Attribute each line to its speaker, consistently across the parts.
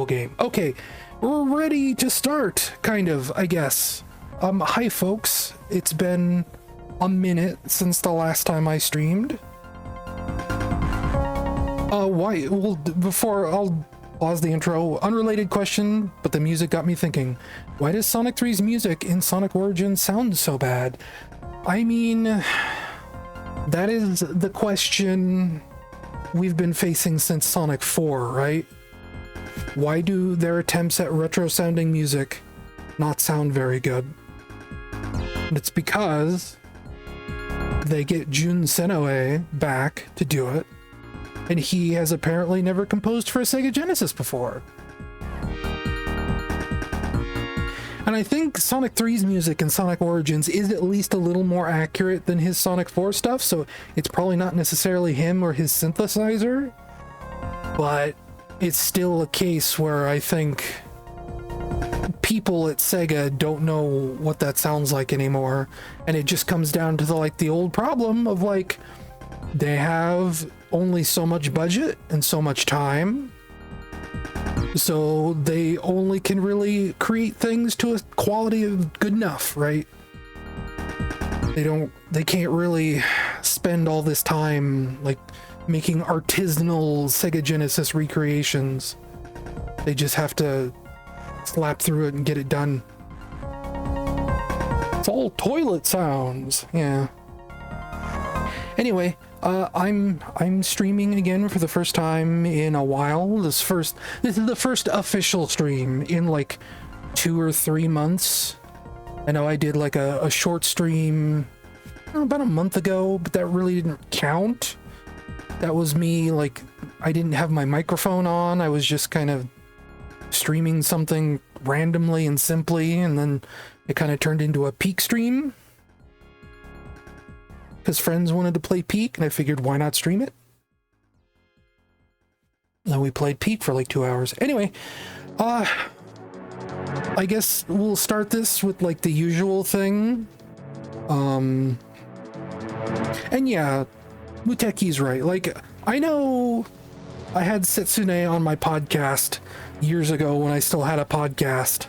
Speaker 1: mobile game. Okay, we're ready to start, kind of, I guess. Hi folks, it's been a minute since the last time I streamed. Why? Well, before I'll pause the intro, unrelated question, but the music got me thinking. Why does Sonic 3's music in Sonic Origins sound so bad? I mean, that is the question we've been facing since Sonic 4, right? Why do their attempts at retro-sounding music not sound very good? And it's because they get Jun Senoue back to do it, and he has apparently never composed for a Sega Genesis before. And I think Sonic 3's music in Sonic Origins is at least a little more accurate than his Sonic 4 stuff, so it's probably not necessarily him or his synthesizer, but it's still a case where I think people at Sega don't know what that sounds like anymore, and it just comes down to the old problem of they have only so much budget and so much time, so they only can really create things to a quality of good enough, right? They can't really spend all this time making artisanal Sega Genesis recreations. They just have to slap through it and get it done. It's all toilet sounds. Yeah. Anyway, I'm streaming again for the first time in a while. This is the first official stream in 2 or 3 months. I know I did a short stream about a month ago, but that really didn't count. That was me, I didn't have my microphone on. I was just kind of streaming something randomly and simply, and then it kind of turned into a Peak stream. Because friends wanted to play Peak, and I figured, why not stream it? And we played Peak for 2 hours. Anyway, I guess we'll start this with the usual thing. And yeah, Muteki's right. I know I had Setsune on my podcast years ago when I still had a podcast.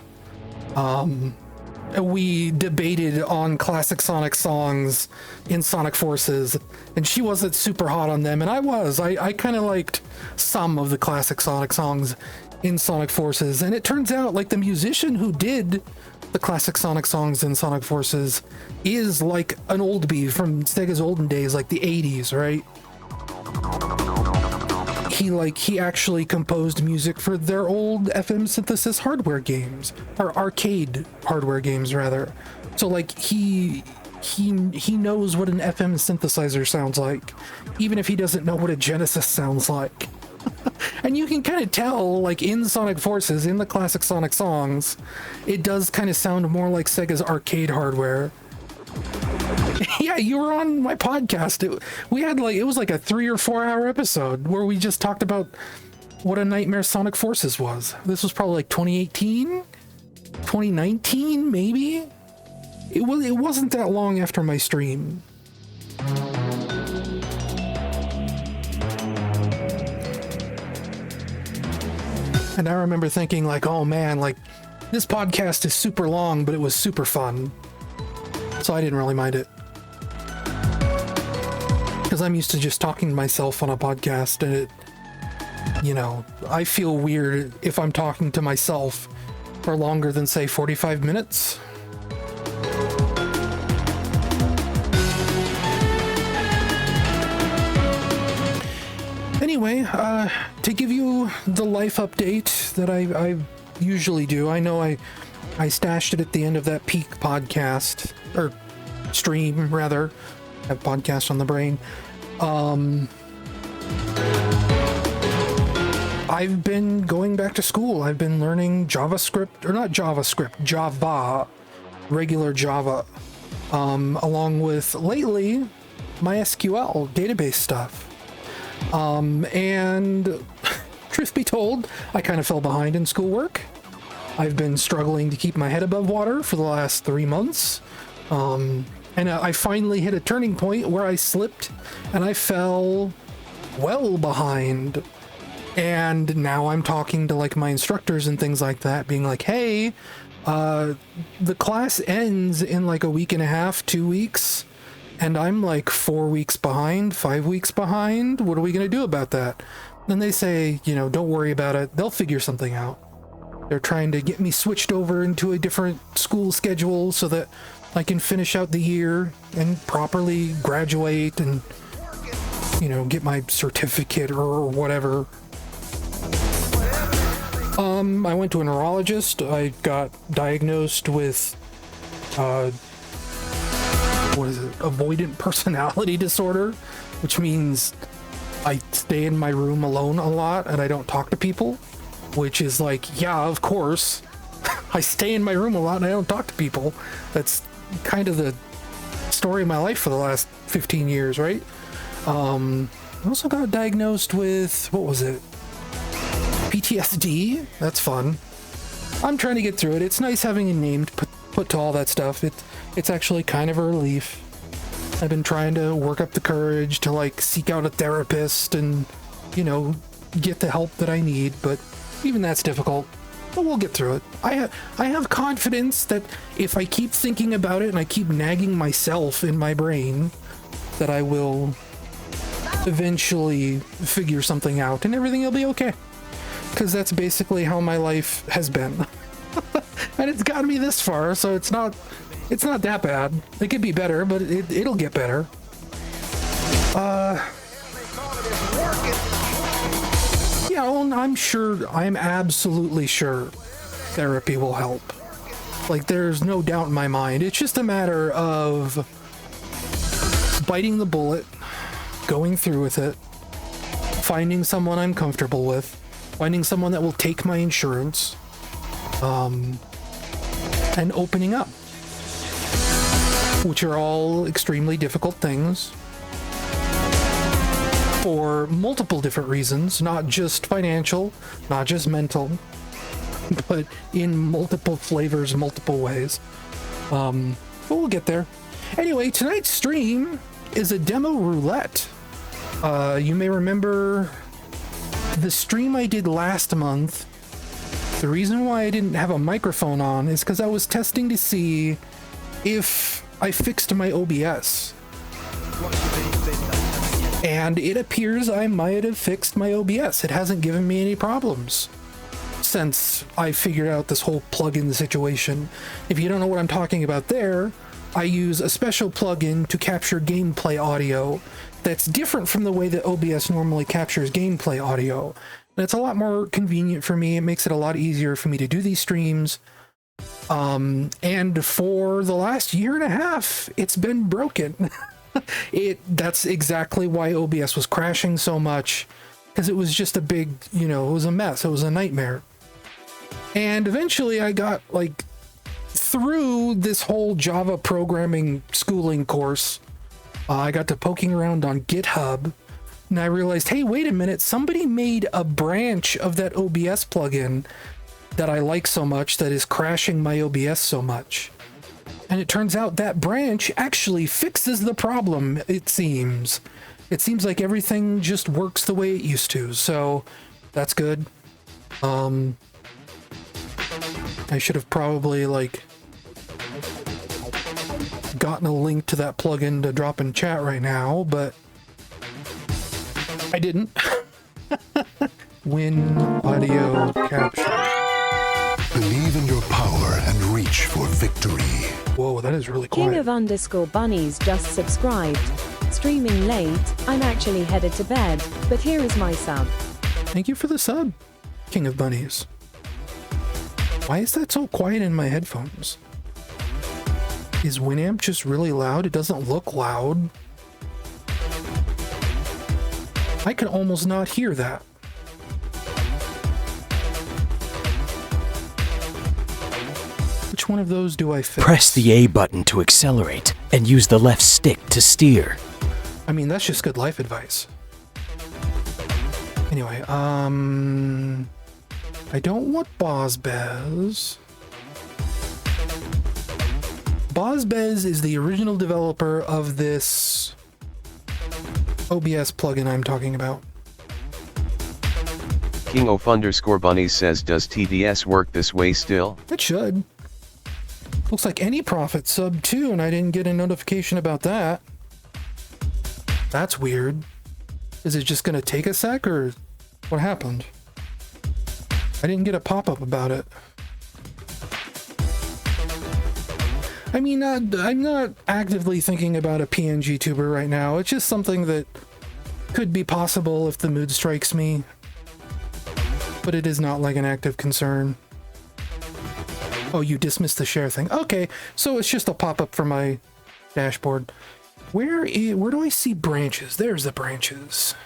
Speaker 1: We debated on classic Sonic songs in Sonic Forces, and she wasn't super hot on them, and I was. I kind of liked some of the classic Sonic songs in Sonic Forces, and it turns out the musician who did the classic Sonic songs in Sonic Forces is an old bee from Sega's olden days, the 80s, right? He actually composed music for their old FM synthesis hardware games, or arcade hardware games rather. So he knows what an FM synthesizer sounds like, even if he doesn't know what a Genesis sounds like. And you can kind of tell, in Sonic Forces, in the classic Sonic songs, it does kind of sound more like Sega's arcade hardware. Yeah, you were on my podcast. We had it was a 3 or 4 hour episode where we just talked about what a nightmare Sonic Forces was. This was probably 2018, 2019, maybe. It wasn't that long after my stream. And I remember thinking oh man, this podcast is super long, but it was super fun. So I didn't really mind it. Because I'm used to just talking to myself on a podcast, and I feel weird if I'm talking to myself for longer than, say, 45 minutes. Anyway, to give you the life update that I usually do, I know I stashed it at the end of that Peak podcast, or stream, rather. I have podcast on the brain. I've been going back to school. I've been learning JavaScript, or not JavaScript, Java, regular Java, along with, lately, MySQL database stuff. And truth be told, I kind of fell behind in schoolwork. I've been struggling to keep my head above water for the last 3 months. And I finally hit a turning point where I slipped and I fell well behind. And now I'm talking to like my instructors and things like that, being like, hey, the class ends in like a week and a half, 2 weeks, and I'm like 4 weeks behind, 5 weeks behind. What are we going to do about that? Then they say, you know, don't worry about it. They'll figure something out. They're trying to get me switched over into a different school schedule so that I can finish out the year and properly graduate and, you know, get my certificate or whatever. I went to a neurologist. I got diagnosed with, what is it? Avoidant personality disorder, which means I stay in my room alone a lot and I don't talk to people, which is like, yeah, of course. I stay in my room a lot and I don't talk to people. That's kind of the story of my life for the last 15 years, right? I also got diagnosed with, what was it? PTSD. That's fun. I'm trying to get through it. It's nice having a name to put to all that stuff. It's actually kind of a relief. I've been trying to work up the courage to like seek out a therapist and, you know, get the help that I need, but even that's difficult. But we'll get through it. I have confidence that if I keep thinking about it and I keep nagging myself in my brain, that I will eventually figure something out and everything will be okay. Because that's basically how my life has been. And it's gotten me this far, so it's not that bad. It could be better, but it'll get better. Yeah, well, I'm absolutely sure therapy will help. Like, there's no doubt in my mind. It's just a matter of biting the bullet, going through with it, finding someone I'm comfortable with, finding someone that will take my insurance, and opening up, which are all extremely difficult things for multiple different reasons, not just financial, not just mental, but in multiple flavors, multiple ways. But we'll get there. Anyway, tonight's stream is a demo roulette. You may remember the stream I did last month. The reason why I didn't have a microphone on is because I was testing to see if I fixed my OBS. And it appears I might have fixed my OBS. It hasn't given me any problems since I figured out this whole plugin situation. If you don't know what I'm talking about there, I use a special plugin to capture gameplay audio that's different from the way that OBS normally captures gameplay audio. And it's a lot more convenient for me. It makes it a lot easier for me to do these streams. And for the last year and a half, it's been broken. That's exactly why OBS was crashing so much, because it was just a big, you know, it was a mess. It was a nightmare. And eventually I got like through this whole Java programming schooling course. I got to poking around on GitHub, and I realized, hey, wait a minute, somebody made a branch of that OBS plugin that I like so much that is crashing my OBS so much. And it turns out that branch actually fixes the problem, it seems. It seems like everything just works the way it used to, so that's good. I should have probably, like, gotten a link to that plugin to drop in chat right now, but I didn't. Win audio capture.
Speaker 2: Believe in your power and reach for victory.
Speaker 1: Whoa, that is really quiet.
Speaker 3: King of _bunnies just subscribed. Streaming late, I'm actually headed to bed, but here is my sub.
Speaker 1: Thank you for the sub, King of Bunnies. Why is that so quiet in my headphones? Is Winamp just really loud? It doesn't look loud. I can almost not hear that. Which one of those do I fix?
Speaker 4: Press the A button to accelerate and use the left stick to steer.
Speaker 1: I mean, that's just good life advice. Anyway, I don't want Bozbez. Bozbez is the original developer of this OBS plugin I'm talking about.
Speaker 5: King of underscore bunnies says, does TDS work this way still?
Speaker 1: It should. Looks like any profit sub too, and I didn't get a notification about that. That's weird. Is it just gonna take a sec, or what happened? I didn't get a pop-up about it. I mean, I'm not actively thinking about a PNG tuber right now. It's just something that could be possible if the mood strikes me. But it is not like an active concern. Oh, you dismissed the share thing. Okay, so it's just a pop-up for my dashboard. Where do I see branches? There's the branches.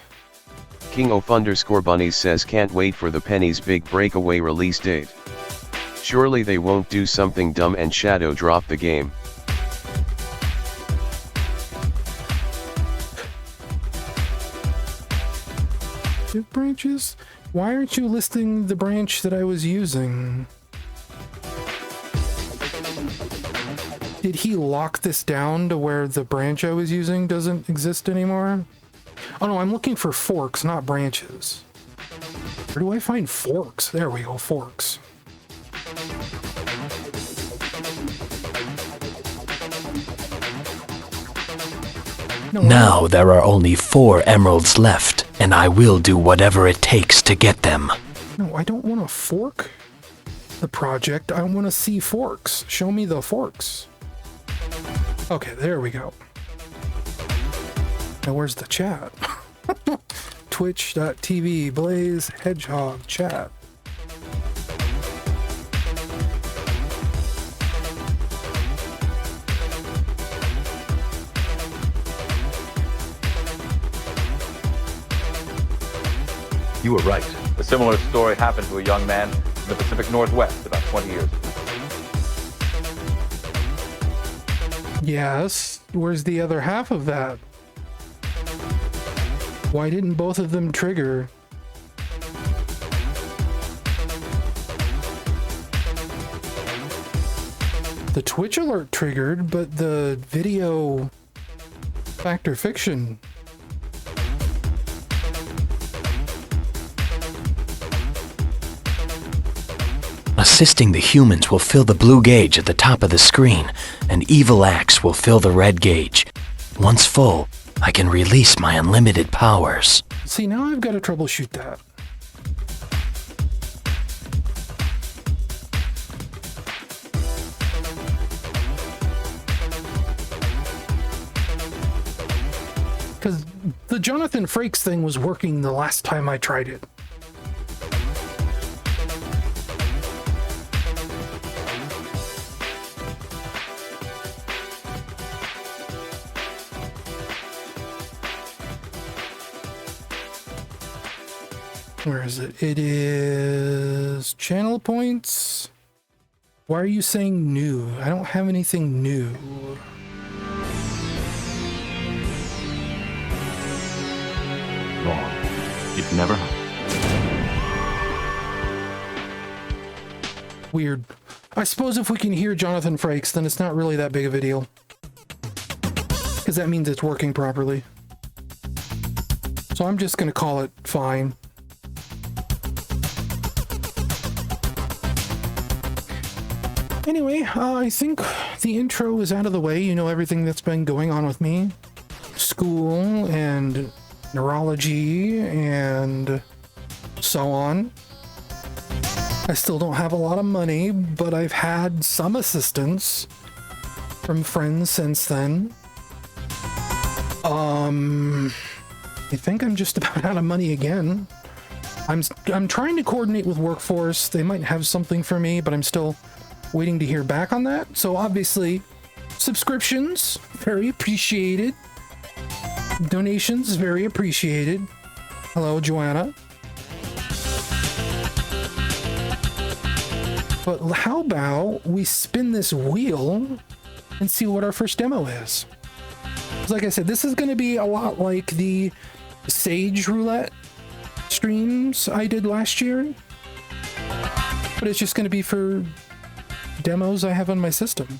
Speaker 5: King of underscore bunnies says, can't wait for the Penny's big breakaway release date. Surely they won't do something dumb and shadow drop the game.
Speaker 1: Branches? Why aren't you listing the branch that I was using? Did he lock this down to where the branch I was using doesn't exist anymore? Oh no, I'm looking for forks, not branches. Where do I find forks? There we go, forks. No,
Speaker 4: Now there are only 4 emeralds left, and I will do whatever it takes to get them.
Speaker 1: no, I don't want to fork the project. I want to see forks. Show me the forks. Okay, there we go. Now where's the chat? Twitch.tv Blaze Hedgehog chat.
Speaker 6: You were right. A similar story happened to a young man in the Pacific Northwest about 20 years ago.
Speaker 1: Yes, where's the other half of that? Why didn't both of them trigger? The Twitch alert triggered, but the video Fact or Fiction.
Speaker 4: Assisting the humans will fill the blue gauge at the top of the screen, and evil acts will fill the red gauge. Once full, I can release my unlimited powers.
Speaker 1: See, now I've got to troubleshoot that. Because the Jonathan Frakes thing was working the last time I tried it. Where is it? It is channel points. Why are you saying new? I don't have anything new.
Speaker 7: Wrong. It never happened.
Speaker 1: Weird. I suppose if we can hear Jonathan Frakes, then it's not really that big of a deal. Because that means it's working properly. So I'm just going to call it fine. Anyway, I think the intro is out of the way. You know everything that's been going on with me. School and neurology and so on. I still don't have a lot of money, but I've had some assistance from friends since then. I think I'm just about out of money again. I'm trying to coordinate with Workforce. They might have something for me, but I'm still waiting to hear back on that. So obviously, subscriptions, very appreciated. Donations, very appreciated. Hello, Joanna. But how about we spin this wheel and see what our first demo is? 'Cause like I said, this is going to be a lot like the Sage Roulette streams I did last year. But it's just going to be for demos I have on my system.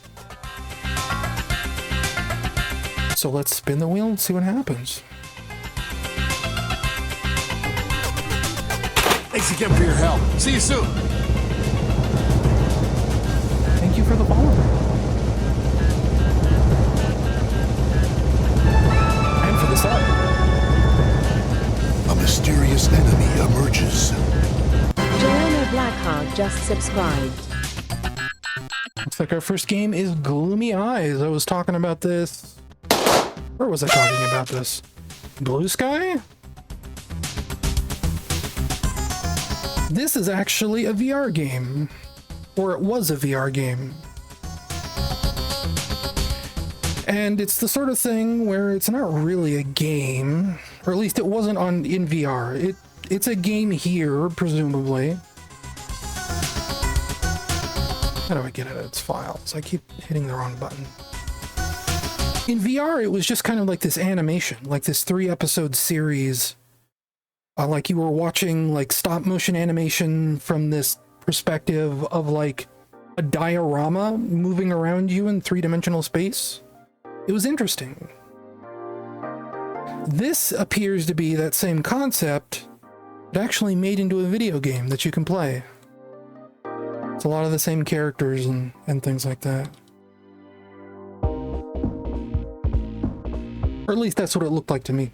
Speaker 1: So let's spin the wheel and see what happens.
Speaker 2: Thanks again for your help. See you soon.
Speaker 1: Thank you for the follow. And for the sub.
Speaker 2: A mysterious enemy emerges.
Speaker 3: Joanna Blackheart just subscribed.
Speaker 1: Looks like our first game is Gloomy Eyes. I was talking about this. Where was I talking about this? Blue Sky? This is actually a VR game. Or it was a VR game. And it's the sort of thing where it's not really a game. Or at least it wasn't in VR. It's a game here, presumably. How do I get at its files? I keep hitting the wrong button. In VR, it was just kind of like this animation, like this 3-episode series. Like you were watching like stop motion animation from this perspective of like a diorama moving around you in 3-dimensional space. It was interesting. This appears to be that same concept, but actually made into a video game that you can play. It's a lot of the same characters and things like that. Or at least that's what it looked like to me.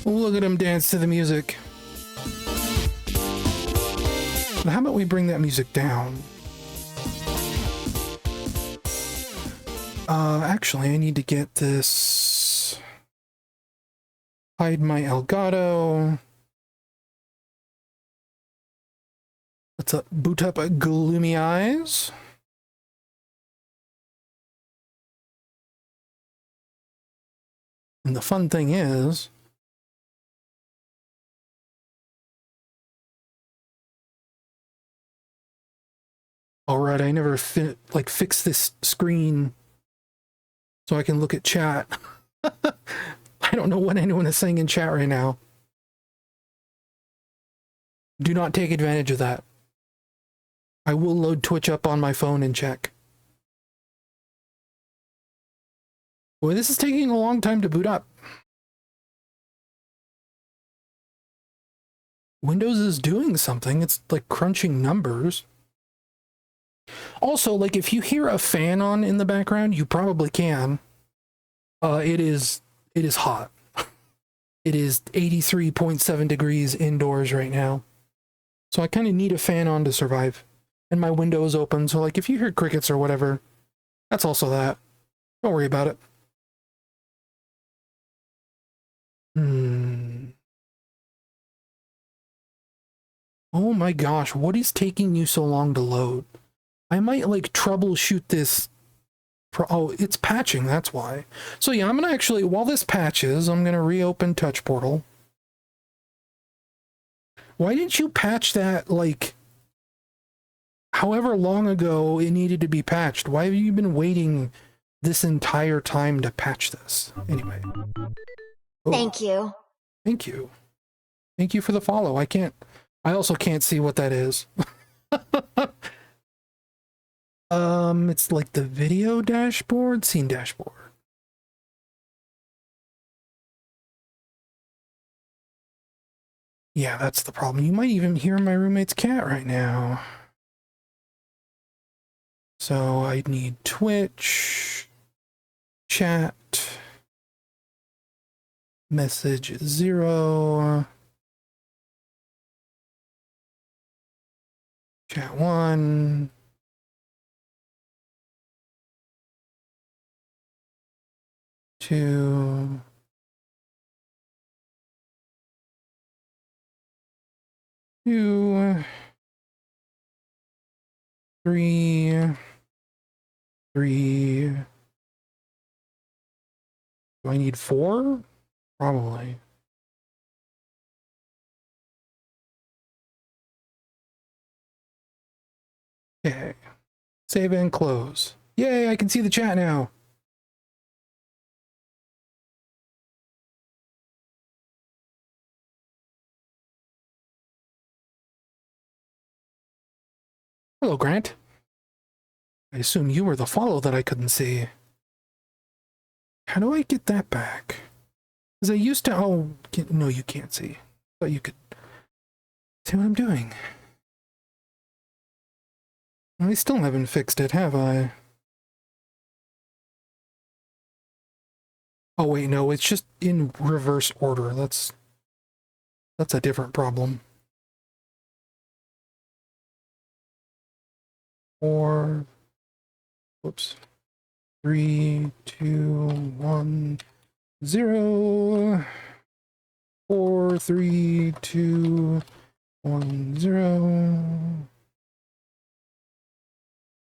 Speaker 1: Look at him dance to the music. But how about we bring that music down? Actually, I need to get this. Hide my Elgato. Let's boot up a Gloomy Eyes. And the fun thing is, alright, I never fix this screen so I can look at chat. I don't know what anyone is saying in chat right now. Do not take advantage of that. I will load Twitch up on my phone and check. Boy, this is taking a long time to boot up. Windows is doing something. It's like crunching numbers. Also, like if you hear a fan on in the background, you probably can. It is hot. It is 83.7 degrees indoors right now. So I kind of need a fan on to survive. And my window is open, so like if you hear crickets or whatever, that's also that. Don't worry about it. Oh my gosh, what is taking you so long to load? I might like troubleshoot this. Oh, it's patching, that's why. So yeah, I'm gonna actually, while this patches, I'm gonna reopen Touch Portal. Why didn't you patch that, like, however long ago it needed to be patched? Why have you been waiting this entire time to patch this? Anyway. Oh.
Speaker 7: Thank you.
Speaker 1: Thank you. Thank you for the follow. I also can't see what that is. It's like the video dashboard, scene dashboard. Yeah, that's the problem. You might even hear my roommate's cat right now. So I need Twitch, chat, message 0, chat 1, two, three. Do I need 4? Probably. Okay. Save and close. Yay, I can see the chat now. Hello, Grant. I assume you were the follow that I couldn't see. How do I get that back? Because I used to... Oh, no, you can't see. But you could see what I'm doing. I still haven't fixed it, have I? Oh, wait, no, it's just in reverse order. That's a different problem. 4... Whoops. 3, 2, 1, 0. 4, 3, 2, 1, 0.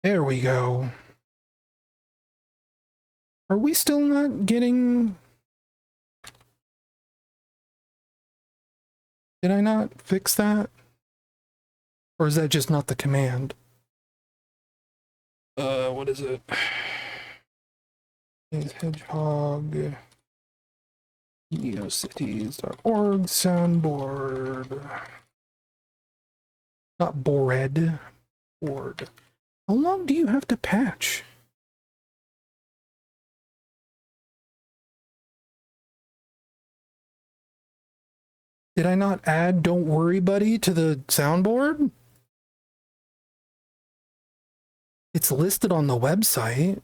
Speaker 1: There we go. Are we still not getting... Did I not fix that? Or is that just not the command? What is it? Hedgehog... Geocities.org soundboard. Not bored. Board. How long do you have to patch? Did I not add Don't Worry Buddy to the soundboard? It's listed on the website.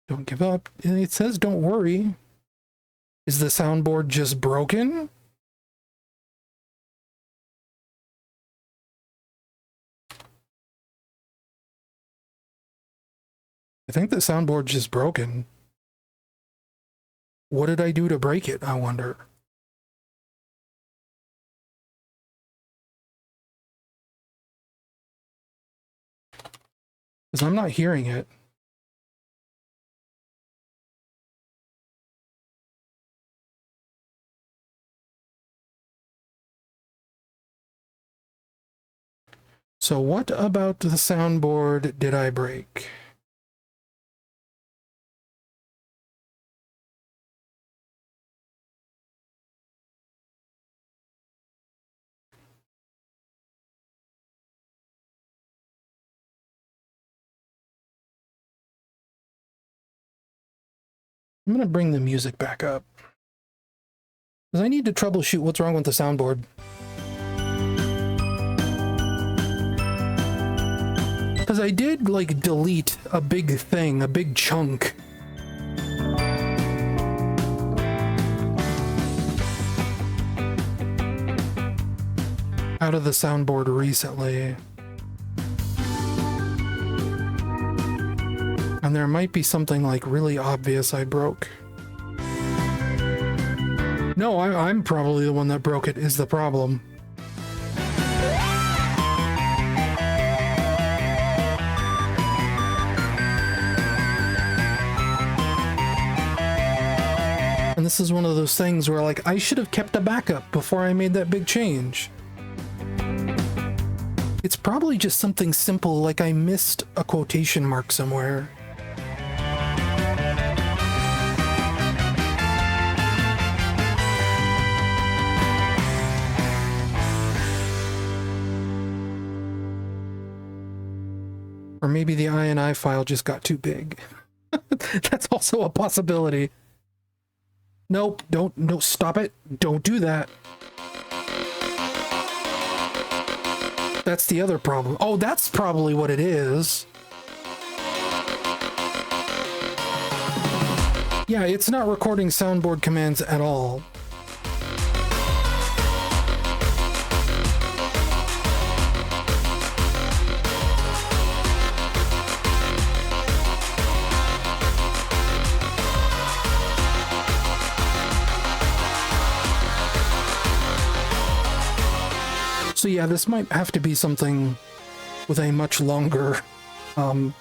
Speaker 1: Don't give up. It says don't worry. Is the soundboard just broken? I think the soundboard's just broken. What did I do to break it, I wonder? Because I'm not hearing it. So what about the soundboard did I break? I'm going to bring the music back up. Because I need to troubleshoot what's wrong with the soundboard. Because I did, like, delete a big thing, a big chunk. Out of the soundboard recently. And there might be something, like, really obvious I broke. No, I'm probably the one that broke it, is the problem. And this is one of those things where, like, I should have kept a backup before I made that big change. It's probably just something simple, like I missed a quotation mark somewhere. Or maybe the INI file just got too big. That's also a possibility. Nope, no, stop it. Don't do that. That's the other problem. Oh, that's probably what it is. Yeah, it's not recording soundboard commands at all. So yeah, this might have to be something with a much longer, Okay,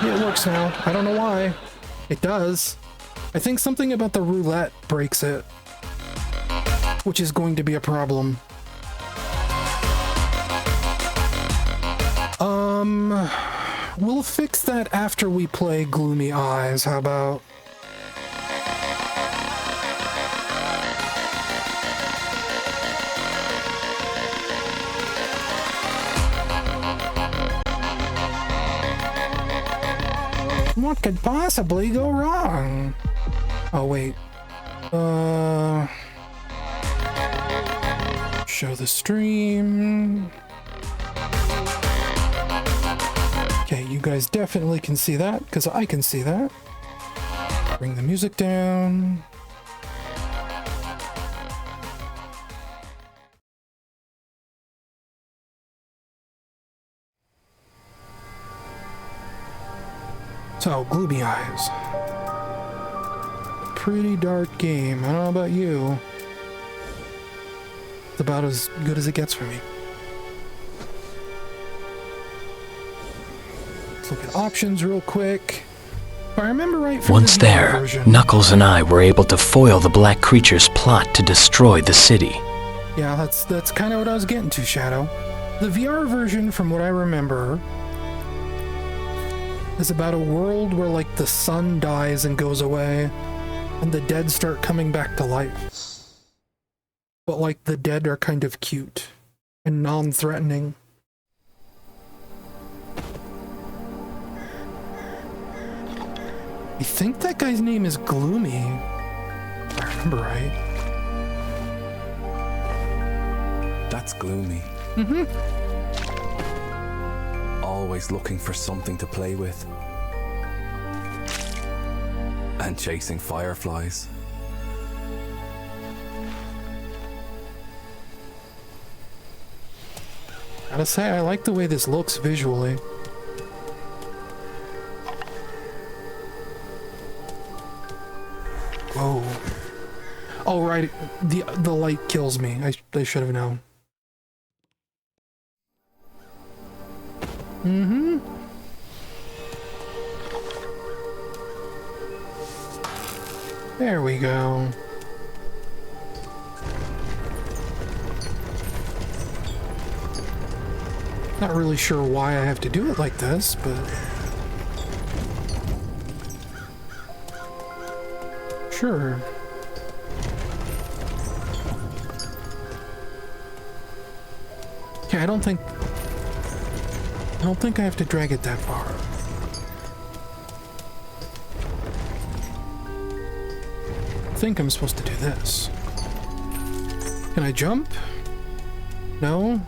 Speaker 1: it works now. I don't know why. It does. I think something about the roulette breaks it, which is going to be a problem. We'll fix that after we play Gloomy Eyes, how about? What could possibly go wrong? Oh, wait. Show the stream. Okay, you guys definitely can see that, because I can see that. Bring the music down. So, Gloomy Eyes. Pretty dark game. I don't know about you. It's about as good as it gets for me. Let's look at options real quick. If I remember right from
Speaker 4: Once
Speaker 1: the VR
Speaker 4: there,
Speaker 1: version,
Speaker 4: Knuckles and I were able to foil the black creature's plot to destroy the city.
Speaker 1: yeah, that's kind of what I was getting to, Shadow. The VR version, from what I remember, is about a world where, like, the sun dies and goes away, and the dead start coming back to life. But, like, the dead are kind of cute and non-threatening. I think that guy's name is Gloomy, if I remember right.
Speaker 7: That's Gloomy.
Speaker 1: Mm-hmm.
Speaker 7: Always looking for something to play with. And chasing fireflies.
Speaker 1: Gotta say, I like the way this looks visually. Whoa. Oh, right. The light kills me. I should have known. Mm-hmm. There we go. Not really sure why I have to do it like this, but... sure. Okay, I don't think I have to drag it that far. I think I'm supposed to do this. Can I jump? No?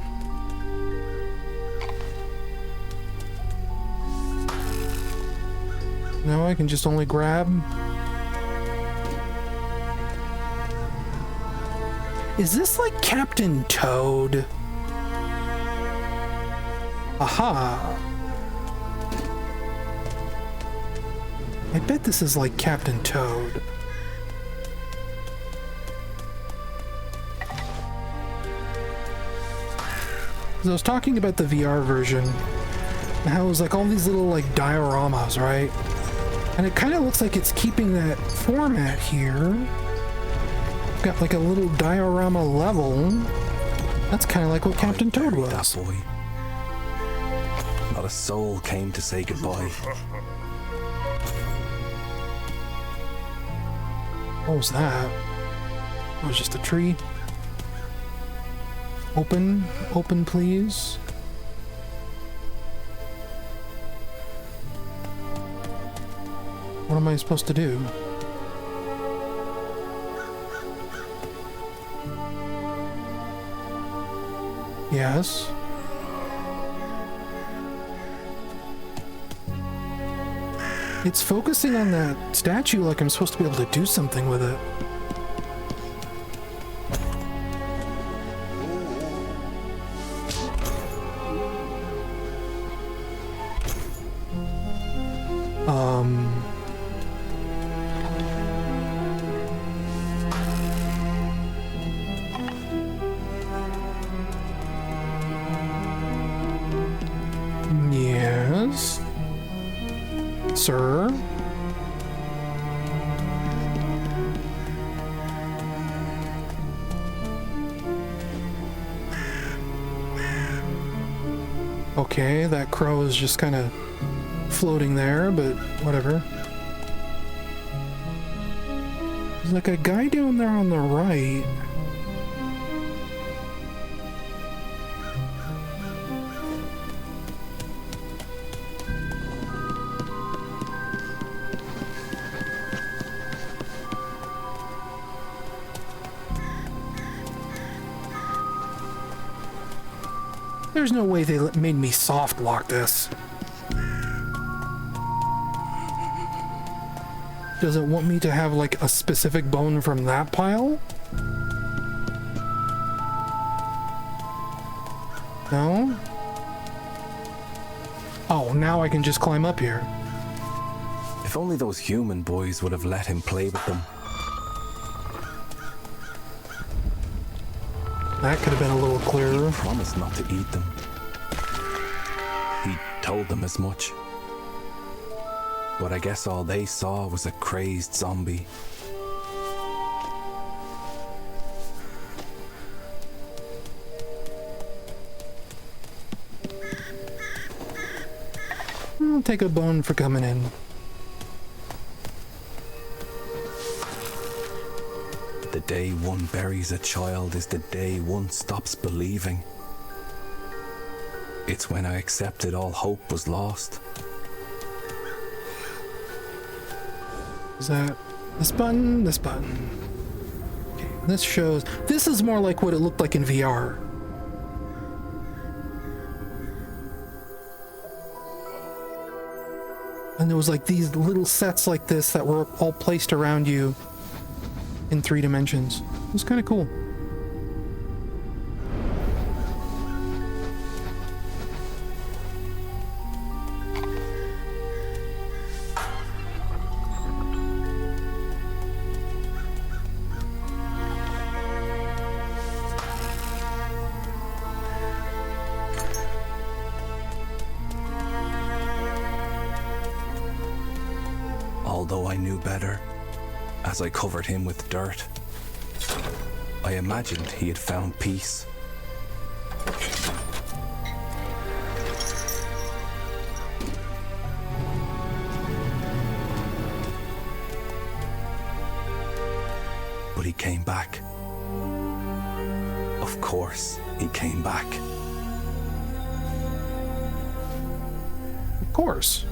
Speaker 1: No, I can just only grab. Is this like Captain Toad? Aha! I bet this is like Captain Toad. Because I was talking about the VR version, and how it was like all these little like dioramas, right? And it kind of looks like it's keeping that format here. Got like a little diorama level. That's kind of like what Captain Toad was.
Speaker 7: That boy. Not a soul came to say goodbye.
Speaker 1: What was that? It was just a tree. Open, please. What am I supposed to do? Yes. It's focusing on that statue like I'm supposed to be able to do something with it. Yes. Sir? Okay, that crow is just kind of floating there, but whatever. There's like a guy down there on the right. There's no way they made me soft lock this. Does it want me to have like a specific bone from that pile? No? Oh, now I can just climb up here.
Speaker 7: If only those human boys would have let him play with them.
Speaker 1: That could have been a little clearer.
Speaker 7: He promised not to eat them. He told them as much. But I guess all they saw was a crazed zombie.
Speaker 1: I'll take a bone for coming in.
Speaker 7: The day one buries a child is the day one stops believing. It's when I accepted all hope was lost.
Speaker 1: Is that this button? This button. Okay, this shows... This is more like what it looked like in VR. And there was like these little sets like this that were all placed around you in 3 dimensions. It was kind of cool.
Speaker 7: Although I knew better, as I covered him with dirt, I imagined he had found peace. But he came back. Of course, he came back.
Speaker 1: Of course.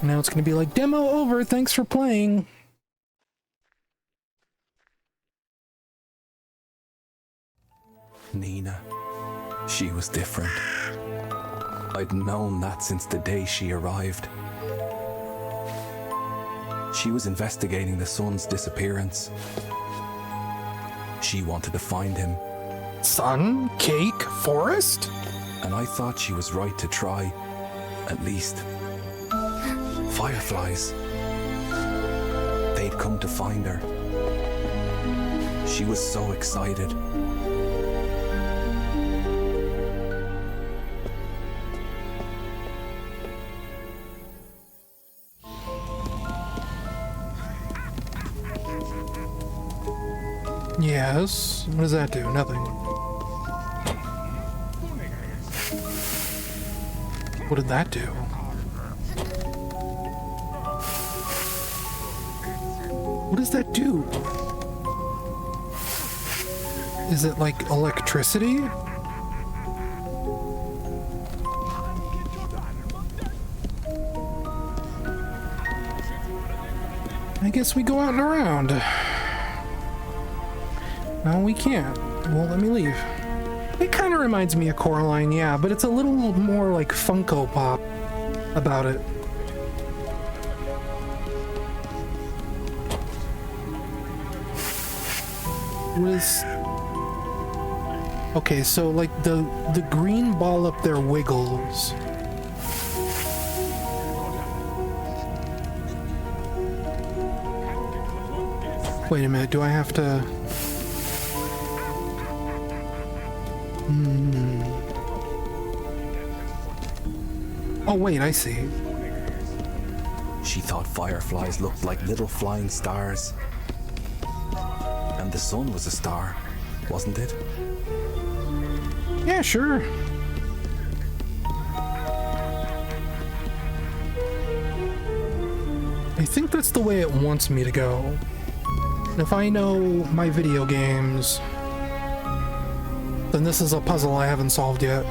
Speaker 1: Now it's going to be like, demo over, thanks for playing.
Speaker 7: Nina, she was different. I'd known that since the day she arrived. She was investigating the son's disappearance. She wanted to find him.
Speaker 1: Sun, cake, forest?
Speaker 7: And I thought she was right to try, at least. Fireflies. They'd come to find her. She was so excited.
Speaker 1: Yes. What does that do? Nothing. What did that do? What does that do? Is it like electricity? I guess we go out and around. No, we can't. It won't let me leave. It kind of reminds me of Coraline, yeah, but it's a little more like Funko Pop about it. What is... Okay, so like the green ball up there wiggles. Wait a minute, do I have to... Oh wait, I see.
Speaker 7: She thought fireflies looked like little flying stars. And the sun was a star, wasn't it?
Speaker 1: Yeah, sure. I think that's the way it wants me to go. And if I know my video games, then this is a puzzle I haven't solved yet.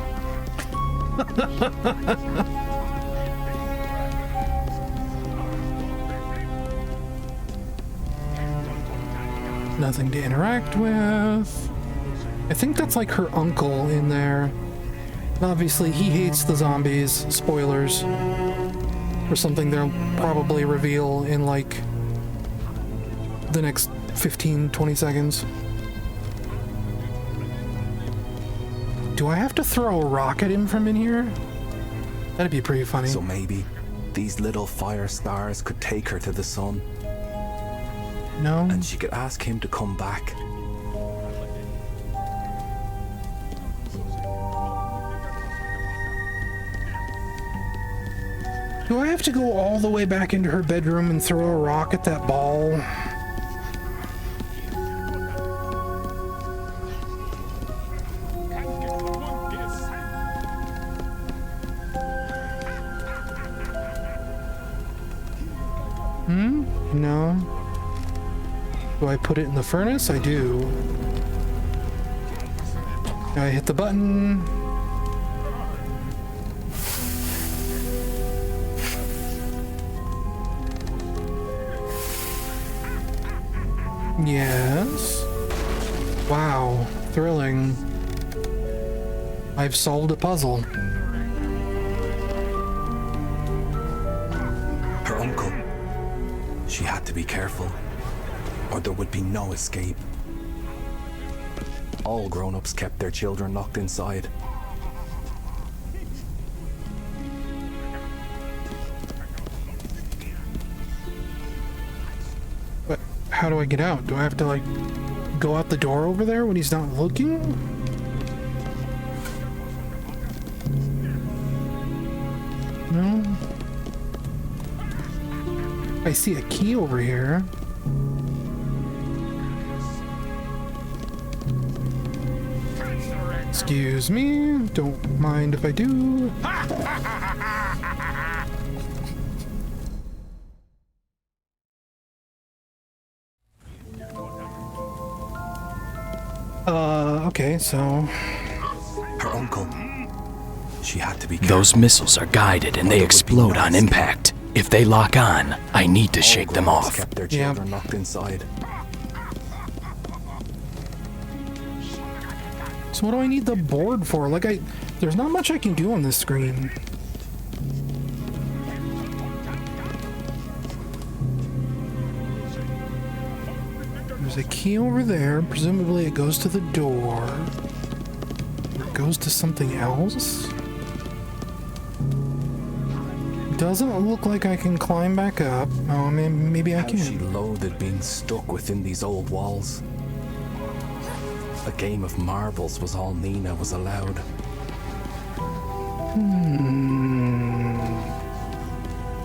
Speaker 1: Nothing to interact with. I think that's like her uncle in there. And obviously he hates the zombies. Spoilers. Or something they'll probably reveal in like the next 15-20 seconds. Do I have to throw a rock at him from in here? That'd be pretty funny.
Speaker 7: So maybe these little fire stars could take her to the sun.
Speaker 1: No.
Speaker 7: And she could ask him to come back.
Speaker 1: Do I have to go all the way back into her bedroom and throw a rock at that ball? No. Do I put it in the furnace? I do. I hit the button. Yes. Wow. Thrilling. I've solved a puzzle.
Speaker 7: Her uncle. She had to be careful, or there would be no escape. All grown-ups kept their children locked inside.
Speaker 1: But how do I get out? Do I have to, like, go out the door over there when he's not looking? No. I see a key over here. Excuse me, don't mind if I do. Okay, so...
Speaker 7: Her uncle. She had to be careful.
Speaker 4: Those missiles are guided and they explode on impact. If they lock on, I need to shake them off.
Speaker 7: Kept their children locked inside.
Speaker 1: So what do I need the board for? Like, there's not much I can do on this screen. There's a key over there. Presumably it goes to the door. It goes to something else. Doesn't look like I can climb back up. Oh, maybe I
Speaker 7: How she
Speaker 1: can.
Speaker 7: loathed being stuck within these old walls. A game of marbles was all Nina was allowed.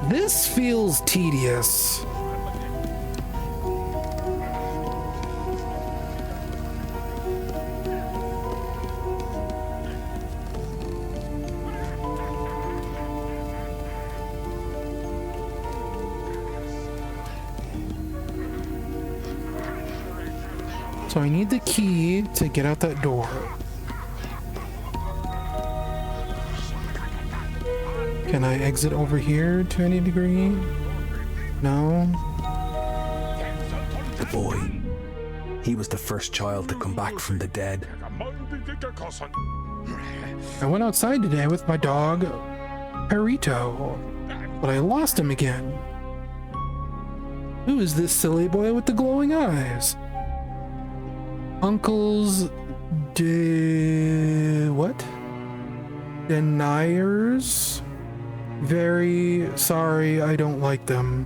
Speaker 1: This feels tedious. So I need the key to get out that door. Can I exit over here to any degree? No.
Speaker 7: The boy. He was the first child to come back from the dead.
Speaker 1: I went outside today with my dog, Perito, but I lost him again. Who is this silly boy with the glowing eyes? Uncle's deniers? Very sorry, I don't like them.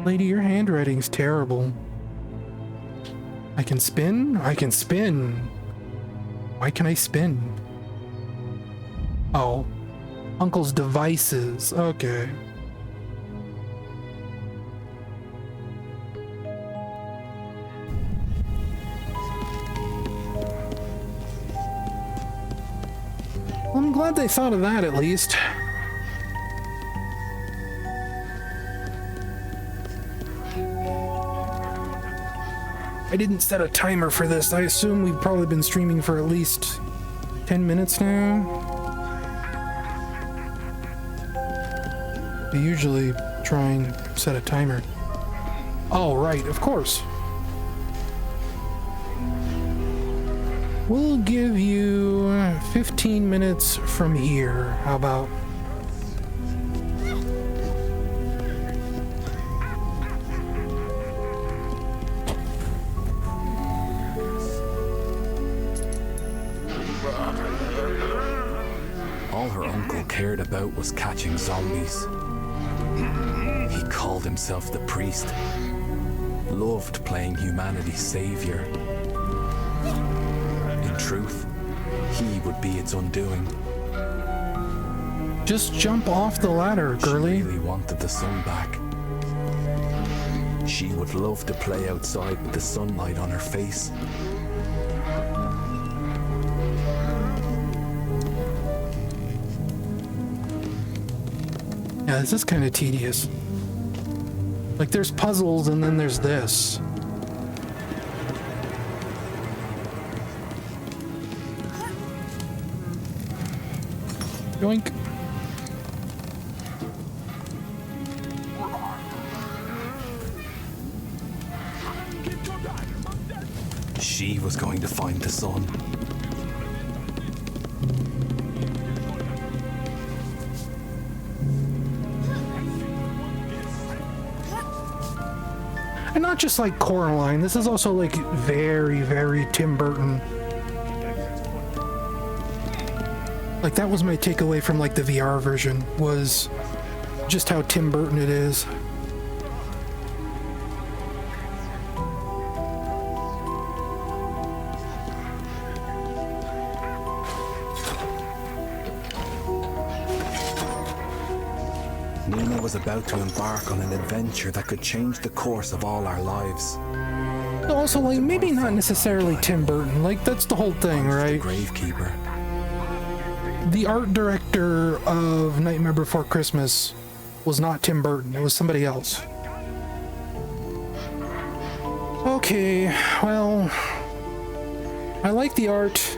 Speaker 1: Lady, your handwriting's terrible. I can spin? I can spin. Why can I spin? Oh. Uncle's devices. Okay. I'm glad they thought of that at least. I didn't set a timer for this. I assume we've probably been streaming for at least 10 minutes now. I usually try and set a timer. Oh, right, of course. We'll give you 15 minutes from here. How about?
Speaker 7: All her uncle cared about was catching zombies. He called himself the priest, loved playing humanity's savior. In truth, he would be its undoing.
Speaker 1: Just jump off the ladder, girly.
Speaker 7: She really wanted the sun back. She would love to play outside with the sunlight on her face.
Speaker 1: Yeah, this is kind of tedious. Like, there's puzzles and then there's this. Yoink.
Speaker 7: She was going to find the sun.
Speaker 1: And not just like Coraline, this is also like very, very Tim Burton. Like, that was my takeaway from like the VR version, was just how Tim Burton it is.
Speaker 7: Mina was about to embark on an adventure that could change the course of all our lives.
Speaker 1: Also, like, maybe not necessarily Tim Burton, like, that's the whole thing, right?
Speaker 7: The Gravekeeper.
Speaker 1: The art director of Nightmare Before Christmas was not Tim Burton, it was somebody else. Okay, well, I like the art.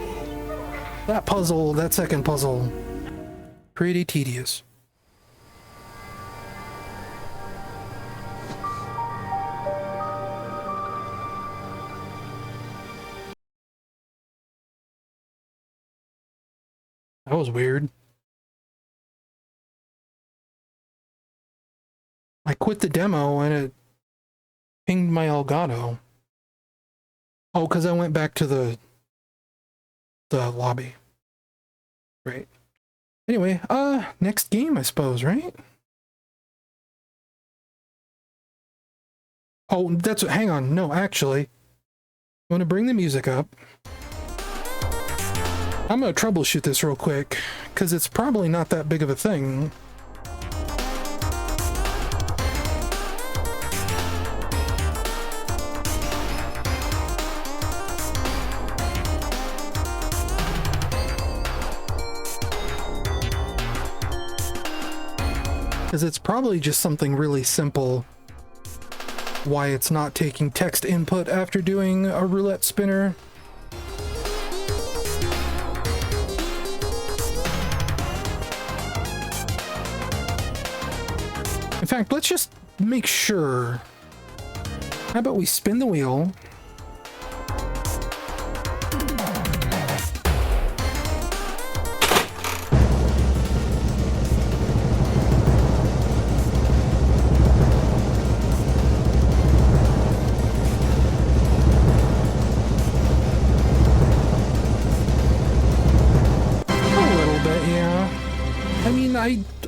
Speaker 1: That puzzle, that second puzzle, pretty tedious. That was weird. I quit the demo and it pinged my Elgato. Oh, because I went back to the lobby. Right. Anyway, next game, I suppose, right? Oh, that's, hang on. No, actually, I'm going to bring the music up. I'm going to troubleshoot this real quick, because it's probably not that big of a thing. Because it's probably just something really simple. Why it's not taking text input after doing a roulette spinner. In fact, let's just make sure. How about we spin the wheel?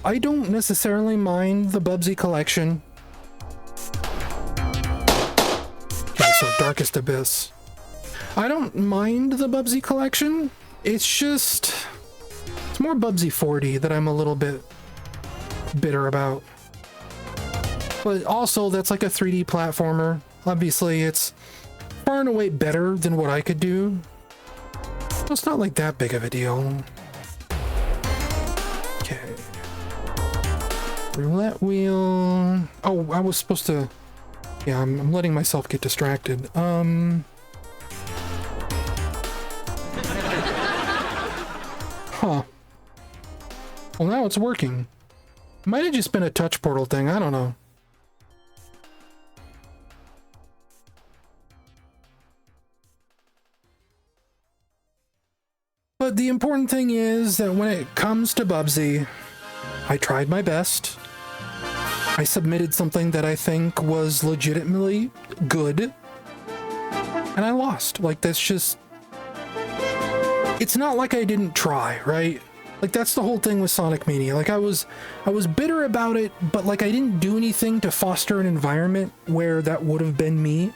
Speaker 1: I don't necessarily mind the Bubsy collection. Okay, so Darkest Abyss. I don't mind the Bubsy collection. It's just... it's more Bubsy 40 that I'm a little bit bitter about. But also, that's like a 3D platformer. Obviously, it's far and away better than what I could do. So it's not like that big of a deal. Roulette wheel. Oh, I was supposed to... Yeah, I'm letting myself get distracted. Huh. Well, now it's working. Might have just been a touch portal thing, I don't know. But the important thing is that when it comes to Bubsy, I tried my best. I submitted something that I think was legitimately good. And I lost. Like, that's just... It's not like I didn't try, right? Like, that's the whole thing with Sonic Mania. Like, I was bitter about it, but, like, I didn't do anything to foster an environment where that would have been me.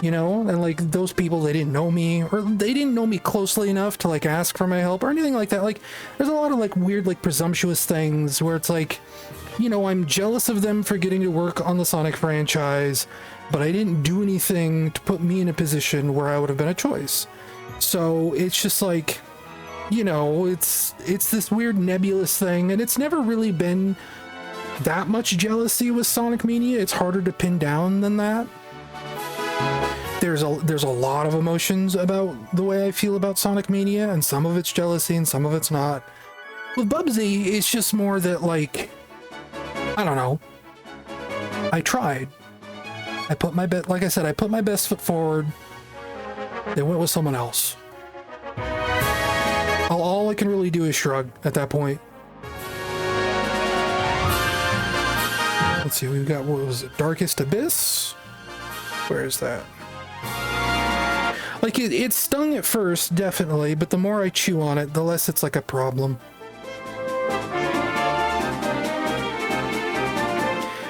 Speaker 1: You know? And, like, those people, they didn't know me, or they didn't know me closely enough to, like, ask for my help, or anything like that. Like, there's a lot of, like, weird, like, presumptuous things where it's like, you know, I'm jealous of them for getting to work on the Sonic franchise, but I didn't do anything to put me in a position where I would have been a choice. So, it's just like... You know, it's this weird nebulous thing, and it's never really been that much jealousy with Sonic Mania. It's harder to pin down than that. There's a lot of emotions about the way I feel about Sonic Mania, and some of it's jealousy and some of it's not. With Bubsy, it's just more that, like, I don't know. I tried. I put my like I said, I put my best foot forward. They went with someone else. All I can really do is shrug at that point. Let's see, we've got, what was it, Darkest Abyss? Where is that? Like, it stung at first, definitely, but the more I chew on it, the less it's like a problem.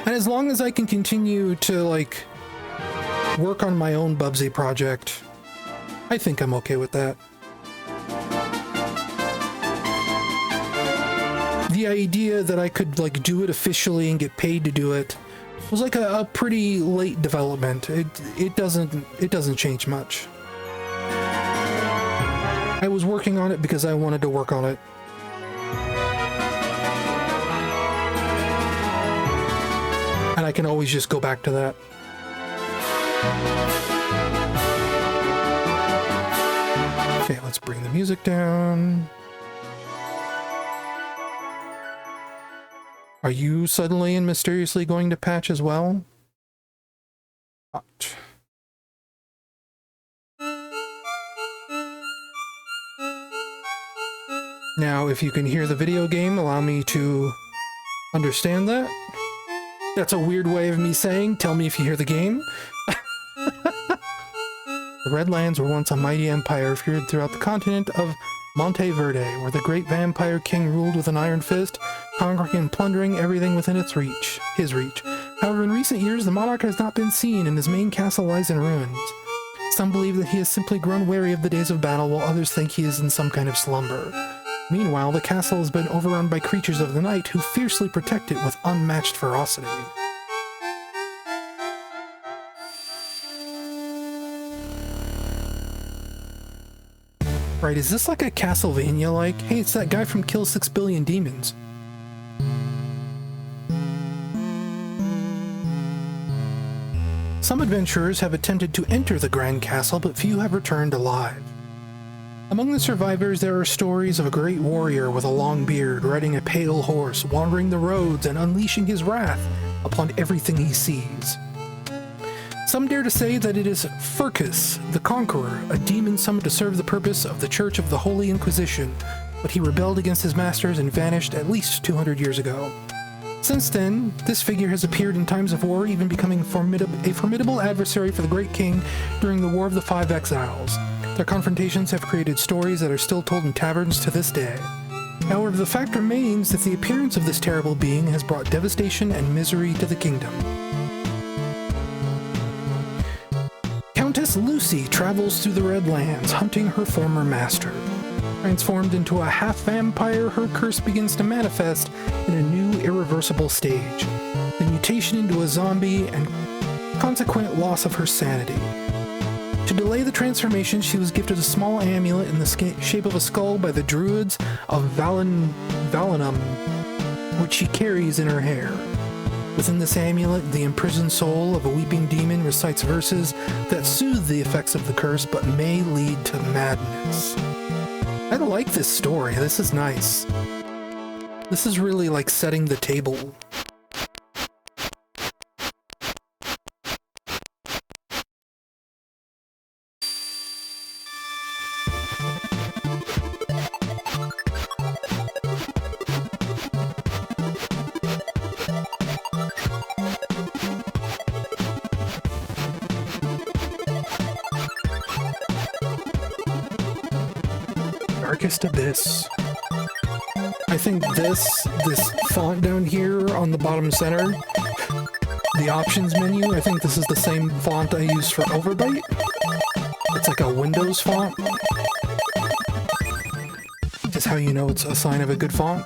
Speaker 1: And as long as I can continue to, like, work on my own Bubsy project, I think I'm okay with that. The idea that I could, like, do it officially and get paid to do it was like a pretty late development. It doesn't change much. I was working on it because I wanted to work on it. And I can always just go back to that. Okay, let's bring the music down. Are you suddenly and mysteriously going to patch as well? Ouch. Now, if you can hear the video game, allow me to understand that. That's a weird way of me saying, tell me if you hear the game. The Redlands were once a mighty empire feared throughout the continent of Monte Verde, where the great vampire king ruled with an iron fist, conquering and plundering everything within his reach. However, in recent years, the monarch has not been seen, and his main castle lies in ruins. Some believe that he has simply grown weary of the days of battle, while others think he is in some kind of slumber. Meanwhile, the castle has been overrun by creatures of the night who fiercely protect it with unmatched ferocity. Right, is this like a Castlevania-like? Hey, it's that guy from Kill 6 Billion Demons. Some adventurers have attempted to enter the Grand Castle, but few have returned alive. Among the survivors, there are stories of a great warrior with a long beard, riding a pale horse, wandering the roads and unleashing his wrath upon everything he sees. Some dare to say that it is Furcus, the Conqueror, a demon summoned to serve the purpose of the Church of the Holy Inquisition, but he rebelled against his masters and vanished at least 200 years ago. Since then, this figure has appeared in times of war, even becoming a formidable adversary for the Great King during the War of the Five Exiles. Their confrontations have created stories that are still told in taverns to this day. However, the fact remains that the appearance of this terrible being has brought devastation and misery to the kingdom. Countess Lucy travels through the Redlands, hunting her former master. Transformed into a half-vampire, her curse begins to manifest in a new, irreversible stage. The mutation into a zombie and consequent loss of her sanity. To delay the transformation, she was gifted a small amulet in the shape of a skull by the druids of Valinum. which she carries in her hair. Within this amulet, the imprisoned soul of a weeping demon recites verses that soothe the effects of the curse but may lead to madness. I like this story. This is nice. This is really like setting the table. Darkest Abyss. I think this font down here on the bottom center, the options menu, I think this is the same font I use for Overbite. It's like a Windows font. Just how you know it's a sign of a good font.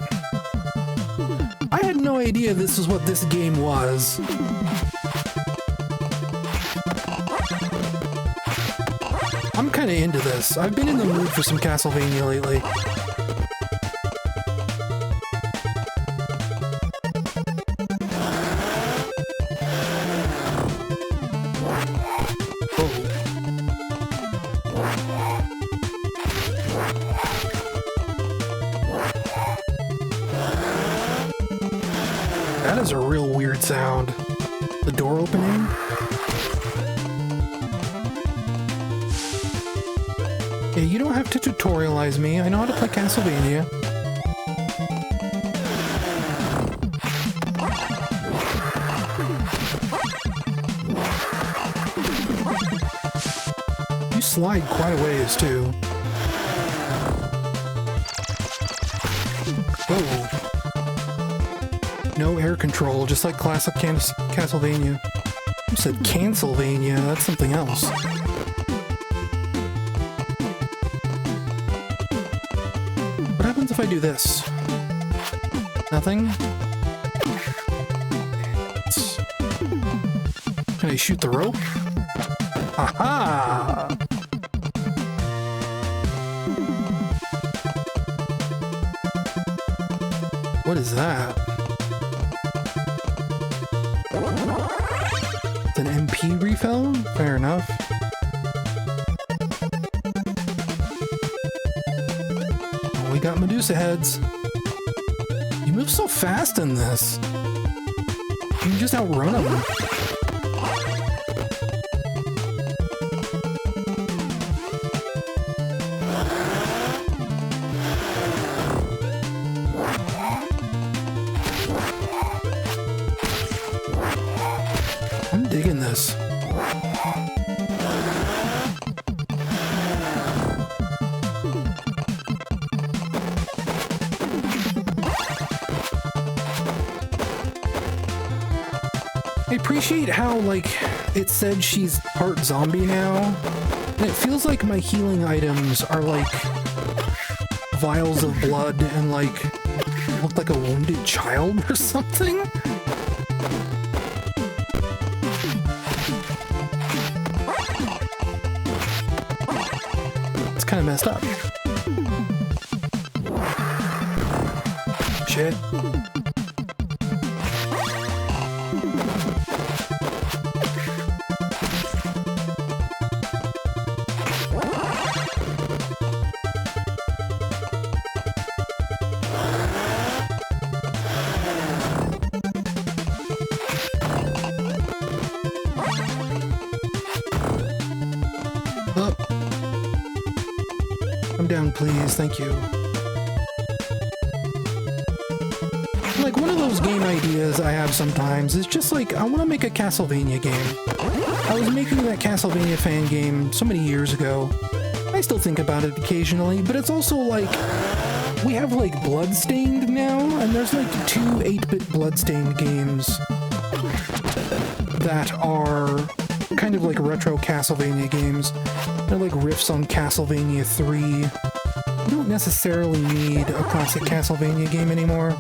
Speaker 1: I had no idea this is what this game was. I'm kind of into this. I've been in the mood for some Castlevania lately. That is a real weird sound. The door opening. Yeah, you don't have to tutorialize me. I know how to play Castlevania. You slide quite a ways, too. Whoa. No air control, just like classic Castlevania. You said Cancelvania, that's something else. What happens if I do this? Nothing? Can I shoot the rope? Aha! What is that? It's an MP refill? Fair enough. Oh, we got Medusa heads. You move so fast in this. You can just outrun them. I'm digging this. I appreciate how, like, it said she's part zombie now, and it feels like my healing items are, like, vials of blood and, like, look like a wounded child or something? It's kind of messed up. Shit. Down, please. Thank you. Like, one of those game ideas I have sometimes is just like, I want to make a Castlevania game. I was making that Castlevania fan game so many years ago. I still think about it occasionally, but it's also like, we have like Bloodstained now, and there's like 2 8-bit Bloodstained games that are kind of like retro Castlevania games. They're like riffs on Castlevania 3. You don't necessarily need a classic Castlevania game anymore.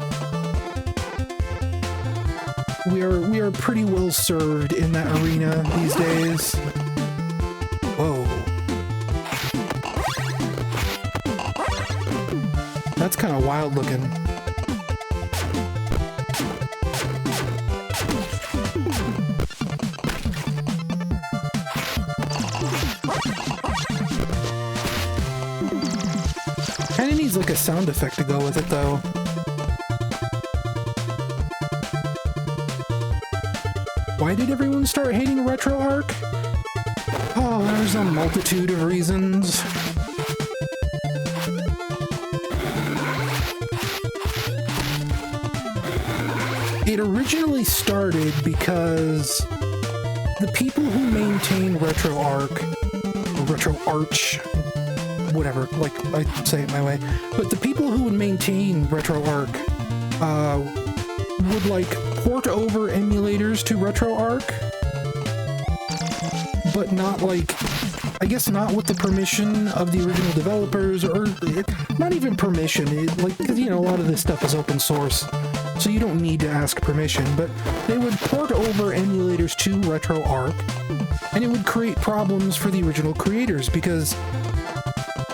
Speaker 1: We are pretty well served in that arena these days. Whoa. That's kind of wild looking. like a sound effect to go with it, though. Why did everyone start hating RetroArch? Oh, there's a multitude of reasons. It originally started because the people who maintain RetroArch, whatever, like, I say it my way, but the people who would maintain RetroArch would, like, port over emulators to RetroArch, but not, like, I guess not with the permission of the original developers, or not even permission, like, because, you know, a lot of this stuff is open source, so you don't need to ask permission, but they would port over emulators to RetroArch, and it would create problems for the original creators, because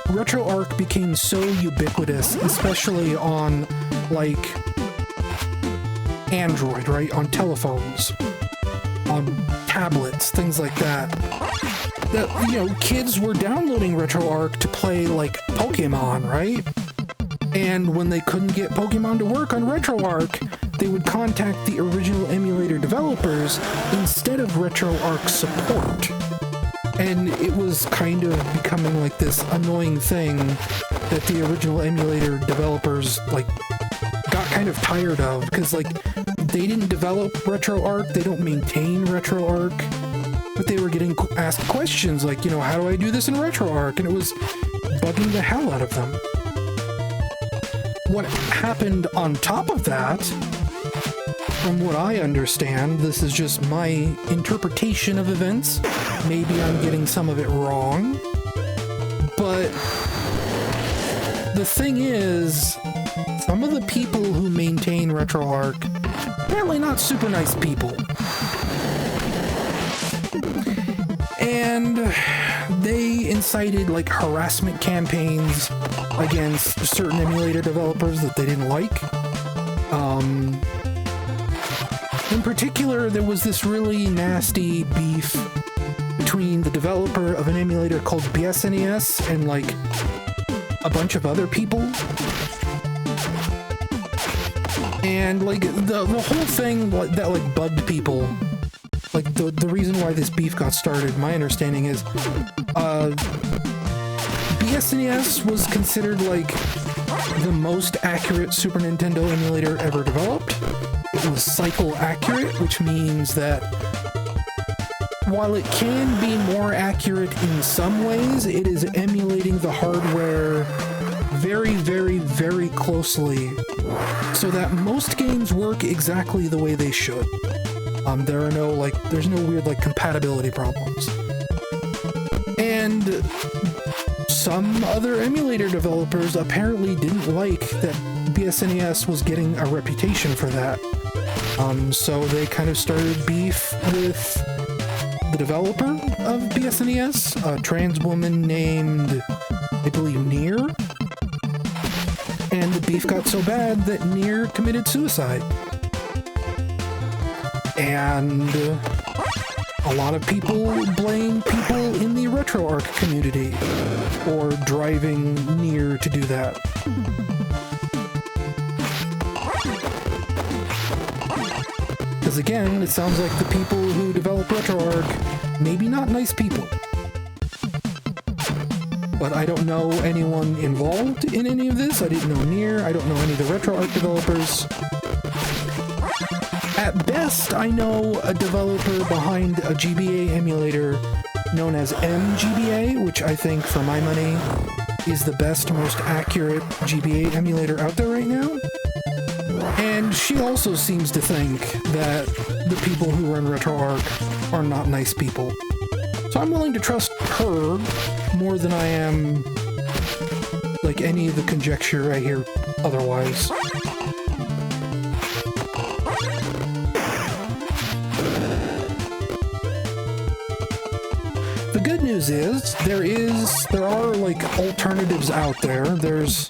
Speaker 1: RetroArch became so ubiquitous, especially on, like, Android, right? On telephones, on tablets, things like that. That, you know, kids were downloading RetroArch to play, like, Pokemon, right? And when they couldn't get Pokemon to work on RetroArch, they would contact the original emulator developers instead of RetroArch support. And it was kind of becoming like this annoying thing that the original emulator developers, like, got kind of tired of, because, like, they didn't develop RetroArch, they don't maintain RetroArch, but they were getting asked questions like, you know, how do I do this in RetroArch? And it was bugging the hell out of them. What happened on top of that, from what I understand, this is just my interpretation of events, maybe I'm getting some of it wrong, but the thing is, some of the people who maintain RetroArch, apparently not super nice people. And they incited, like, harassment campaigns against certain emulator developers that they didn't like. In particular, there was this really nasty beef between the developer of an emulator called BSNES and, like, a bunch of other people. And, like, the whole thing that, like, bugged people, like, the reason why this beef got started, my understanding is, BSNES was considered, like, the most accurate Super Nintendo emulator ever developed. It was cycle accurate, which means that while it can be more accurate in some ways, it is emulating the hardware very, very, very closely, so that most games work exactly the way they should. There are no, like, there's no weird, like, compatibility problems. And some other emulator developers apparently didn't like that BSNES was getting a reputation for that. So they kind of started beef with the developer of BSNES, a trans woman named, I believe, Nier. And the beef got so bad that Nier committed suicide. And a lot of people blame people in the RetroArch community for driving Nier to do that. Because again, it sounds like the people who develop RetroArch, maybe not nice people. But I don't know anyone involved in any of this. I didn't know Nier. I don't know any of the RetroArch developers. At best, I know a developer behind a GBA emulator known as MGBA, which I think, for my money, is the best, most accurate GBA emulator out there right now. And she also seems to think that the people who run RetroArch are not nice people. So I'm willing to trust her more than I am, like, any of the conjecture I hear otherwise. The good news is, there are, like, alternatives out there. There's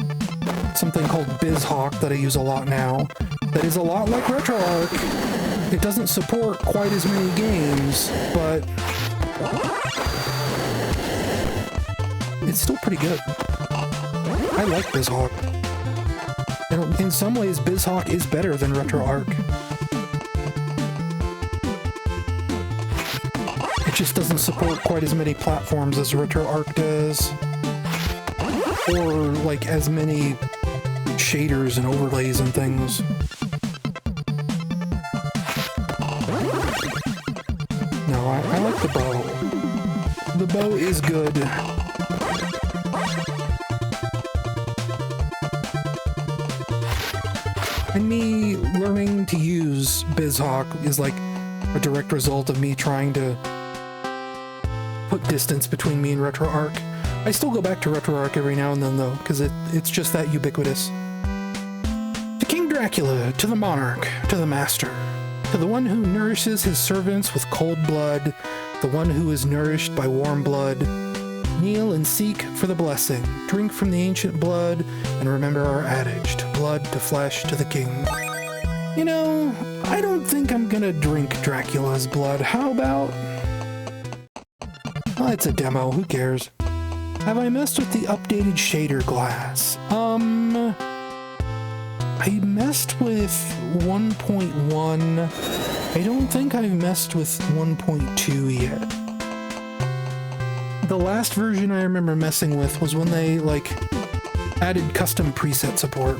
Speaker 1: something called BizHawk that I use a lot now, that is a lot like RetroArch. It doesn't support quite as many games, but it's still pretty good. I like BizHawk. In some ways, BizHawk is better than RetroArch. It just doesn't support quite as many platforms as RetroArch does. Or, like, as many shaders and overlays and things. No, I like the bow. The bow is good. And me learning to use BizHawk is like a direct result of me trying to put distance between me and RetroArch. I still go back to RetroArch every now and then though, because it's just that ubiquitous. To King Dracula, to the monarch, to the master, to the one who nourishes his servants with cold blood, the one who is nourished by warm blood, kneel and seek for the blessing, drink from the ancient blood, and remember our adage, to blood, to flesh, to the king. You know, I don't think I'm gonna drink Dracula's blood. How about... Well, it's a demo, who cares? Have I messed with the updated shader glass? I messed with 1.1. I don't think I've messed with 1.2 yet. The last version I remember messing with was when they, like, added custom preset support.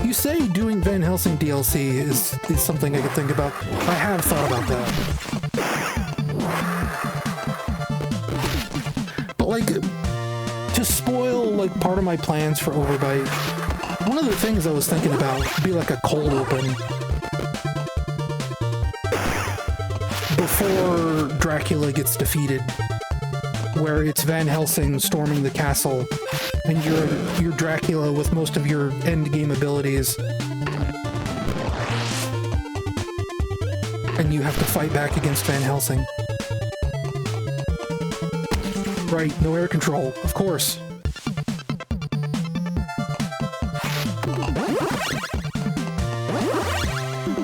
Speaker 1: You say doing Van Helsing DLC is something I could think about. I have thought about that. But, like, to spoil, like, part of my plans for Overbite, one of the things I was thinking about would be like a cold open before Dracula gets defeated, where it's Van Helsing storming the castle, and you're Dracula with most of your endgame abilities, and you have to fight back against Van Helsing. Right, no air control, of course.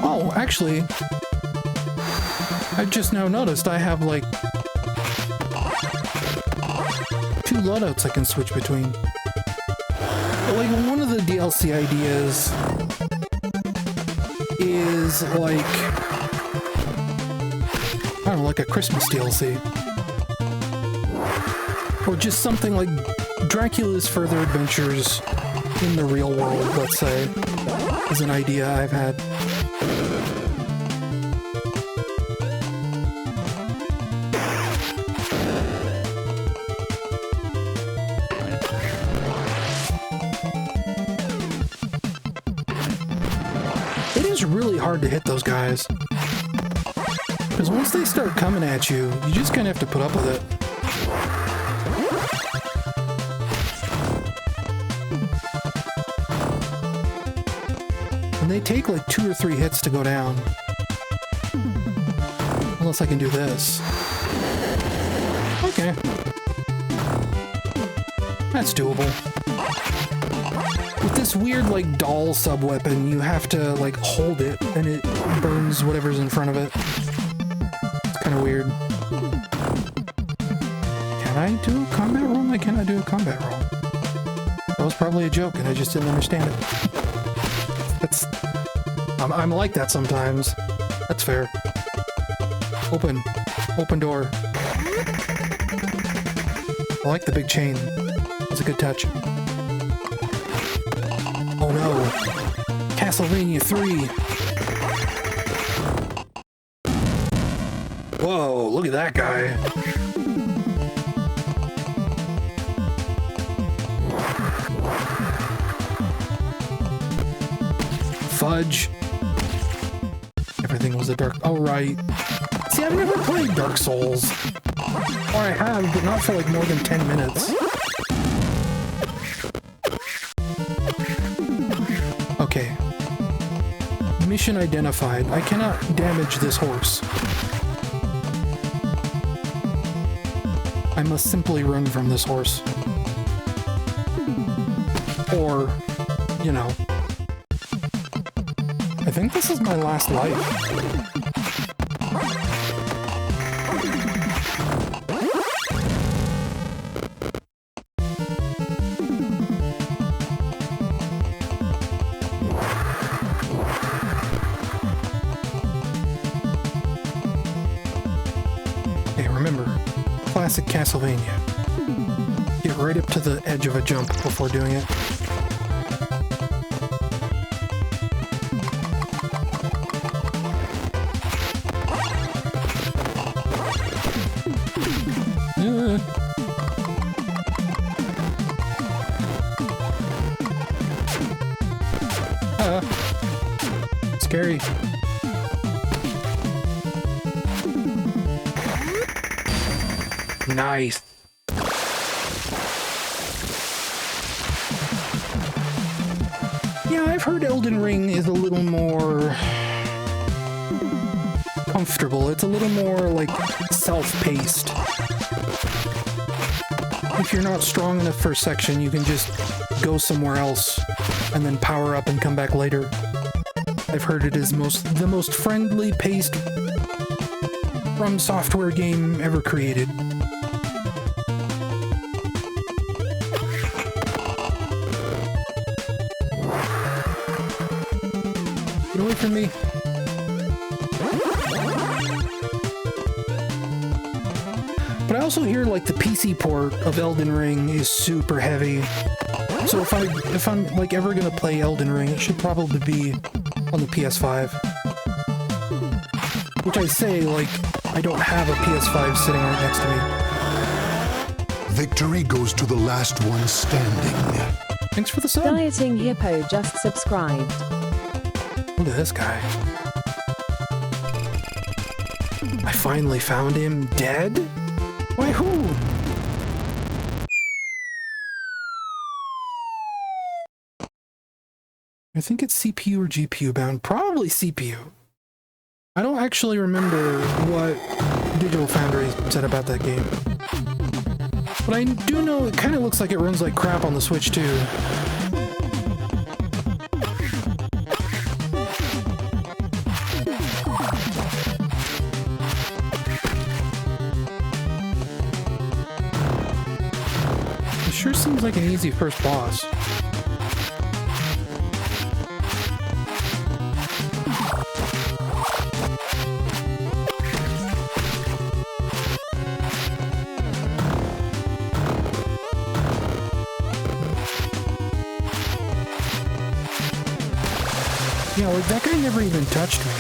Speaker 1: Oh, actually, I just now noticed I have, like, 2 loadouts I can switch between. Like, one of the DLC ideas is, like, I don't know, like a Christmas DLC. Or just something like Dracula's further adventures in the real world, let's say, is an idea I've had. It is really hard to hit those guys. Because once they start coming at you, you just kind of have to put up with it. They take like 2 or 3 hits to go down. Unless I can do this. Okay. That's doable. With this weird like doll sub-weapon, you have to like hold it and it burns whatever's in front of it. It's kind of weird. Can I do a combat roll? Why can't I do a combat roll? That was probably a joke and I just didn't understand it. That's... I'm like that sometimes. That's fair. Open. Open door. I like the big chain. It's a good touch. Oh no. Castlevania 3. Whoa, look at that guy. Fudge. Everything was a dark... Oh, right. See, I've never played Dark Souls. Or I have, but not for like more than 10 minutes. Okay. Mission identified. I cannot damage this horse. I must simply run from this horse. Or, you know... I think this is my last life. classic Castlevania. Get right up to the edge of a jump before doing it. Scary. Nice. Yeah, I've heard Elden Ring is a little more comfortable. It's a little more like self-paced. If you're not strong enough for a section, you can just go somewhere else and then power up and come back later. I've heard it is the most friendly paced From Software game ever created. Get away from me. But I also hear like the PC port of Elden Ring is super heavy. So if I'm like ever gonna play Elden Ring, it should probably be on the PS5. Which I say like I don't have a PS5 sitting right next to me.
Speaker 2: Victory goes to the last one standing.
Speaker 1: Thanks for the sub.
Speaker 3: Dieting Hippo just subscribed.
Speaker 1: Look at this guy. I finally found him dead? Why who? I think it's CPU or GPU bound. Probably CPU. I don't actually remember what Digital Foundry said about that game. But I do know it kind of looks like it runs like crap on the Switch too. It sure seems like an easy first boss. Yeah, like that guy never even touched me.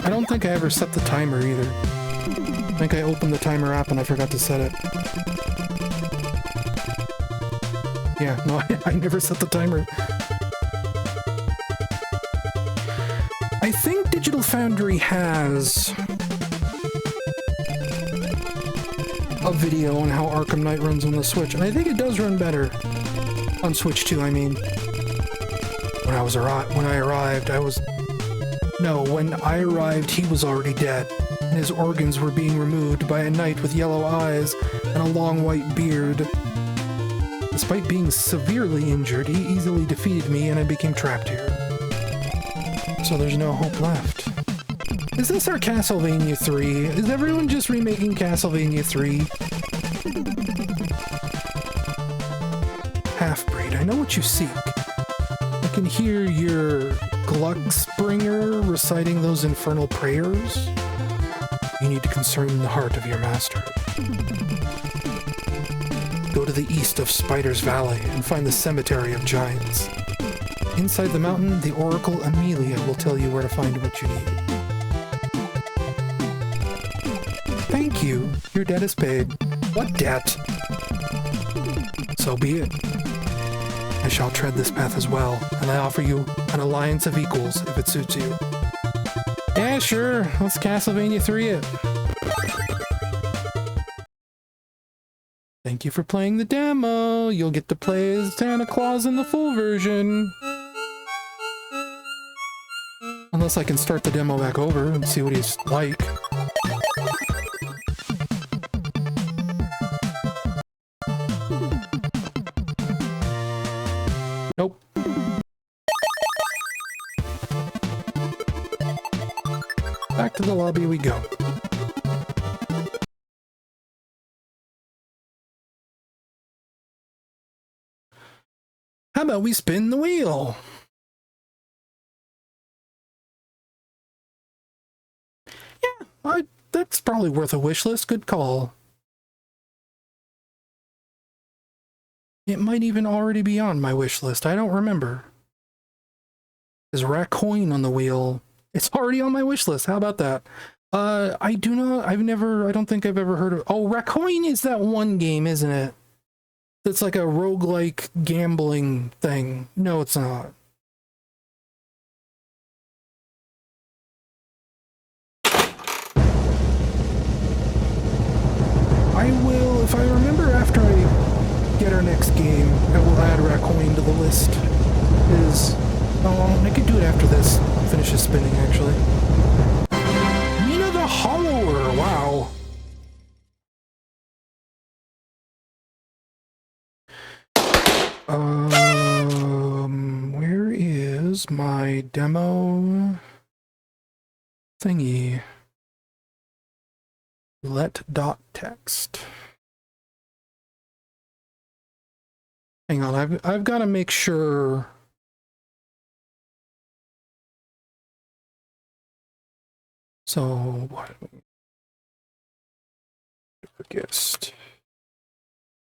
Speaker 1: I don't think I ever set the timer either. I think I opened the timer app and I forgot to set it. Yeah, no, I never set the timer. I think Digital Foundry has a video on how Arkham Knight runs on the Switch, and I think it does run better on Switch 2, I mean. When I arrived, he was already dead, and his organs were being removed by a knight with yellow eyes and a long white beard. Despite being severely injured, he easily defeated me and I became trapped here. So there's no hope left. Is this our Castlevania 3? Is everyone just remaking Castlevania 3? Half-breed, I know what you seek. I can hear your Glucksbringer reciting those infernal prayers. You need to concern the heart of your master. Go to the east of Spider's Valley and find the Cemetery of Giants. Inside the mountain, the Oracle Amelia will tell you where to find what you need. Thank you. Your debt is paid. What debt? So be it. I shall tread this path as well, and I offer you an alliance of equals if it suits you. Yeah, sure. Let's Castlevania 3 it. Thank you for playing the demo. You'll get to play as Santa Claus in the full version. Unless I can start the demo back over and see what he's like. Nope. Back to the lobby we go. How about we spin the wheel? That's probably worth a wish list. Good call. It might even already be on my wish list. I don't remember. There's Raccoon on the wheel. It's already on my wish list. How about that? I don't think I've ever heard of... Oh, Raccoon is that one game, isn't it? That's like a roguelike gambling thing. No, it's not. I will, if I remember after I get our next game, I will add Raccoon to the list. I could do it after this. Finishes spinning, actually. Mina the Hollower, wow. Where is my demo thingy? Roulette.txt. Hang on, I've got to make sure. So what? Guest.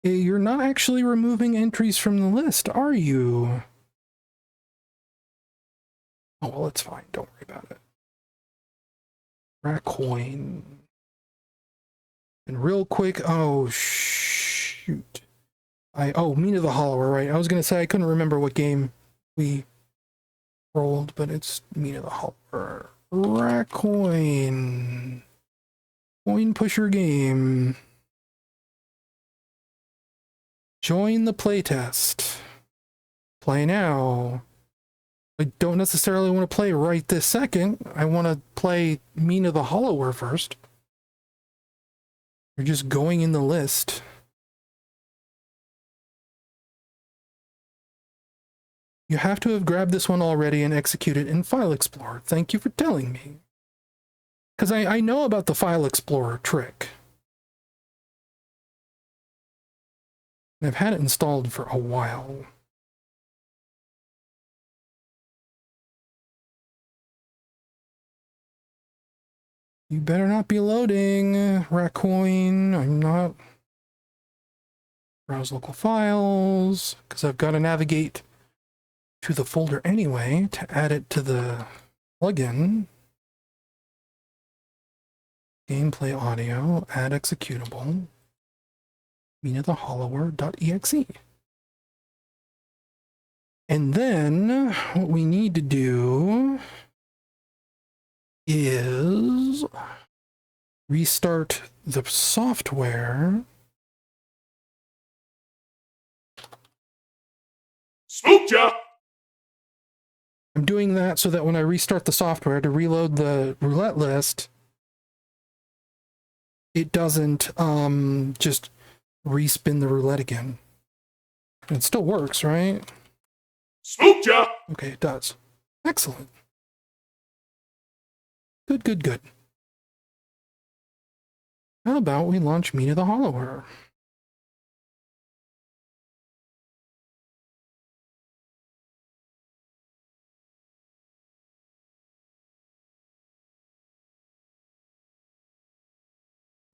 Speaker 1: Hey, you're not actually removing entries from the list, are you? Oh well, it's fine. Don't worry about it. Raccoon. And real quick, oh shoot. Mina the Hollower, right? I was gonna say I couldn't remember what game we rolled, but it's Mina the Hollower. Raccoon. Coin pusher game. Join the playtest. Play now. I don't necessarily want to play right this second. I want to play Mina the Hollower first. You're just going in the list. You have to have grabbed this one already and executed in File Explorer. Thank you for telling me. Because I know about the File Explorer trick. I've had it installed for a while. You better not be loading, Raccoon. I'm not. Browse local files, because I've got to navigate to the folder anyway to add it to the plugin. Gameplay audio, add executable. MinaTheHollower.exe. And then what we need to do is restart the software.
Speaker 8: Spooked ya!
Speaker 1: I'm doing that so that when I restart the software to reload the roulette list, it doesn't just respin the roulette again. And it still works, right?
Speaker 8: Spooked ya!
Speaker 1: Okay, it does. Excellent. Good, good, good. How about we launch Mina the Hollower?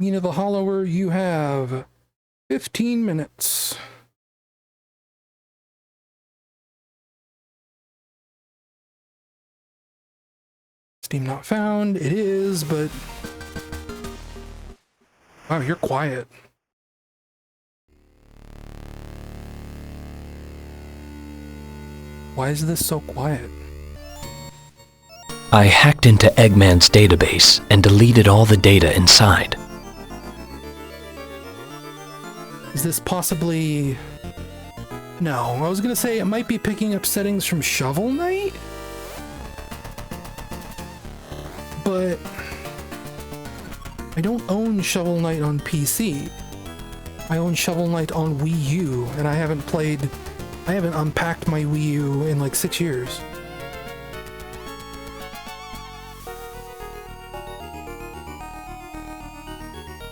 Speaker 1: Mina the Hollower, you have 15 minutes. Steam not found. It is, but... Wow, you're quiet. Why is this so quiet?
Speaker 4: I hacked into Eggman's database and deleted all the data inside.
Speaker 1: Is this possibly... No, I was gonna say it might be picking up settings from Shovel Knight? But... I don't own Shovel Knight on PC. I own Shovel Knight on Wii U, and I haven't unpacked my Wii U in like 6 years.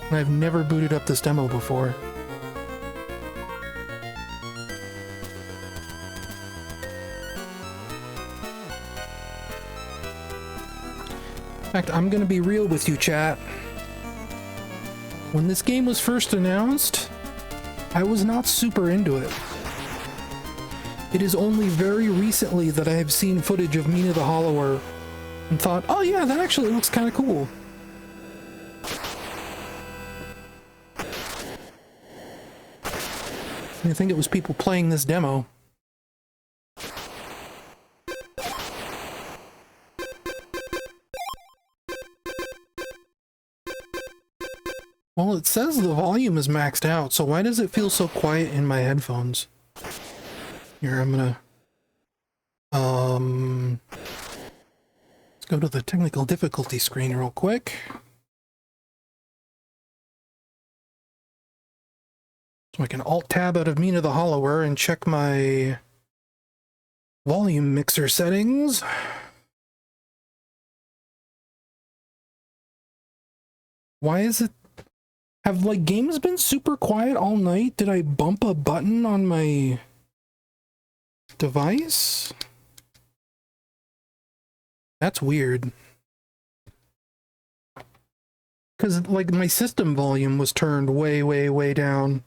Speaker 1: And I've never booted up this demo before. In fact, I'm gonna be real with you, chat. When this game was first announced, I was not super into it. It is only very recently that I have seen footage of Mina the Hollower and thought, oh yeah, that actually looks kind of cool. I think it was people playing this demo. Well, it says the volume is maxed out, so why does it feel so quiet in my headphones? Here, I'm gonna... Let's go to the technical difficulty screen real quick. So I can Alt-Tab out of Mina the Hollower and check my volume mixer settings. Why is it... Have, like, games been super quiet all night? Did I bump a button on my device? That's weird. Because, like, my system volume was turned way, way, way down.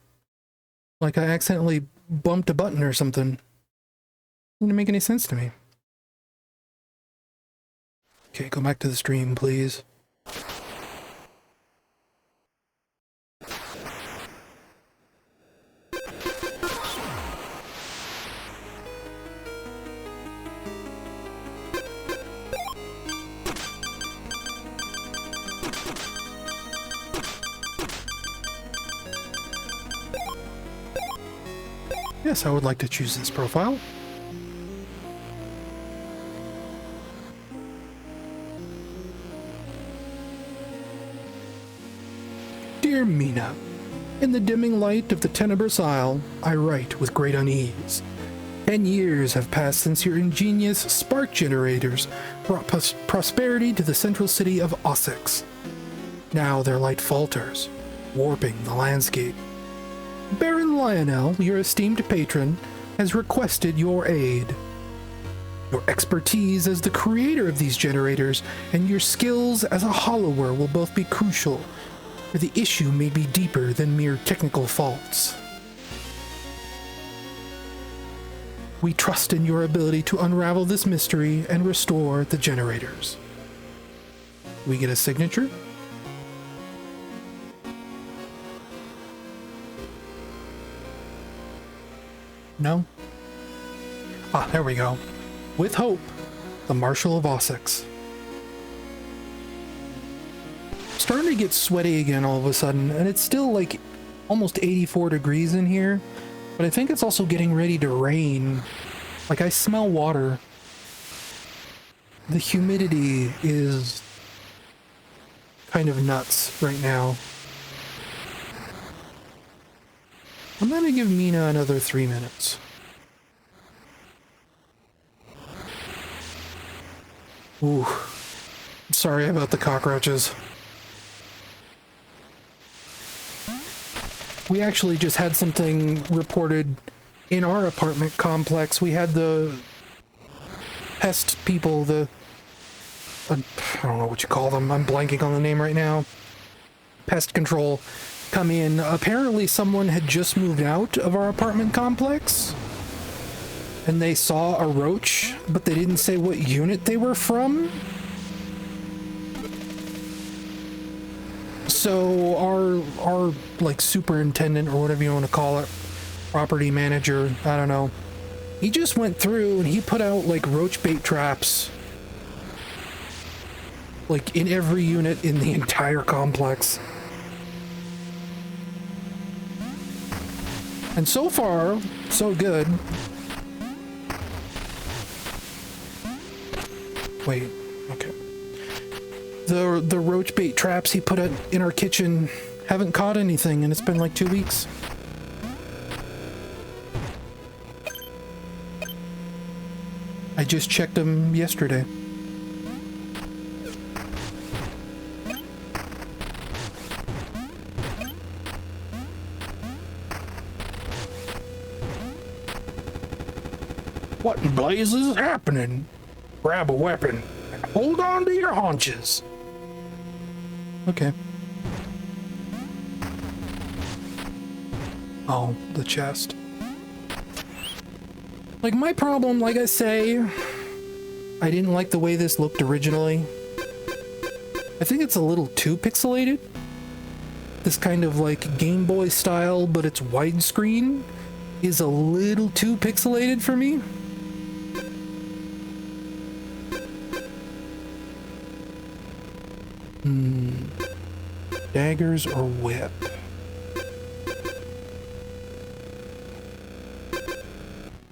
Speaker 1: Like, I accidentally bumped a button or something. Didn't make any sense to me. Okay, go back to the stream, please. Yes, I would like to choose this profile. Dear Mina, in the dimming light of the tenebrous isle, I write with great unease. 10 years have passed since your ingenious spark generators brought prosperity to the central city of Ossex. Now their light falters, warping the landscape. Baron Lionel, your esteemed patron, has requested your aid. Your expertise as the creator of these generators and your skills as a hollower will both be crucial, for the issue may be deeper than mere technical faults. We trust in your ability to unravel this mystery and restore the generators. We get a signature? No? Ah, there we go. With hope, the Marshal of Ossex. Starting to get sweaty again all of a sudden, and it's still like almost 84 degrees in here, but I think it's also getting ready to rain. Like, I smell water. The humidity is kind of nuts right now. I'm gonna give Mina another 3 minutes. Ooh. Sorry about the cockroaches. We actually just had something reported in our apartment complex. We had the pest people, I don't know what you call them. I'm blanking on the name right now. Pest control come in. Apparently someone had just moved out of our apartment complex and they saw a roach, but they didn't say what unit they were from. So our like superintendent or whatever you want to call it, property manager, I don't know, he just went through and he put out like roach bait traps like in every unit in the entire complex. And so far, so good. Wait, okay. The roach bait traps he put out in our kitchen haven't caught anything, and it's been like 2 weeks. I just checked them yesterday. What in blazes is happening? Grab a weapon and hold on to your haunches. Okay. Oh, the chest. Like, my problem, like I say, I didn't like the way this looked originally. I think it's a little too pixelated. This kind of like Game Boy style, but it's widescreen, is a little too pixelated for me. Daggers or whip?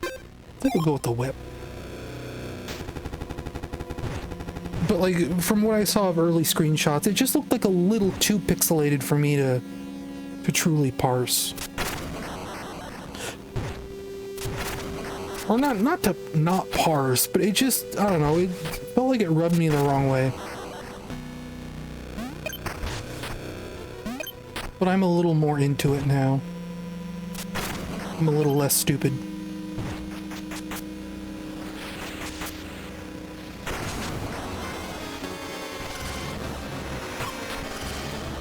Speaker 1: I think we'll go with the whip. But like, from what I saw of early screenshots, it just looked like a little too pixelated for me to truly parse. Or not to not parse, but it just, I don't know, it felt like it rubbed me the wrong way. But I'm a little more into it now. I'm a little less stupid.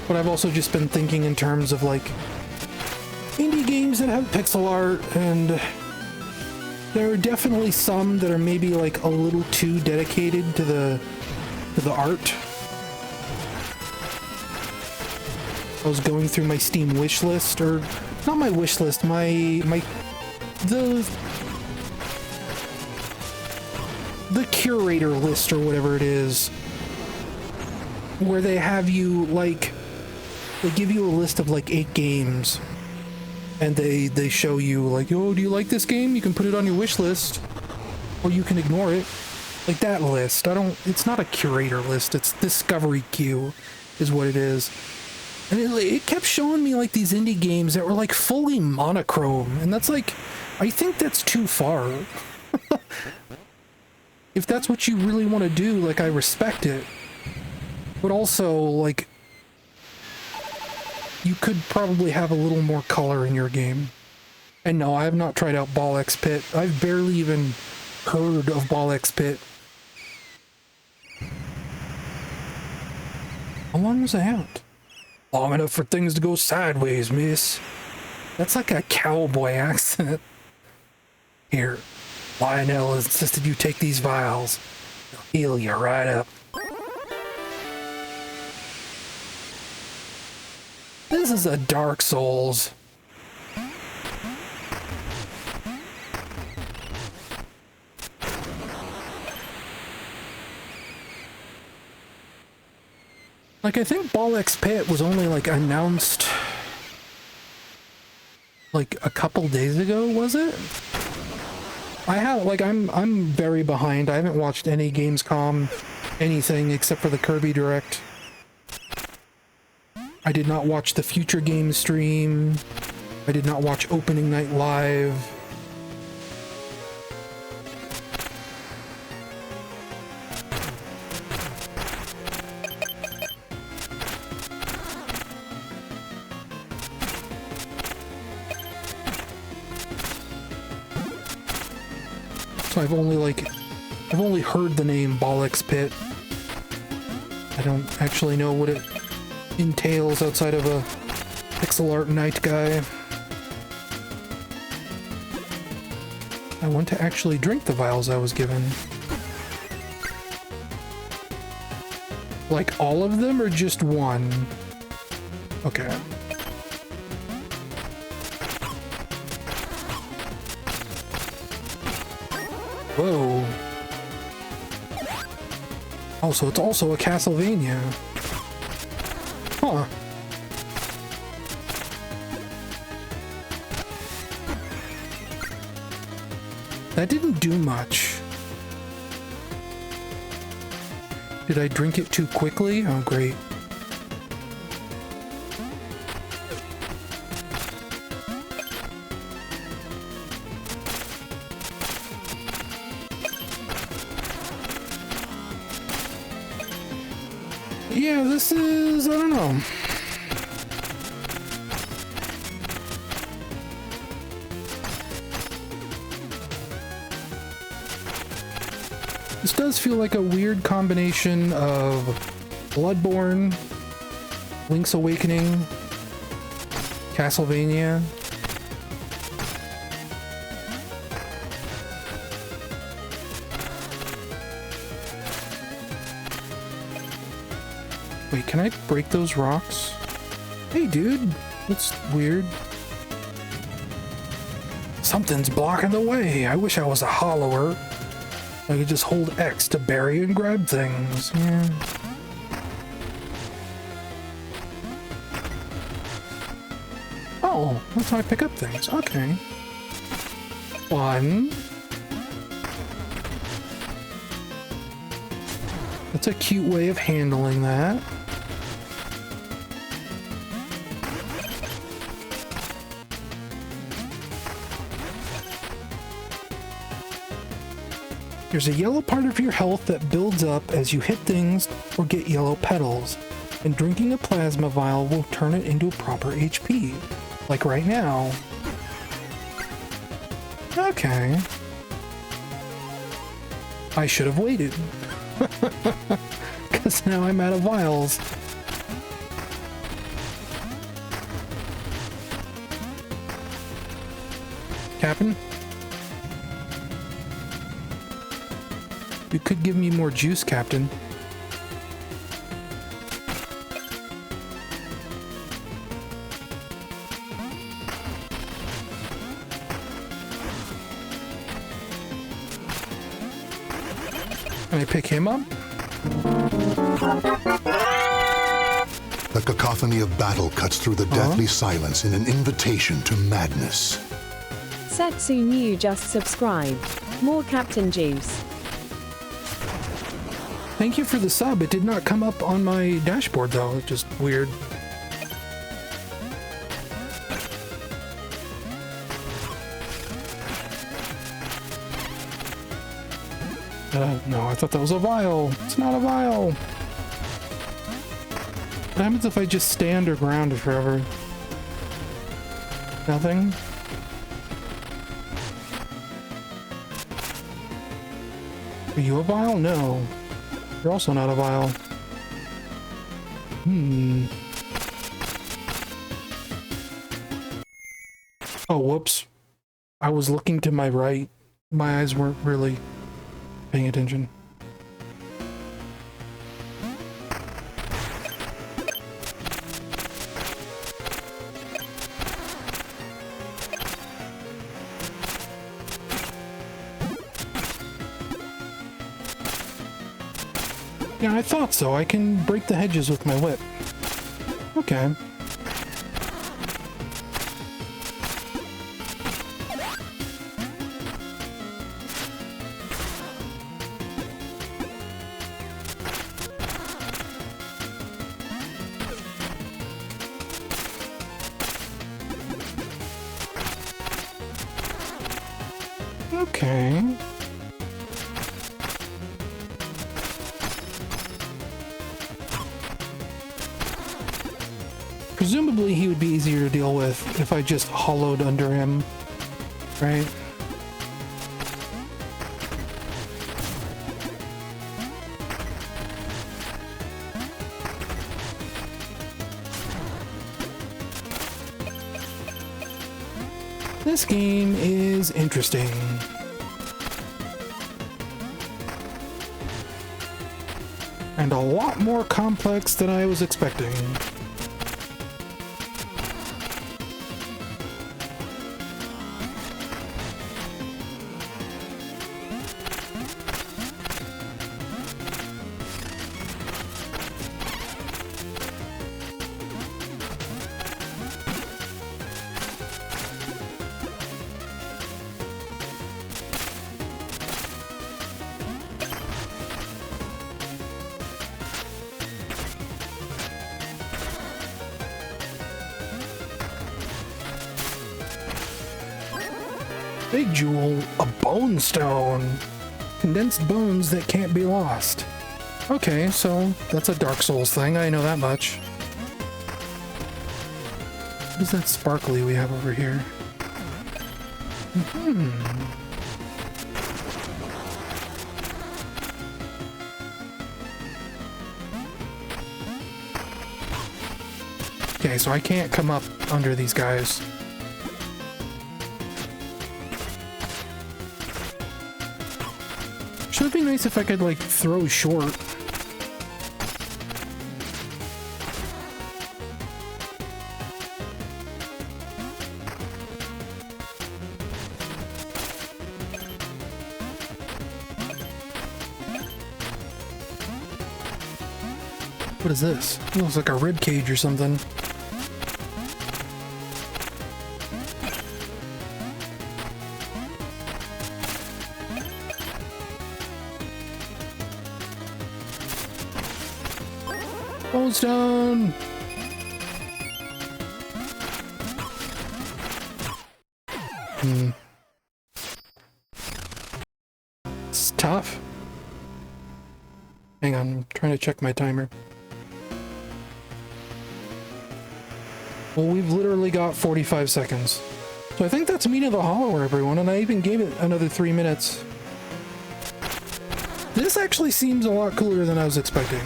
Speaker 1: But I've also just been thinking in terms of like indie games that have pixel art, and there are definitely some that are maybe like a little too dedicated to the art. I was going through my Steam wish list, or not my wish list, the curator list or whatever it is, where they have you like, they give you a list of like 8 games, and they show you like, oh, do you like this game? You can put it on your wish list, or you can ignore it. Like that list. It's not a curator list, it's discovery queue is what it is. And it kept showing me like these indie games that were like fully monochrome, and that's like, I think that's too far. If that's what you really want to do, like, I respect it. But also, like, you could probably have a little more color in your game. And no, I have not tried out Ball X Pit. I've barely even heard of Ball X Pit. How long was I out? Long enough for things to go sideways, miss. That's like a cowboy accent. Here, Lionel has insisted you take these vials. They'll heal you right up. This is a Dark Souls. Like, I think Ball X Pit was only, like, announced, like, a couple days ago, was it? I'm very behind. I haven't watched any Gamescom, anything, except for the Kirby Direct. I did not watch the Future Game stream. I did not watch Opening Night Live. So I've only heard the name Ball X Pit. I don't actually know what it entails outside of a pixel art night guy. I want to actually drink the vials I was given. Like all of them or just one? Okay. Whoa. Oh, so it's also a Castlevania. Huh. That didn't do much. Did I drink it too quickly? Oh, great. Yeah, this is, I don't know. This does feel like a weird combination of Bloodborne Link's Awakening, Castlevania. Wait, can I break those rocks? Hey, dude, that's weird. Something's blocking the way. I wish I was a hollower. I could just hold X to bury and grab things. Yeah. Oh, that's how I pick up things. Okay. 1. That's a cute way of handling that. There's a yellow part of your health that builds up as you hit things or get yellow petals, and drinking a plasma vial will turn it into proper HP, like right now. Okay. I should have waited, because now I'm out of vials. Captain? You could give me more juice, Captain. Can I pick him up?
Speaker 2: The cacophony of battle cuts through the deathly silence in an invitation to madness.
Speaker 3: Setsu New just subscribed. More Captain Juice.
Speaker 1: Thank you for the sub. It did not come up on my dashboard, though. It's just weird. No, I thought that was a vial. It's not a vial. What happens if I just stay underground forever? Nothing? Are you a vial? No. You're also not a vial. Oh, whoops. I was looking to my right. My eyes weren't really paying attention. Yeah, I thought so. I can break the hedges with my whip. Okay. Okay. Presumably he would be easier to deal with if I just hollowed under him, right? This game is interesting. And a lot more complex than I was expecting. Big jewel, a bone stone. Condensed bones that can't be lost. Okay, so that's a Dark Souls thing, I know that much. What is that sparkly we have over here? Okay, so I can't come up under these guys. Should be nice if I could, like, throw short. What is this? It looks like a rib cage or something. Almost done. It's tough. Hang on, I'm trying to check my timer. Well, we've literally got 45 seconds. So I think that's Mina the Hollower, everyone, and I even gave it another 3 minutes. This actually seems a lot cooler than I was expecting.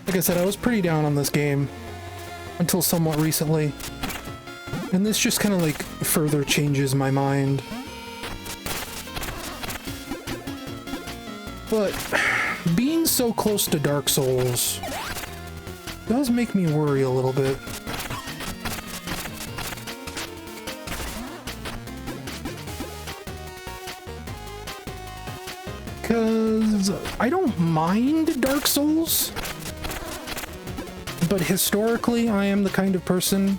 Speaker 1: Like I said, I was pretty down on this game until somewhat recently. And this just kind of like further changes my mind. But being so close to Dark Souls does make me worry a little bit. Because I don't mind Dark Souls, but historically I am the kind of person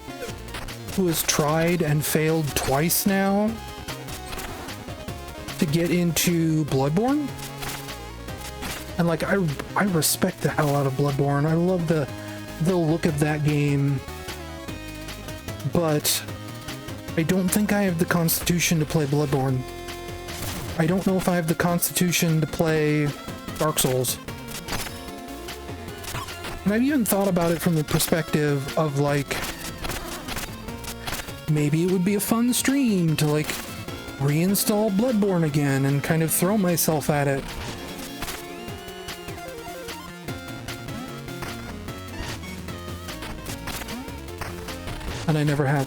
Speaker 1: who has tried and failed twice now to get into Bloodborne. And like, I respect the hell out of Bloodborne. I love the look of that game, but I don't think I have the constitution to play Bloodborne. I don't know if I have the constitution to play Dark Souls. And I've even thought about it from the perspective of like, maybe it would be a fun stream to like reinstall Bloodborne again and kind of throw myself at it. And I never have.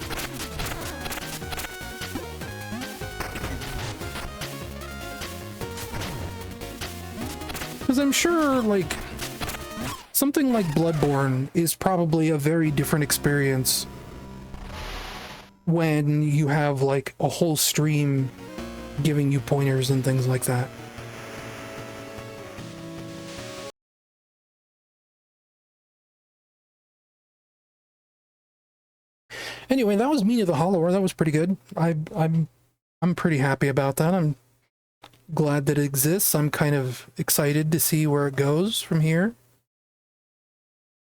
Speaker 1: Because I'm sure, like, something like Bloodborne is probably a very different experience when you have, like, a whole stream giving you pointers and things like that. Anyway, that was Mina the Hollower. That was pretty good. I'm pretty happy about that. I'm glad that it exists. I'm kind of excited to see where it goes from here.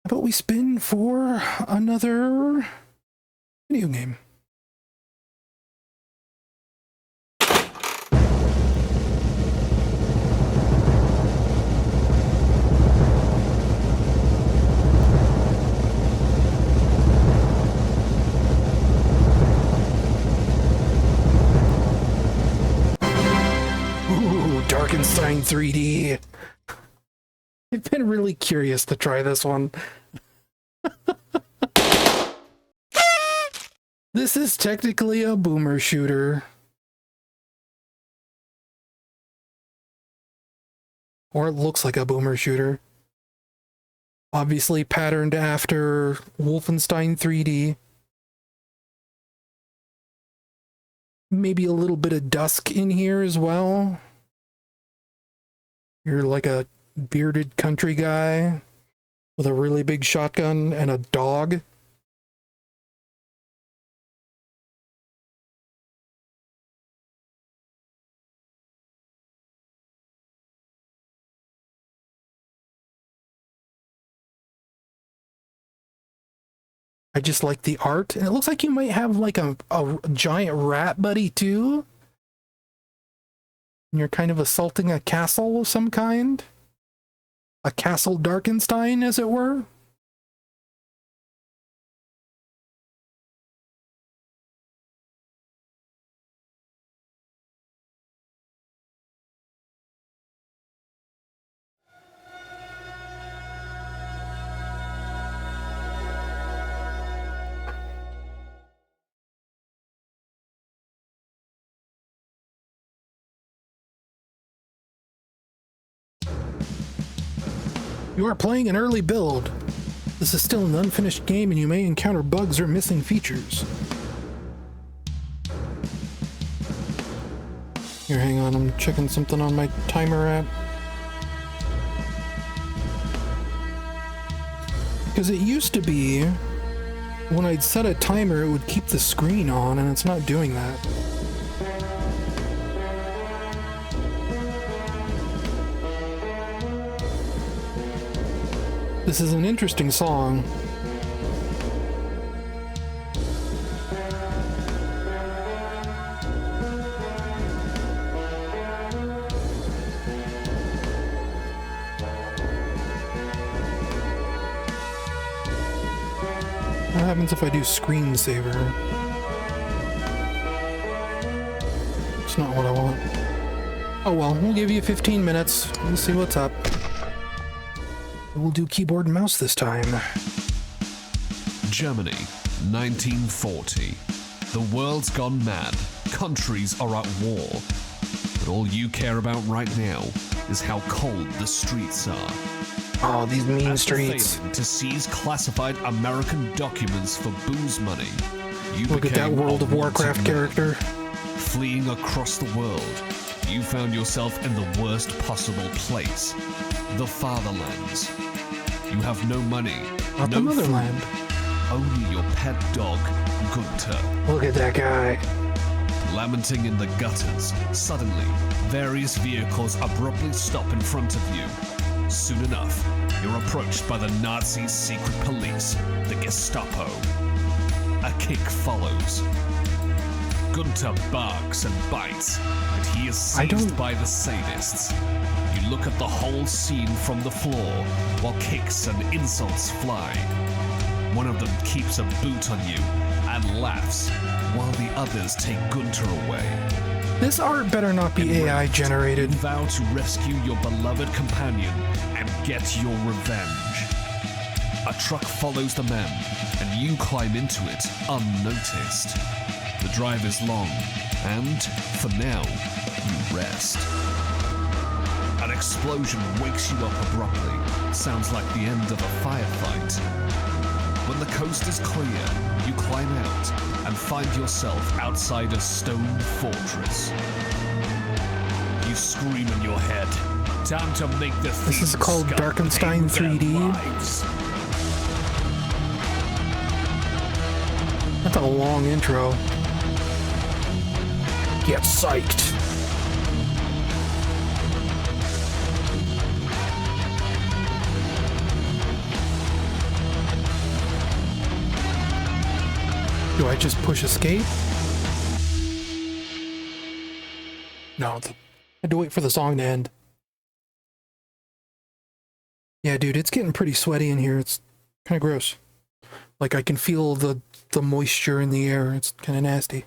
Speaker 1: How about we spin for another video game? Darkenstein 3D. I've been really curious to try this one. This is technically a boomer shooter. Or it looks like a boomer shooter. Obviously patterned after Wolfenstein 3D. Maybe a little bit of dusk in here as well. You're like a bearded country guy with a really big shotgun and a dog. I just like the art, and it looks like you might have like a giant rat buddy too. And you're kind of assaulting a castle of some kind. A castle Darkenstein, as it were. You are playing an early build. This is still an unfinished game and you may encounter bugs or missing features. Here, hang on, I'm checking something on my timer app. Because it used to be, when I'd set a timer, it would keep the screen on, and it's not doing that. This is an interesting song. What happens if I do screensaver? It's not what I want. Oh well, we'll give you 15 minutes. We'll see what's up. We'll do keyboard and mouse this time.
Speaker 9: Germany, 1940. The world's gone mad. Countries are at war. But all you care about right now is how cold the streets are.
Speaker 1: Oh, these mean streets.
Speaker 9: Failing to seize classified American documents for booze money, you
Speaker 1: look at that World of Warcraft character.
Speaker 9: Fleeing across the world, you found yourself in the worst possible place. The Fatherlands. You have no money,
Speaker 1: not
Speaker 9: no
Speaker 1: the motherland.
Speaker 9: Food, only your pet dog, Gunther.
Speaker 1: Look at that guy.
Speaker 9: Lamenting in the gutters, suddenly, various vehicles abruptly stop in front of you. Soon enough, you're approached by the Nazi secret police, the Gestapo. A kick follows. Gunther barks and bites, and he is seized by the sadists. You look at the whole scene from the floor, while kicks and insults fly. One of them keeps a boot on you and laughs, while the others take Gunther away.
Speaker 1: This art better not be AI generated.
Speaker 9: You vow to rescue your beloved companion and get your revenge. A truck follows the men, and you climb into it unnoticed. The drive is long, and for now, you rest. An explosion wakes you up abruptly. Sounds like the end of a firefight. When the coast is clear, you climb out and find yourself outside a stone fortress. You scream in your head. Time to make the
Speaker 1: This is called Darkenstein 3D. That's a long intro. Get psyched. Do I just push escape? No, I had to wait for the song to end. Yeah, dude, it's getting pretty sweaty in here. It's kind of gross. Like, I can feel the moisture in the air. It's kind of nasty.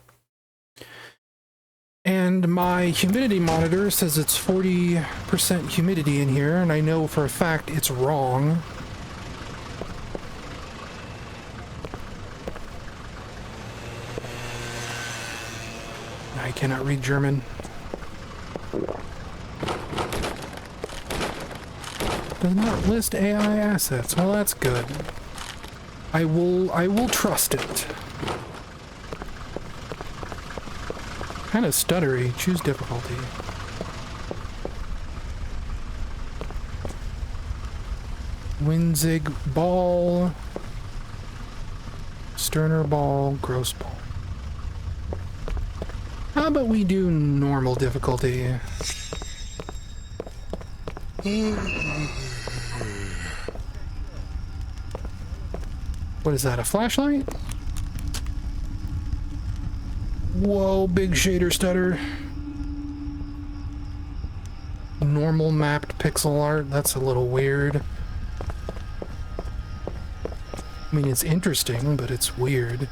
Speaker 1: And my humidity monitor says it's 40% humidity in here, and I know for a fact it's wrong. I cannot read German. Does not list AI assets. Well, that's good. I will trust it. Kind of stuttery. Choose difficulty. Winzig ball. Sterner ball. Gross ball. How about we do normal difficulty? What is that, a flashlight? Whoa, big shader stutter. Normal mapped pixel art, that's a little weird. I mean, it's interesting, but it's weird.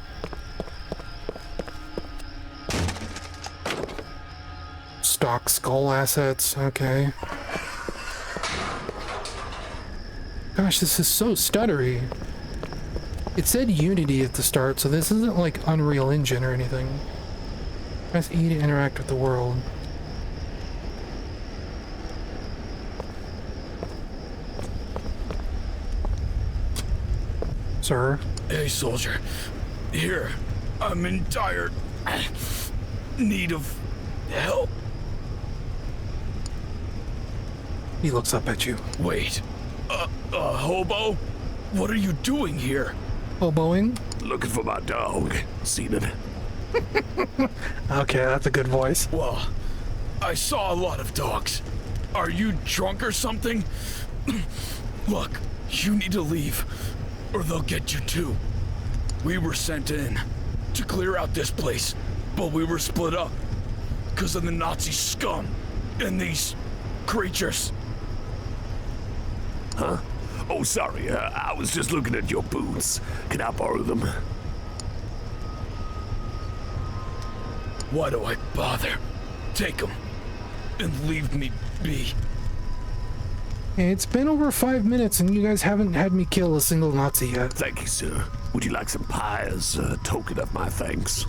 Speaker 1: Stock skull assets, okay. Gosh, this is so stuttery. It said Unity at the start, so this isn't like Unreal Engine or anything. Press E to interact with the world. sir.
Speaker 10: Hey, soldier. Here, I'm in dire need of help.
Speaker 1: He looks up at you.
Speaker 10: Wait, hobo? What are you doing here?
Speaker 1: Hoboing?
Speaker 8: Looking for my dog. Seen it?
Speaker 1: Okay, that's a good voice.
Speaker 10: Well, I saw a lot of dogs. Are you drunk or something? Look, you need to leave, or they'll get you too. We were sent in to clear out this place, but we were split up because of the Nazi scum and these creatures.
Speaker 8: Huh? Oh, sorry. I was just looking at your boots. Can I borrow them?
Speaker 10: Why do I bother? Take them and leave me be.
Speaker 1: Hey, it's been over 5 minutes and you guys haven't had me kill a single Nazi yet.
Speaker 8: Thank you, sir. Would you like some pie as a token of my thanks?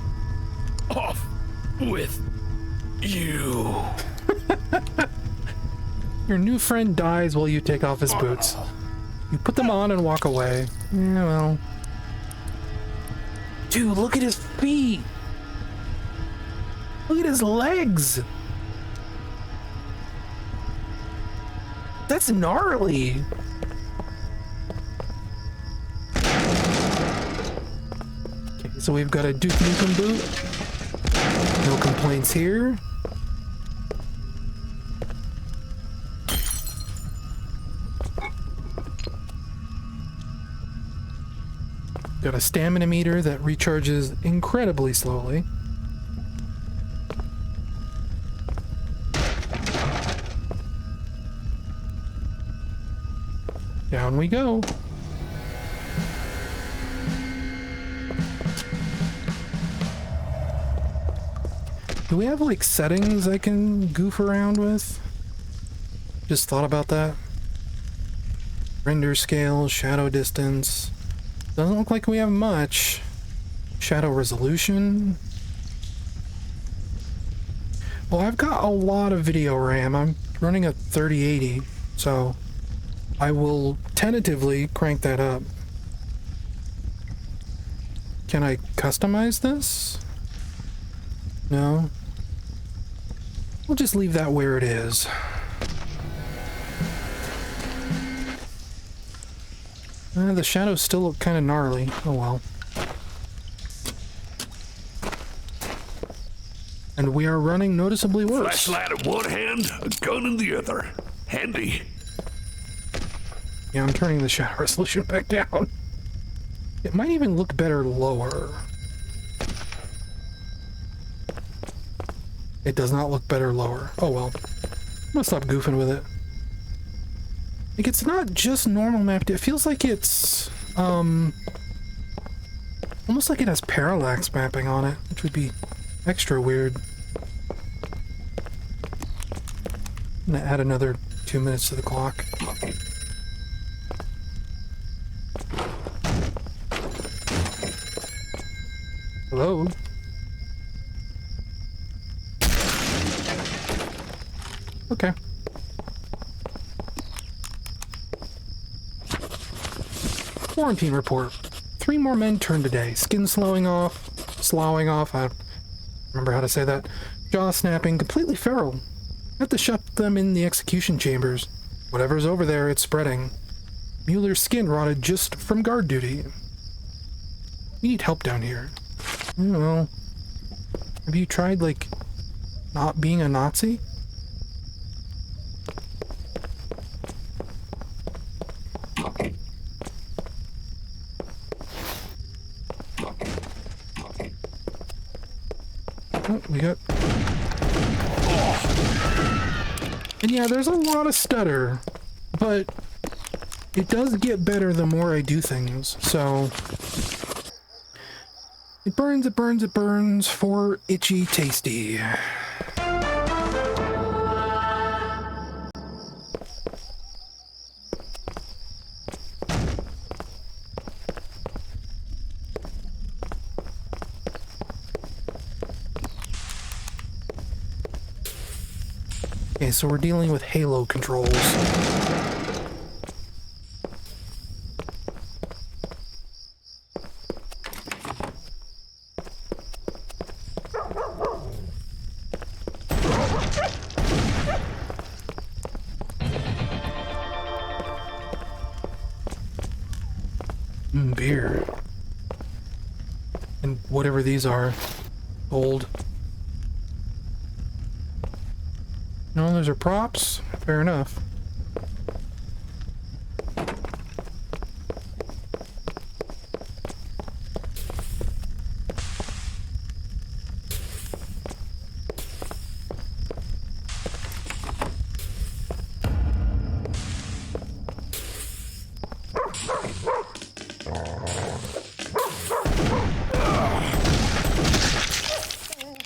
Speaker 10: Off with you.
Speaker 1: Your new friend dies while you take off his boots. You put them on and walk away. Yeah, well. Dude, look at his feet. Look at his legs. That's gnarly. Okay, so we've got a Duke Nukem boot. No complaints here. Got a stamina meter that recharges incredibly slowly. Down we go. Do we have like settings I can goof around with? Just thought about that. Render scale, shadow distance. Doesn't look like we have much. Shadow resolution. Well, I've got a lot of video RAM. I'm running a 3080, so I will tentatively crank that up. Can I customize this? No. We'll just leave that where it is. The shadows still look kind of gnarly. Oh well. And we are running noticeably worse.
Speaker 8: Flashlight in one hand, a gun in the other. Handy.
Speaker 1: Yeah, I'm turning the shadow resolution back down. It might even look better lower. It does not look better lower. Oh well. I'm gonna stop goofing with it. Like, it's not just normal mapped. It feels like it's, almost like it has parallax mapping on it, which would be extra weird. I'm gonna add another 2 minutes to the clock. Hello? Okay. Quarantine report. 3 more men turned today. Skin slowing off. I don't remember how to say that. Jaw snapping. Completely feral. Had to shut them in the execution chambers. Whatever's over there, it's spreading. Mueller's skin rotted just from guard duty. We need help down here. I don't know. Have you tried, like, not being a Nazi? Oh, we got... And yeah, there's a lot of stutter, but it does get better the more I do things, so... It burns for itchy tasty. Okay, so we're dealing with Halo controls. Beer. And whatever these are. Gold. No, those are props. Fair enough.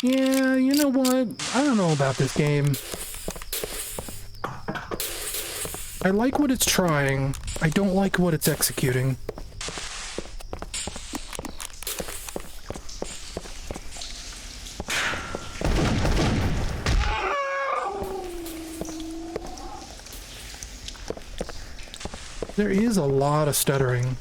Speaker 1: Yeah, you know what? I don't know about this game. I like what it's trying. I don't like what it's executing. There is a lot of stuttering.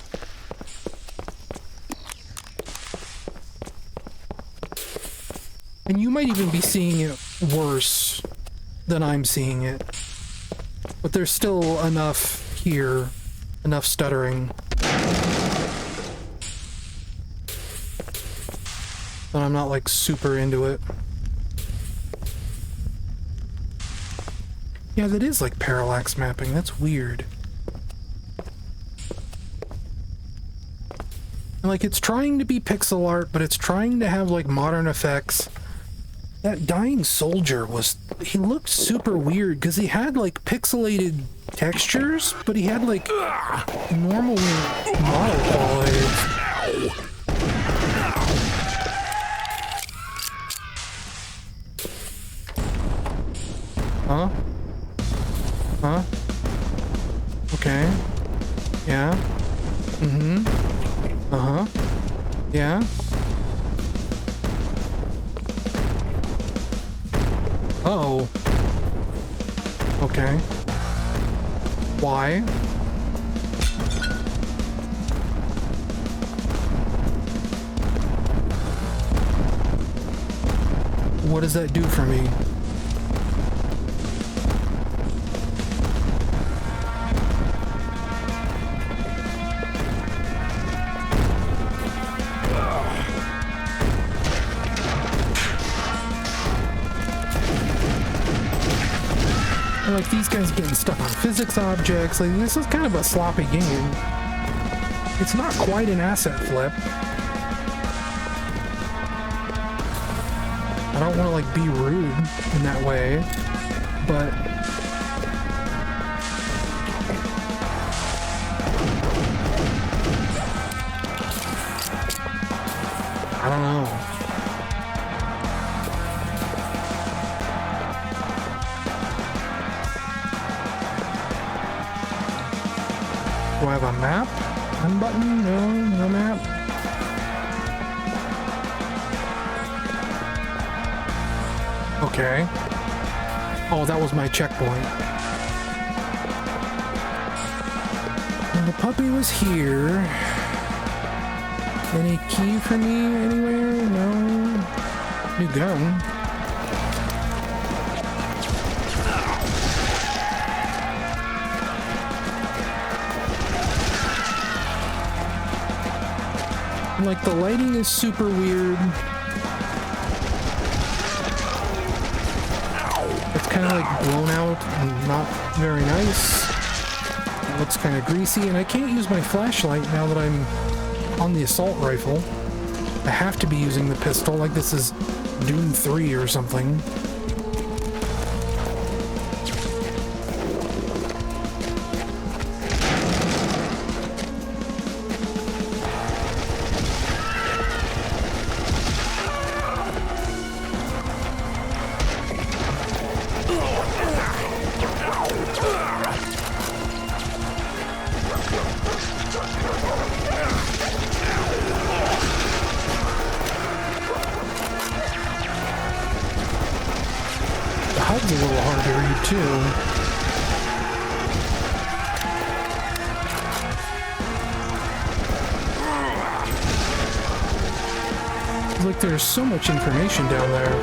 Speaker 1: And you might even be seeing it worse than I'm seeing it. But there's still enough here, enough stuttering. But I'm not like super into it. Yeah, that is like parallax mapping. That's weird. And like it's trying to be pixel art, but it's trying to have like modern effects. That dying soldier he looked super weird because he had like pixelated textures, but he had like normal model quality. Huh? Huh? Okay. Yeah. Mm-hmm. Uh-huh. Yeah. Uh-oh. Okay. Why? What does that do for me? Like these guys getting stuck on physics objects. Like this is kind of a sloppy game. It's not quite an asset flip. I don't want to like be rude in that way, but I don't know. Do I have a map? Unbutton? No, no map. Okay. Oh, that was my checkpoint. And the puppy was here. Any key for me anywhere? No. New gun. Like the lighting is super weird. It's kind of like blown out and not very nice. It looks kind of greasy, and I can't use my flashlight now that I'm on the assault rifle. I have to be using the pistol, like this is Doom 3 or something. HUD's a little hard to read too. Like there's so much information down there.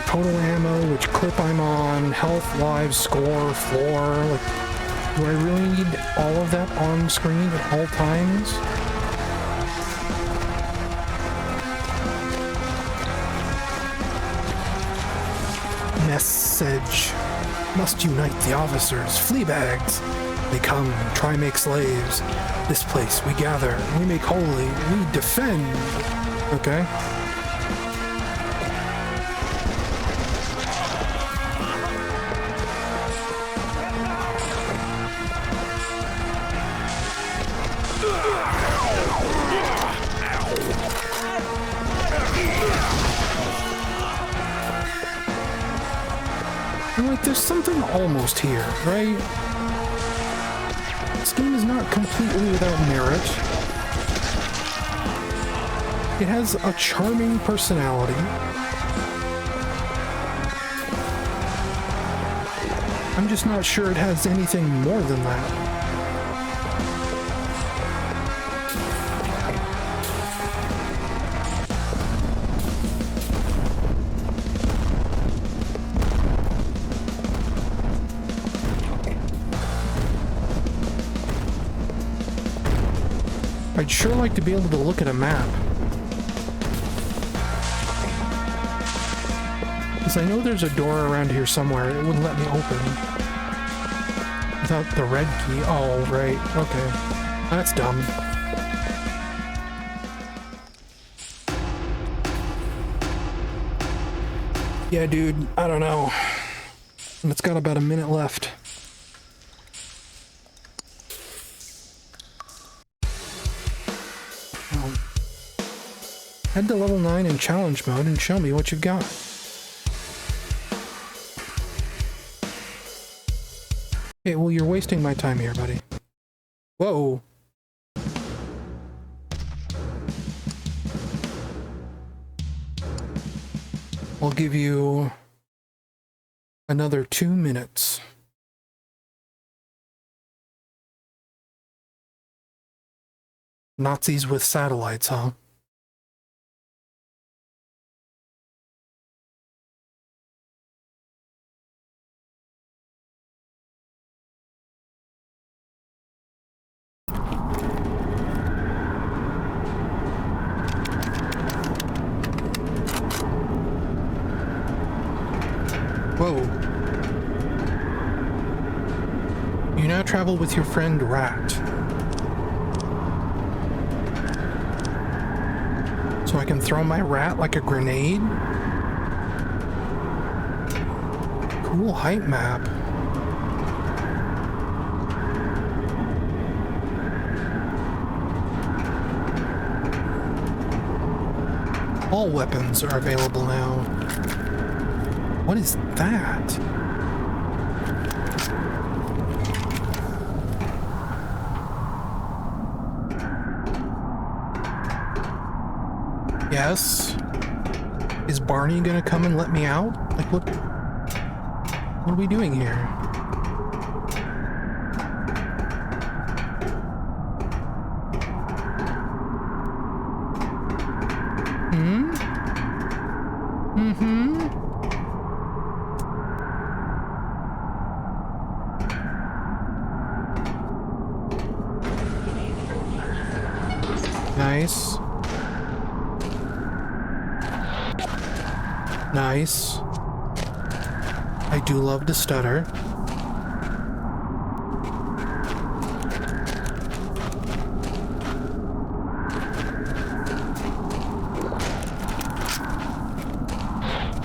Speaker 1: Total ammo, which clip I'm on, health, lives, score, floor. Like, do I really need all of that up on screen at all times. Message. Must unite the officers. Fleabags. They come, try make slaves. This place we gather, we make holy, we defend. Okay. And like, there's something almost here, right? This game is not completely without merit. It has a charming personality. I'm just not sure it has anything more than that. I'd sure like to be able to look at a map. Because I know there's a door around here somewhere. It wouldn't let me open. Without the red key. Oh, right. Okay. That's dumb. Yeah, dude. I don't know. And it's got about a minute left. Head to level 9 in challenge mode and show me what you've got. Okay, well, you're wasting my time here, buddy. Whoa. I'll give you another 2 minutes. Nazis with satellites, huh? Whoa. You now travel with your friend Rat. So I can throw my rat like a grenade? Cool height map. All weapons are available now. What is that? Yes? Is Barney gonna come and let me out? Like, what are we doing here? Hmm? Mm-hmm. Nice. Nice. I do love to stutter.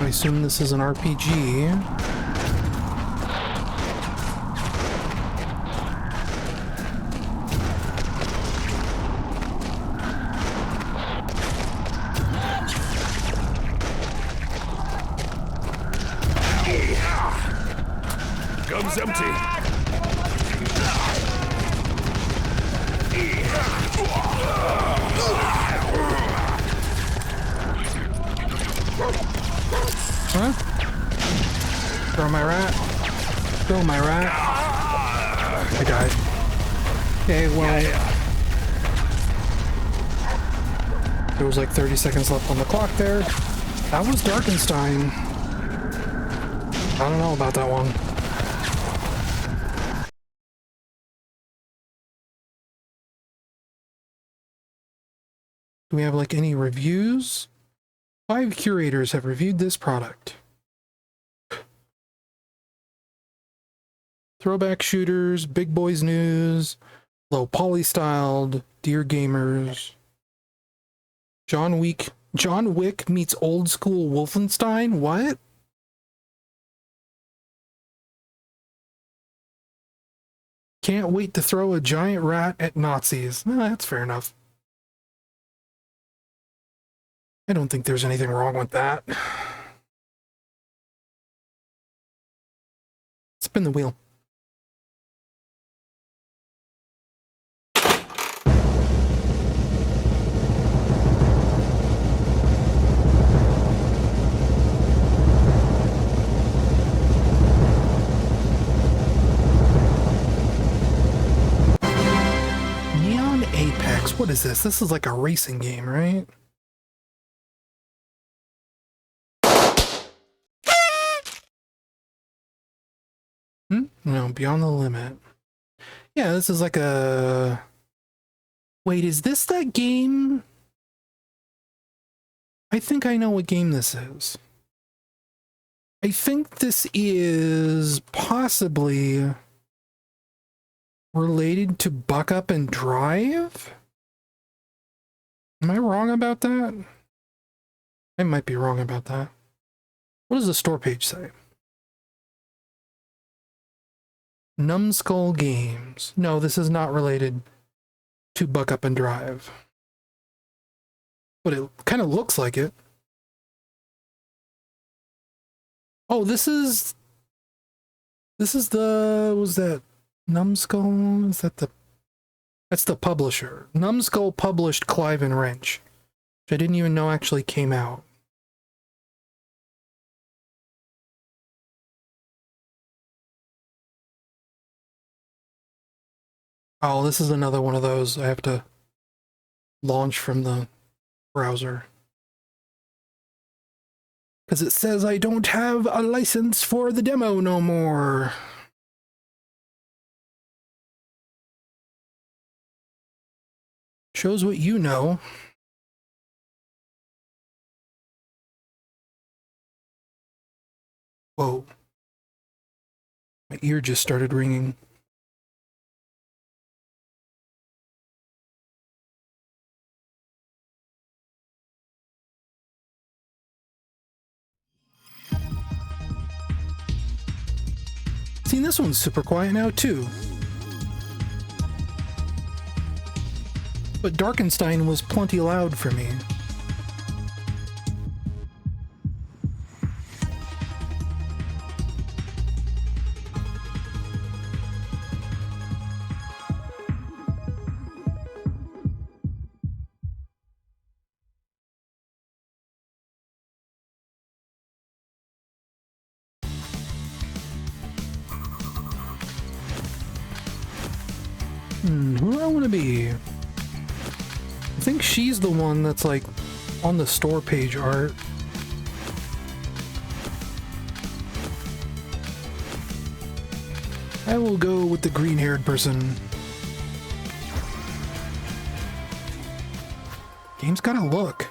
Speaker 1: I assume this is an RPG.
Speaker 8: Gun's empty.
Speaker 1: Huh? Throw my rat. Throw my rat. I died. Okay, well... There was like 30 seconds left on the clock there. That was Darkenstein. I don't know about that one. Do we have like any reviews? 5 curators have reviewed this product. Throwback shooters, big boys news, low poly styled, dear gamers. John Wick meets old school Wolfenstein? What? Can't wait to throw a giant rat at Nazis. No, that's fair enough. I don't think there's anything wrong with that. Spin the wheel. What is this? This is like a racing game, right? No, Beyond the Limit. Yeah, this is like a... Wait, is this that game? I think I know what game this is. I think this is possibly related to Buck Up and Drive? Am I wrong about that? I might be wrong about that. What does the store page say? Numbskull Games. No, this is not related to Buck Up and Drive. But it kind of looks like it. Oh, this is the... Was that Numbskull? Is that the... That's the publisher. Numbskull published Clive and Wrench, which I didn't even know actually came out. Oh, this is another one of those I have to launch from the browser. Because it says I don't have a license for the demo no more. Shows what you know. Whoa. My ear just started ringing. See, this one's super quiet now, too. But Darkenstein was plenty loud for me. Who do I want to be? I think she's the one that's like on the store page art. I will go with the green-haired person. Game's got a look.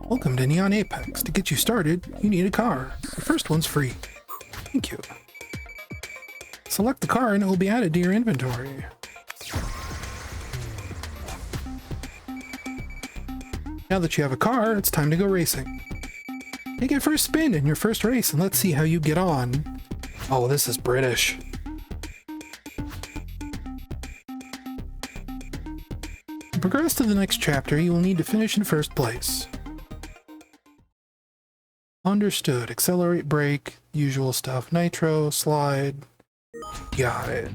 Speaker 1: Welcome to Neon Apex. To get you started, you need a car. The first one's free. Thank you. Select the car and it will be added to your inventory. Now that you have a car, it's time to go racing. Take it for a spin in your first race and let's see how you get on. Oh, this is British. To progress to the next chapter, you will need to finish in first place. Understood. Accelerate, brake, usual stuff. Nitro, slide. Got it.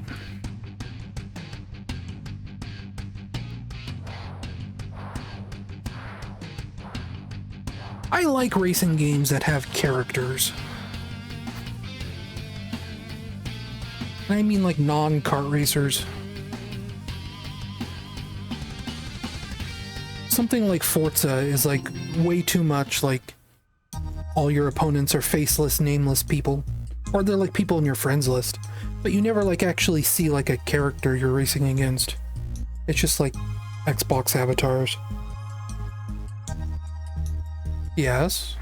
Speaker 1: I like racing games that have characters. I mean like non-kart racers. Something like Forza is like way too much like all your opponents are faceless, nameless people. Or they're like people in your friends list. But you never like actually see like a character you're racing against. It's just like Xbox avatars. Yes.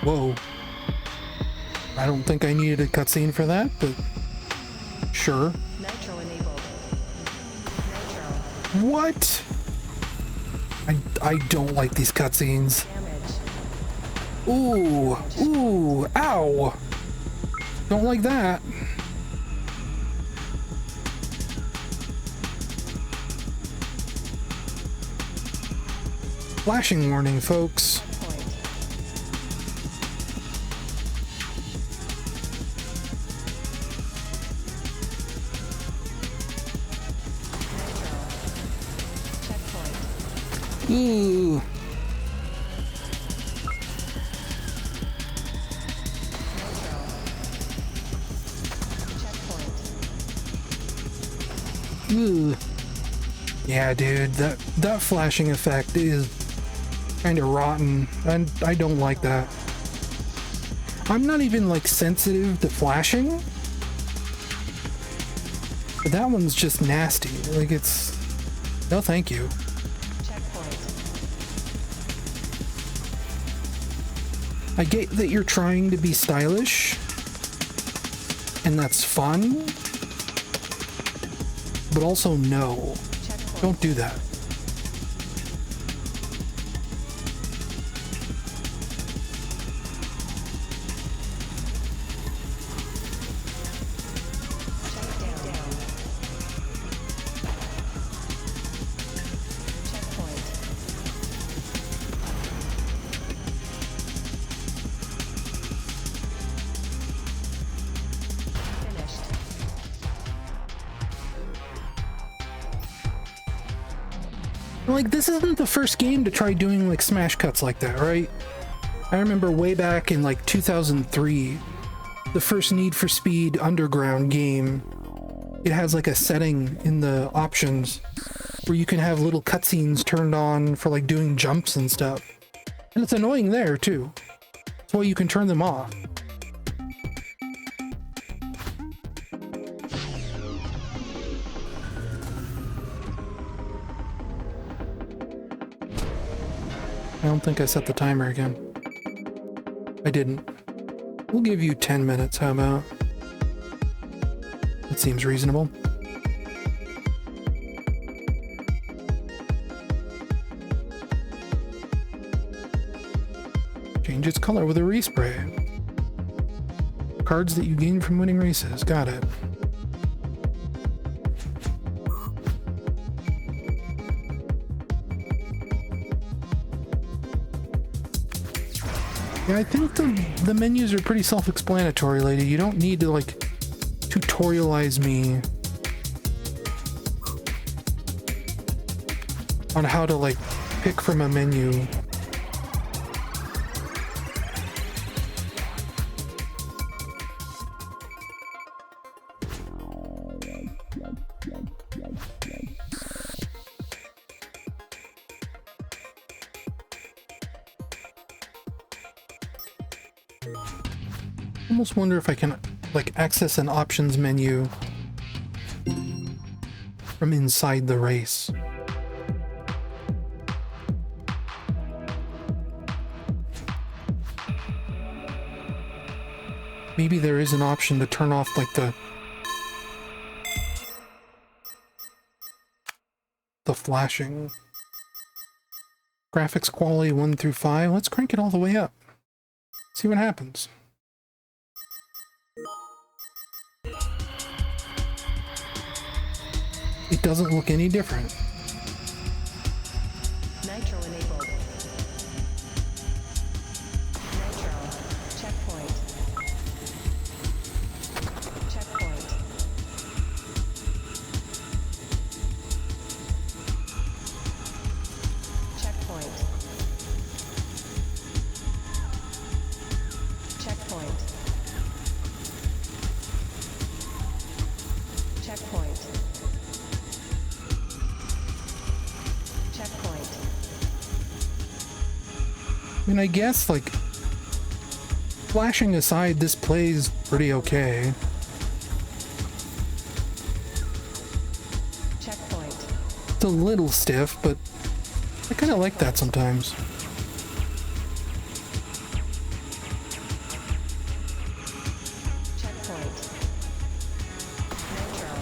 Speaker 1: Whoa. I don't think I needed a cutscene for that, but sure.
Speaker 11: Nitro enabled. Nitro.
Speaker 1: What? I don't like these cutscenes. Ooh, ooh, ow. Don't like that. Flashing warning, folks. Ooh. Ooh. Yeah, dude, that flashing effect is kind of rotten, and I don't like that. I'm not even like sensitive to flashing, but that one's just nasty. Like, it's no thank you. I get that you're trying to be stylish, and that's fun, but also no, don't do that. Like, this isn't the first game to try doing like smash cuts like that, right? I remember way back in like 2003, the first Need for Speed Underground game, it has like a setting in the options where you can have little cutscenes turned on for like doing jumps and stuff. And it's annoying there too. That's why you can turn them off. I don't think I set the timer again. I didn't. We'll give you 10 minutes, how about? It seems reasonable. Change its color with a respray. Cards that you gain from winning races. Got it. Yeah, I think the menus are pretty self-explanatory, lady. You don't need to, like, tutorialize me on how to, like, pick from a menu. I almost wonder if I can, like, access an options menu from inside the race. Maybe there is an option to turn off, like, the flashing. Graphics quality 1 through 5. Let's crank it all the way up. See what happens. It doesn't look any different.
Speaker 11: Nitro enabled. Nitro. Checkpoint. Checkpoint. Checkpoint. Checkpoint. Checkpoint.
Speaker 1: I mean, I guess, like, Flashing aside, this plays pretty okay.
Speaker 11: Checkpoint.
Speaker 1: It's a little stiff, but I kind of like that sometimes.
Speaker 11: Checkpoint. Nitro.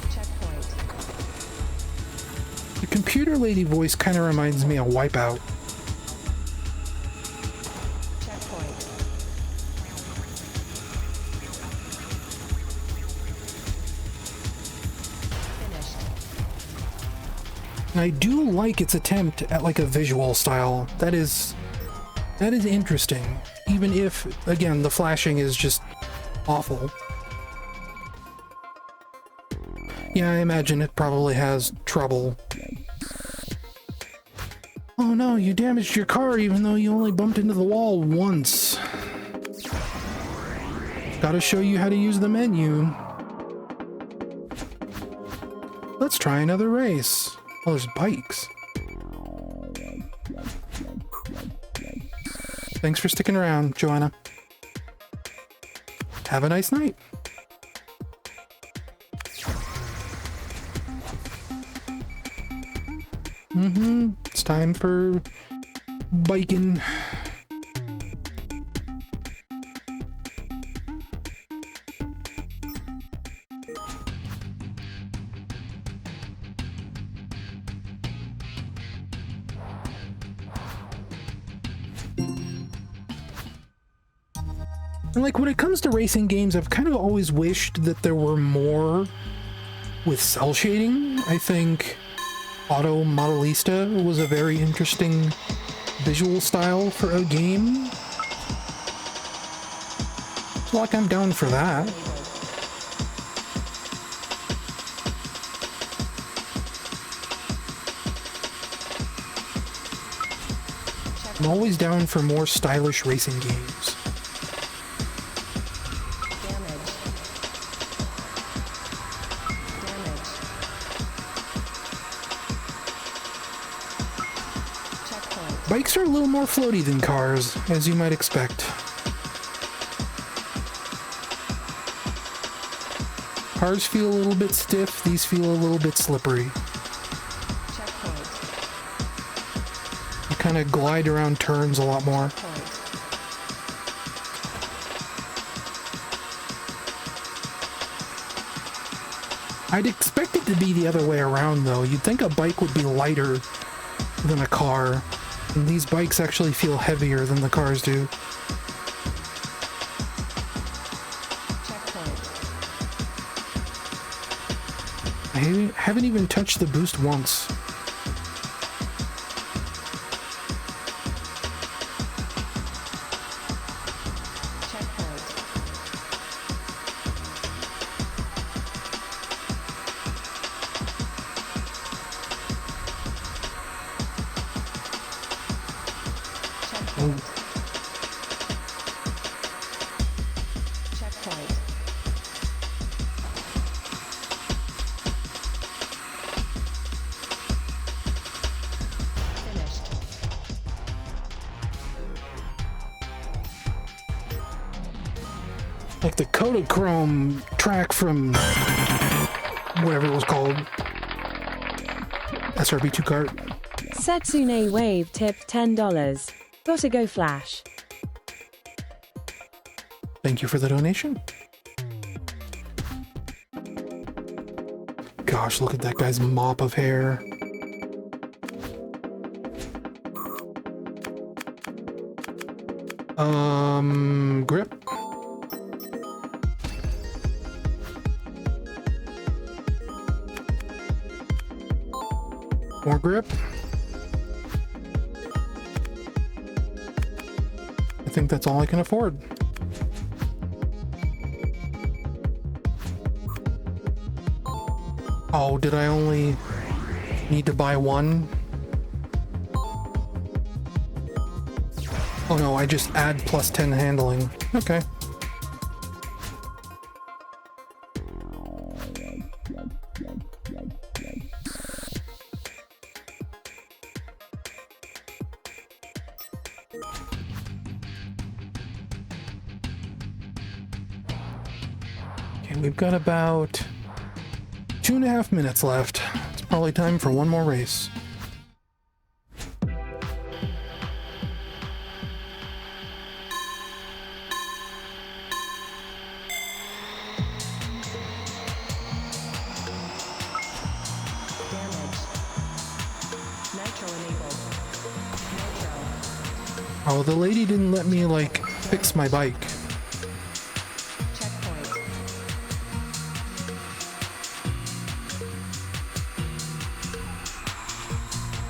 Speaker 11: Checkpoint.
Speaker 1: The computer lady voice kind of reminds me of Wipeout.
Speaker 11: Checkpoint. Finished.
Speaker 1: And I do like its attempt at like a visual style. That is interesting. Even if, again, the flashing is just awful. Yeah, I imagine it probably has trouble. Oh no, you damaged your car even though you only bumped into the wall once. Gotta show you how to use the menu. Let's try another race. Oh, there's bikes. Thanks for sticking around, Joanna. Have a nice night. It's time for biking. And like when it comes to racing games, I've kind of always wished that there were more with cell shading. I think Auto Modelista was a very interesting visual style for a game. So like I'm down for that. I'm always down for more stylish racing games. Bikes are a little more floaty than cars, as you might expect. Cars feel a little bit stiff, these feel a little bit slippery. You kind of glide around turns a lot more. I'd expect it to be the other way around though. You'd think a bike would be lighter than a car. And these bikes actually feel heavier than the cars do. I haven't even touched the boost once. Like the Kodachrome track from whatever it was called. SRB2 cart.
Speaker 3: Setsune Wave tip $10. Gotta go Flash.
Speaker 1: Thank you for the donation. Gosh, look at that guy's mop of hair. Grip. More grip. I think that's all I can afford. Oh, did I only need to buy one? Oh no, I just add plus 10 handling. Okay. Okay, we've got about 2.5 minutes left. It's probably time for one more race. Oh, the lady didn't let me, like, fix my bike.
Speaker 11: Checkpoint.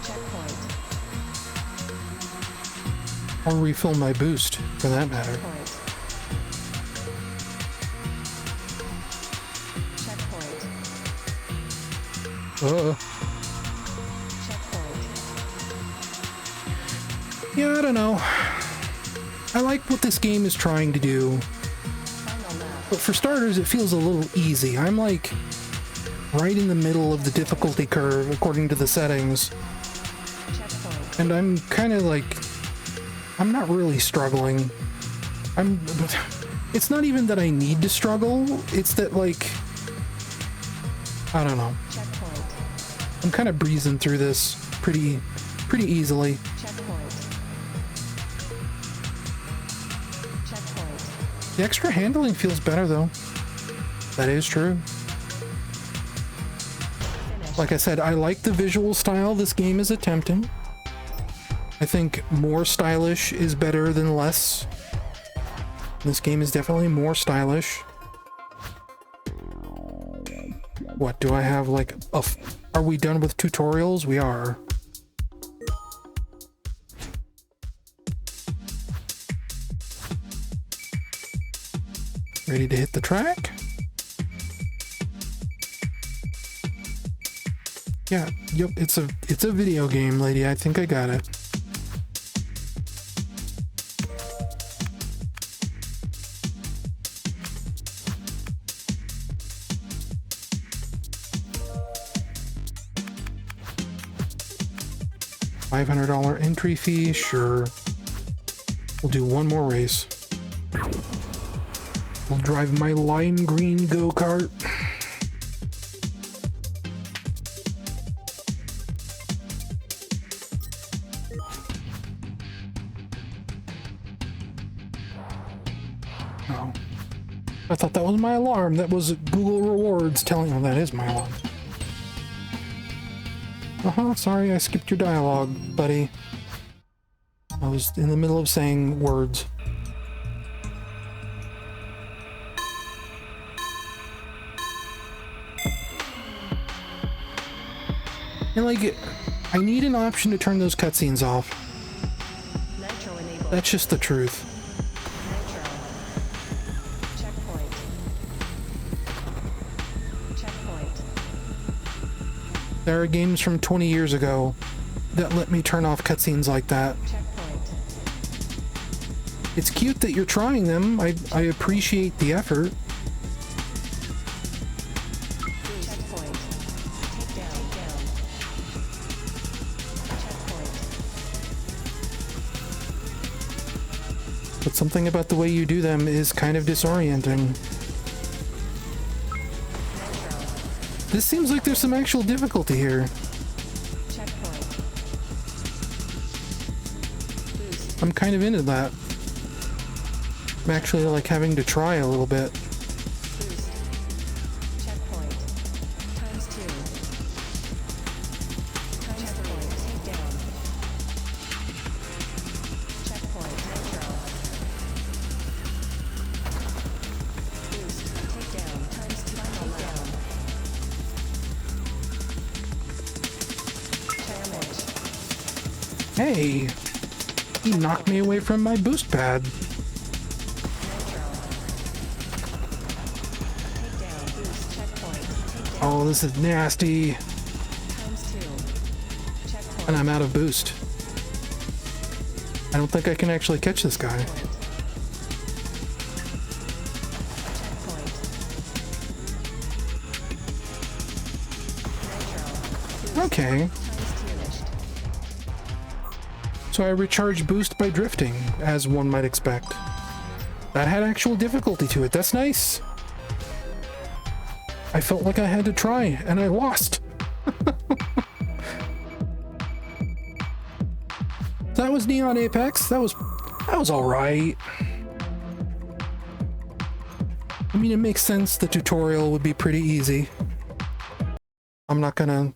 Speaker 11: Checkpoint.
Speaker 1: Or refill my boost, for that matter.
Speaker 11: Checkpoint.
Speaker 1: Yeah, I don't know. I like what this game is trying to do. But for starters, it feels a little easy. I'm like right in the middle of the difficulty curve according to the settings. And I'm kind of like, I'm not really struggling. It's not even that I need to struggle. It's that, like, I don't know. I'm kind of breezing through this pretty easily. The extra handling feels better, though. That is true. Like I said, I like the visual style this game is attempting. I think more stylish is better than less. This game is definitely more stylish. What, do I have like a... Are we done with tutorials? We are. Ready to hit the track? Yeah, yep, it's a video game, lady. I think I got it. $500 entry fee, sure. We'll do one more race. I'll drive my lime green go-kart. Oh. I thought that was my alarm. That was Google Rewards telling me that is my alarm. Sorry, I skipped your dialogue, buddy. I was in the middle of saying words. And like, I need an option to turn those cutscenes off. That's just the truth. There are games from 20 years ago that let me turn off cutscenes like that. It's cute that you're trying them. I appreciate the effort. But something about the way you do them is kind of disorienting. This seems like there's some actual difficulty here. I'm kind of into that. I'm actually like having to try a little bit. Hey, he knocked me away from my boost pad. Oh, this is nasty. And I'm out of boost. I don't think I can actually catch this guy. Okay. So I recharge boost by drifting, as one might expect. That had actual difficulty to it. That's nice. I felt like I had to try, and I lost. That was Neon Apex. That was all right. I mean, it makes sense. The tutorial would be pretty easy. I'm not gonna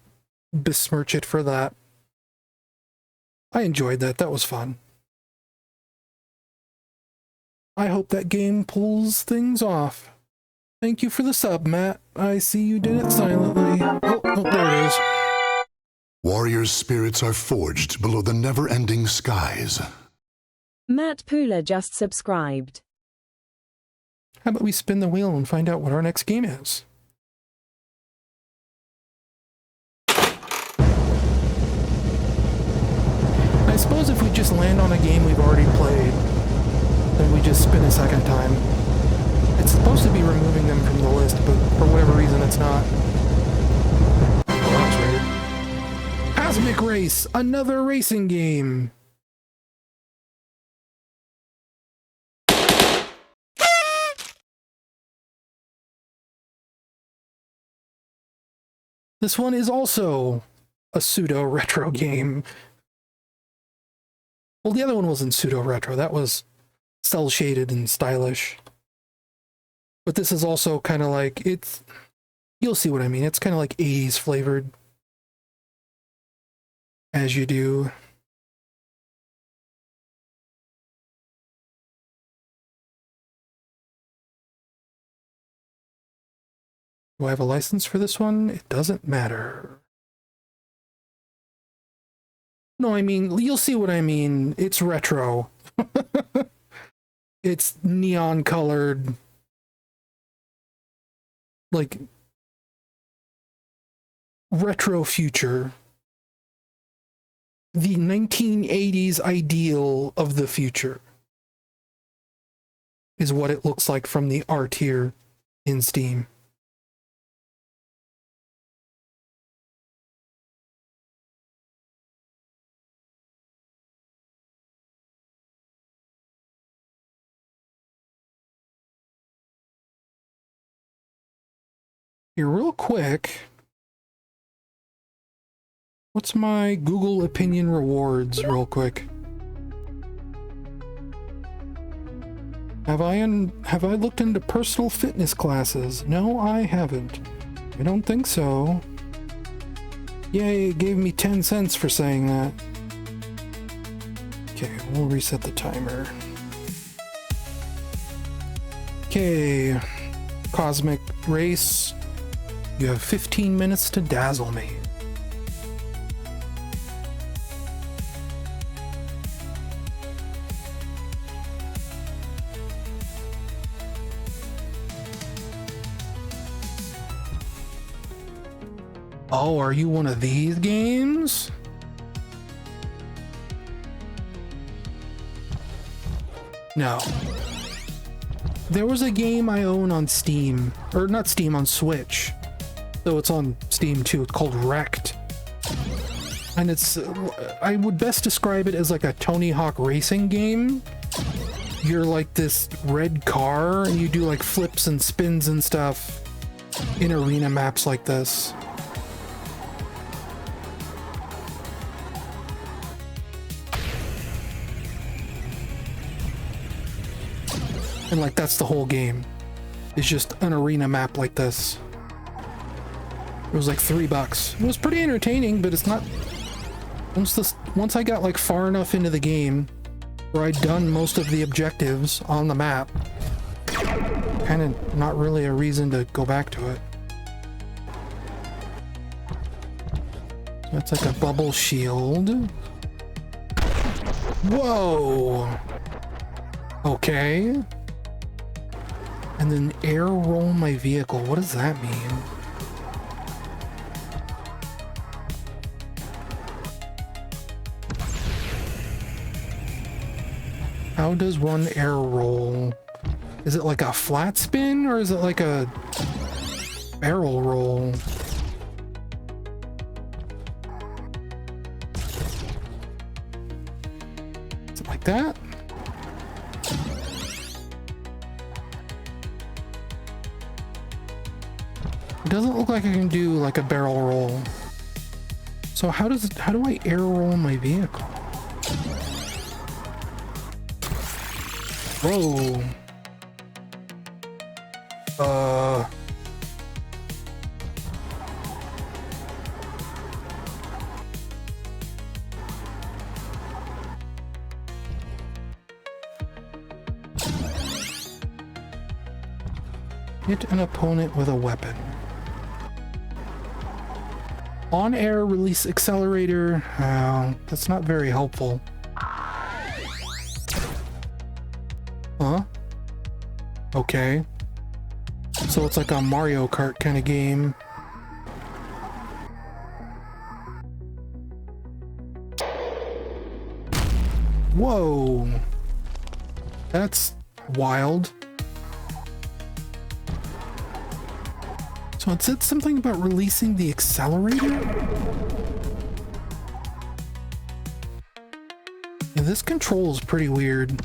Speaker 1: besmirch it for that. I enjoyed that. That was fun. I hope that game pulls things off. Thank you for the sub, Matt. I see you did it silently. Oh, there it is.
Speaker 2: Warriors' spirits are forged below the never-ending skies.
Speaker 3: Matt Pooler just subscribed.
Speaker 1: How about we spin the wheel and find out what our next game is? I suppose if we just land on a game we've already played, then we just spin a second time. It's supposed to be removing them from the list, but for whatever reason it's not. Oh, that was weird. Cosmic Race, another racing game. This one is also a pseudo-retro game. Well, the other one wasn't pseudo-retro. That was cel-shaded and stylish. But this is also kind of like, it's... You'll see what I mean. It's kind of like 80s flavored. As you do. Do I have a license for this one? It doesn't matter. No, I mean, you'll see what I mean. It's retro. It's neon colored. Like, retro future. The 1980s ideal of the future is what it looks like from the art here in Steam. Here, real quick, what's my Google opinion rewards, real quick? Have I looked into personal fitness classes? No, I haven't. I don't think so. Yay, it gave me 10 cents for saying that. Okay, we'll reset the timer. Okay, Cosmic Race. You have 15 minutes to dazzle me. Oh, are you one of these games? No. There was a game I own on Steam, or not Steam, on Switch. Though it's on Steam too. It's called Wrecked. And it's, I would best describe it as like a Tony Hawk racing game. You're like this red car and you do like flips and spins and stuff in arena maps like this. And like that's the whole game. It's just an arena map like this. It was like $3. It was pretty entertaining, but it's not... Once I got like far enough into the game where I'd done most of the objectives on the map, kind of not really a reason to go back to it. So that's like a bubble shield. Whoa! Okay. And then air roll my vehicle. What does that mean? How does one air roll? Is it like a flat spin or is it like a barrel roll? Is it like that? It doesn't look like I can do like a barrel roll. So how do I air roll my vehicle? Whoa. Hit an opponent with a weapon. On air, release accelerator. That's not very helpful. Huh? Okay. So it's like a Mario Kart kind of game. Whoa. That's wild. So it said something about releasing the accelerator? Yeah, this control is pretty weird.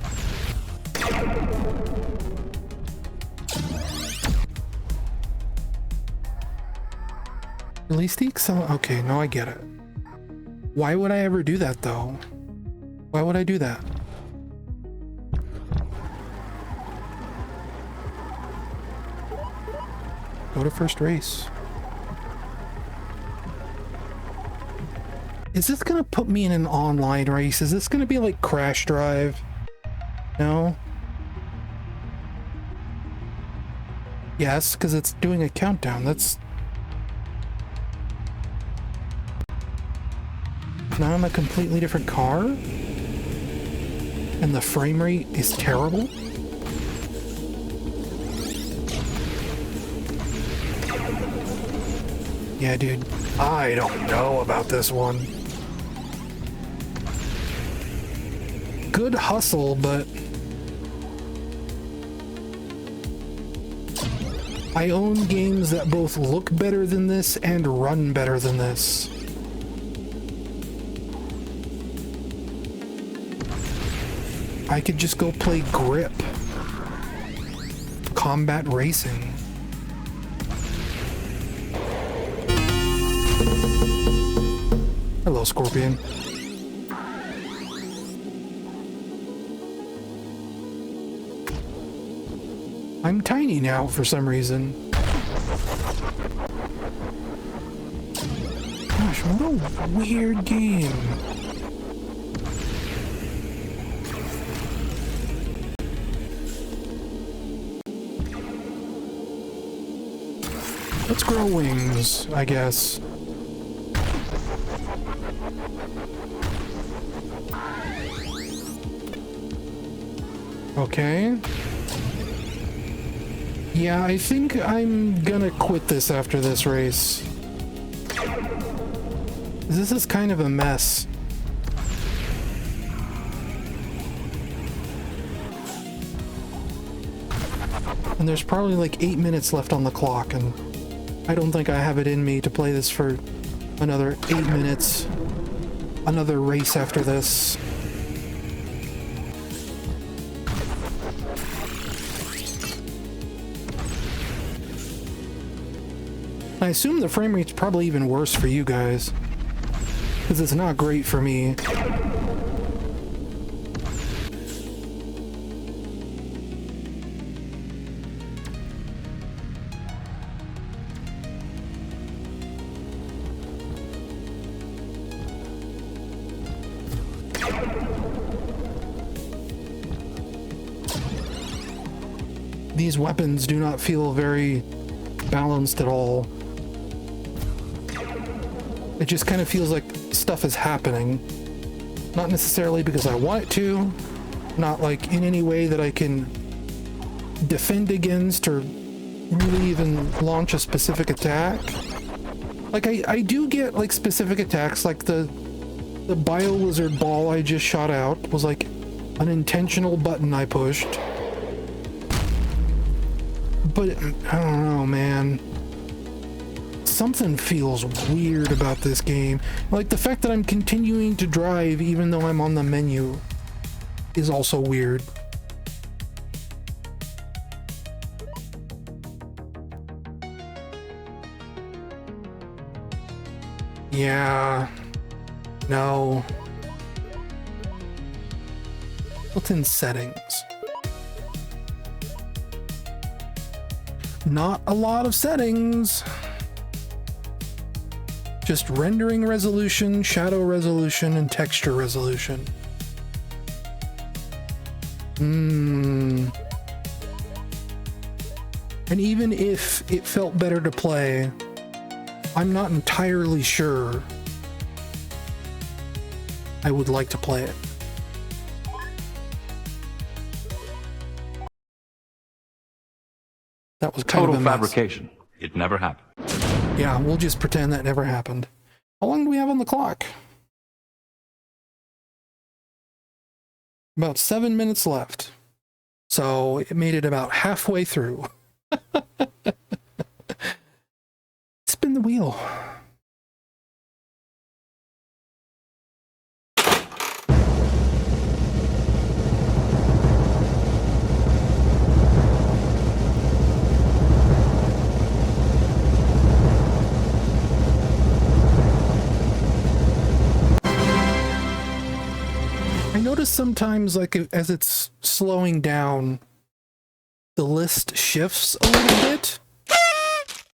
Speaker 1: Release the accelerator. Okay, now I get it. Why would I ever do that though? Why would I do that? Go to first race. Is this gonna put me in an online race? Is this gonna be like Crash Drive? No? Yes, because it's doing a countdown. That's... Now I'm a completely different car? And the frame rate is terrible? Yeah, dude, I don't know about this one. Good hustle, but I own games that both look better than this and run better than this. I could just go play Grip. Combat Racing. Hello, Scorpion. I'm tiny now for some reason. Gosh, what a weird game. Let's grow wings, I guess. Okay. Yeah, I think I'm gonna quit this after this race. This is kind of a mess. And there's probably like 8 minutes left on the clock, and I don't think I have it in me to play this for another 8 minutes. Another race after this. I assume the frame rate's probably even worse for you guys, because it's not great for me. These weapons do not feel very balanced at all. It just kind of feels like stuff is happening. Not necessarily because I want it to, not like in any way that I can defend against or really even launch a specific attack. Like I do get like specific attacks, like the bio lizard ball I just shot out was like an intentional button I pushed. But I don't know, man. Something feels weird about this game. Like the fact that I'm continuing to drive even though I'm on the menu is also weird. Yeah. No. Built-in settings. Not a lot of settings. Just rendering resolution, shadow resolution, and texture resolution. And even if it felt better to play, I'm not entirely sure I would like to play it. That was kind
Speaker 6: Total
Speaker 1: of a mess.
Speaker 6: fabrication. It never happened.
Speaker 1: Yeah, we'll just pretend that never happened. How long do we have on the clock? About 7 minutes left. So it made it about halfway through. Spin the wheel. I notice sometimes, like, as it's slowing down, the list shifts a little bit.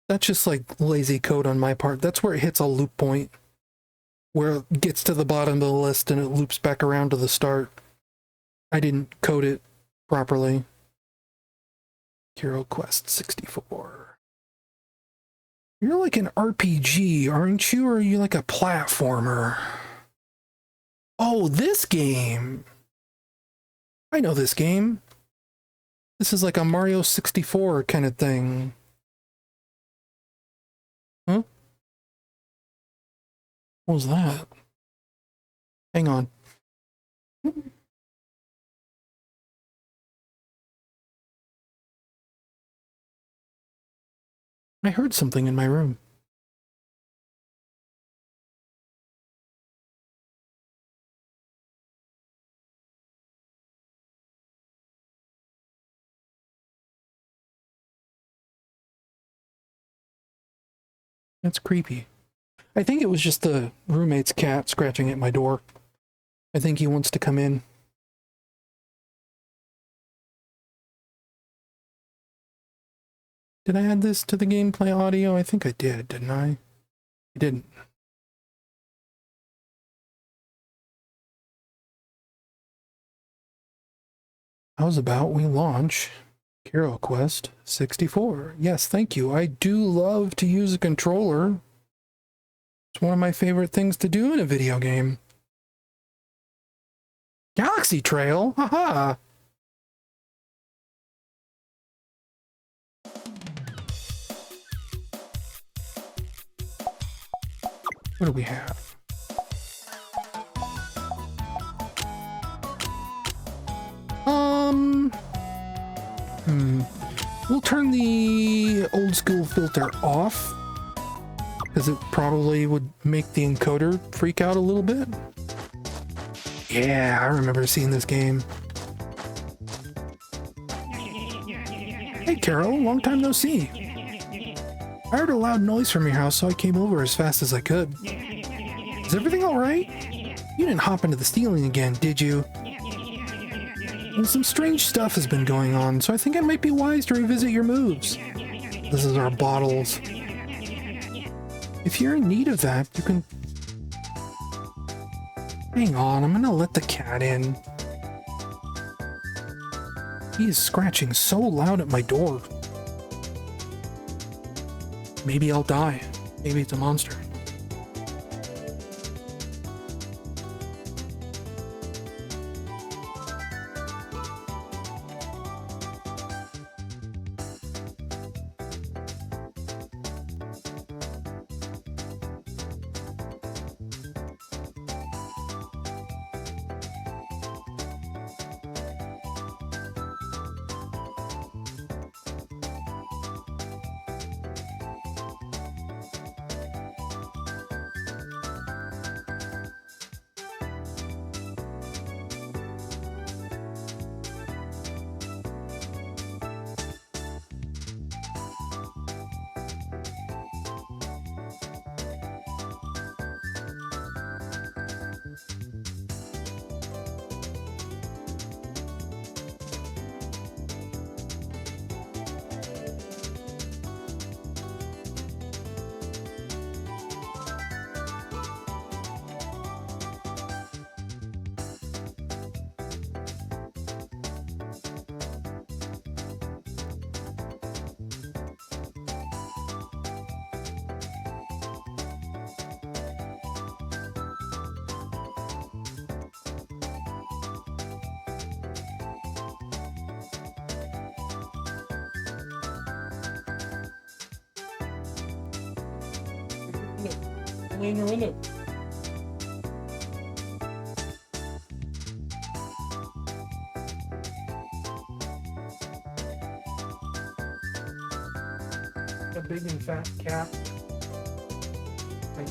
Speaker 1: That's just like lazy code on my part. That's where it hits a loop point, where it gets to the bottom of the list and it loops back around to the start. I didn't code it properly. Kero Quest 64. You're like an RPG, aren't you? Or are you like a platformer? Oh, this game! I know this game. This is like a Mario 64 kind of thing. Huh? What was that? Hang on. I heard something in my room. That's creepy. I think it was just the roommate's cat scratching at my door. I think he wants to come in. Did I add this to the gameplay audio? I think I did, didn't I? I didn't. How's about we launch Kero Quest 64? Yes, thank you. I do love to use a controller. It's one of my favorite things to do in a video game. Galaxy Trail? Haha! What do we have? We'll turn the old school filter off, because it probably would make the encoder freak out a little bit. Yeah, I remember seeing this game. Hey Carol, long time no see. I heard a loud noise from your house, so I came over as fast as I could. Is everything alright? You didn't hop into the ceiling again, did you? Well, some strange stuff has been going on, so I think it might be wise to revisit your moves. This is our bottles. If you're in need of that, you can... Hang on, I'm gonna let the cat in. He is scratching so loud at my door. Maybe I'll die. Maybe it's a monster. Only in your window. A big and fat cat. Like,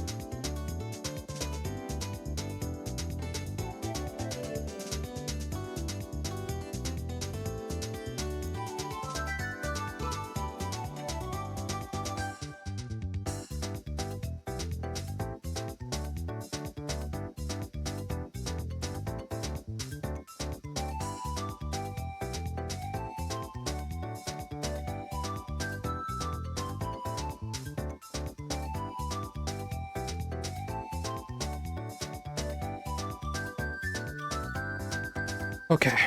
Speaker 1: okay.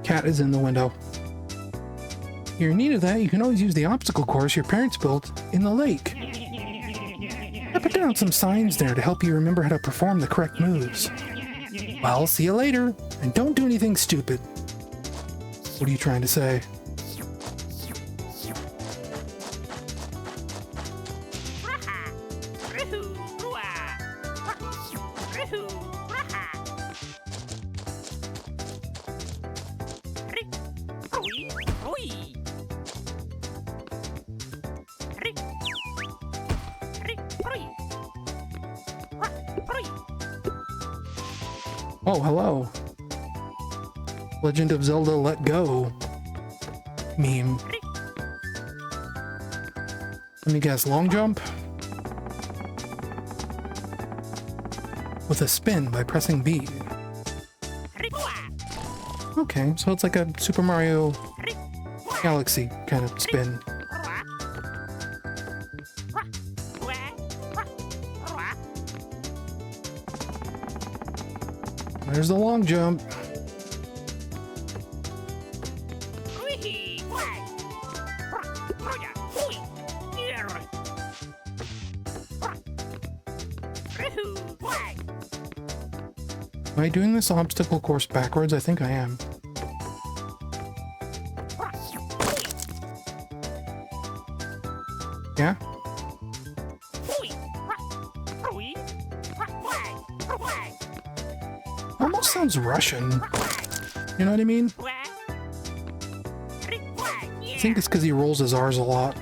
Speaker 1: Cat is in the window. You're in need of that, you can always use the obstacle course your parents built in the lake. I put down some signs there to help you remember how to perform the correct moves. Well, see you later, and don't do anything stupid. What are you trying to say? Oh, hello. Legend of Zelda Let Go meme. Let me guess, long jump? With a spin by pressing B. Okay, so it's like a Super Mario Galaxy kind of spin. There's the long jump. Am I doing this obstacle course backwards? I think I am. Yeah? Almost sounds Russian. You know what I mean? I think it's because he rolls his R's a lot.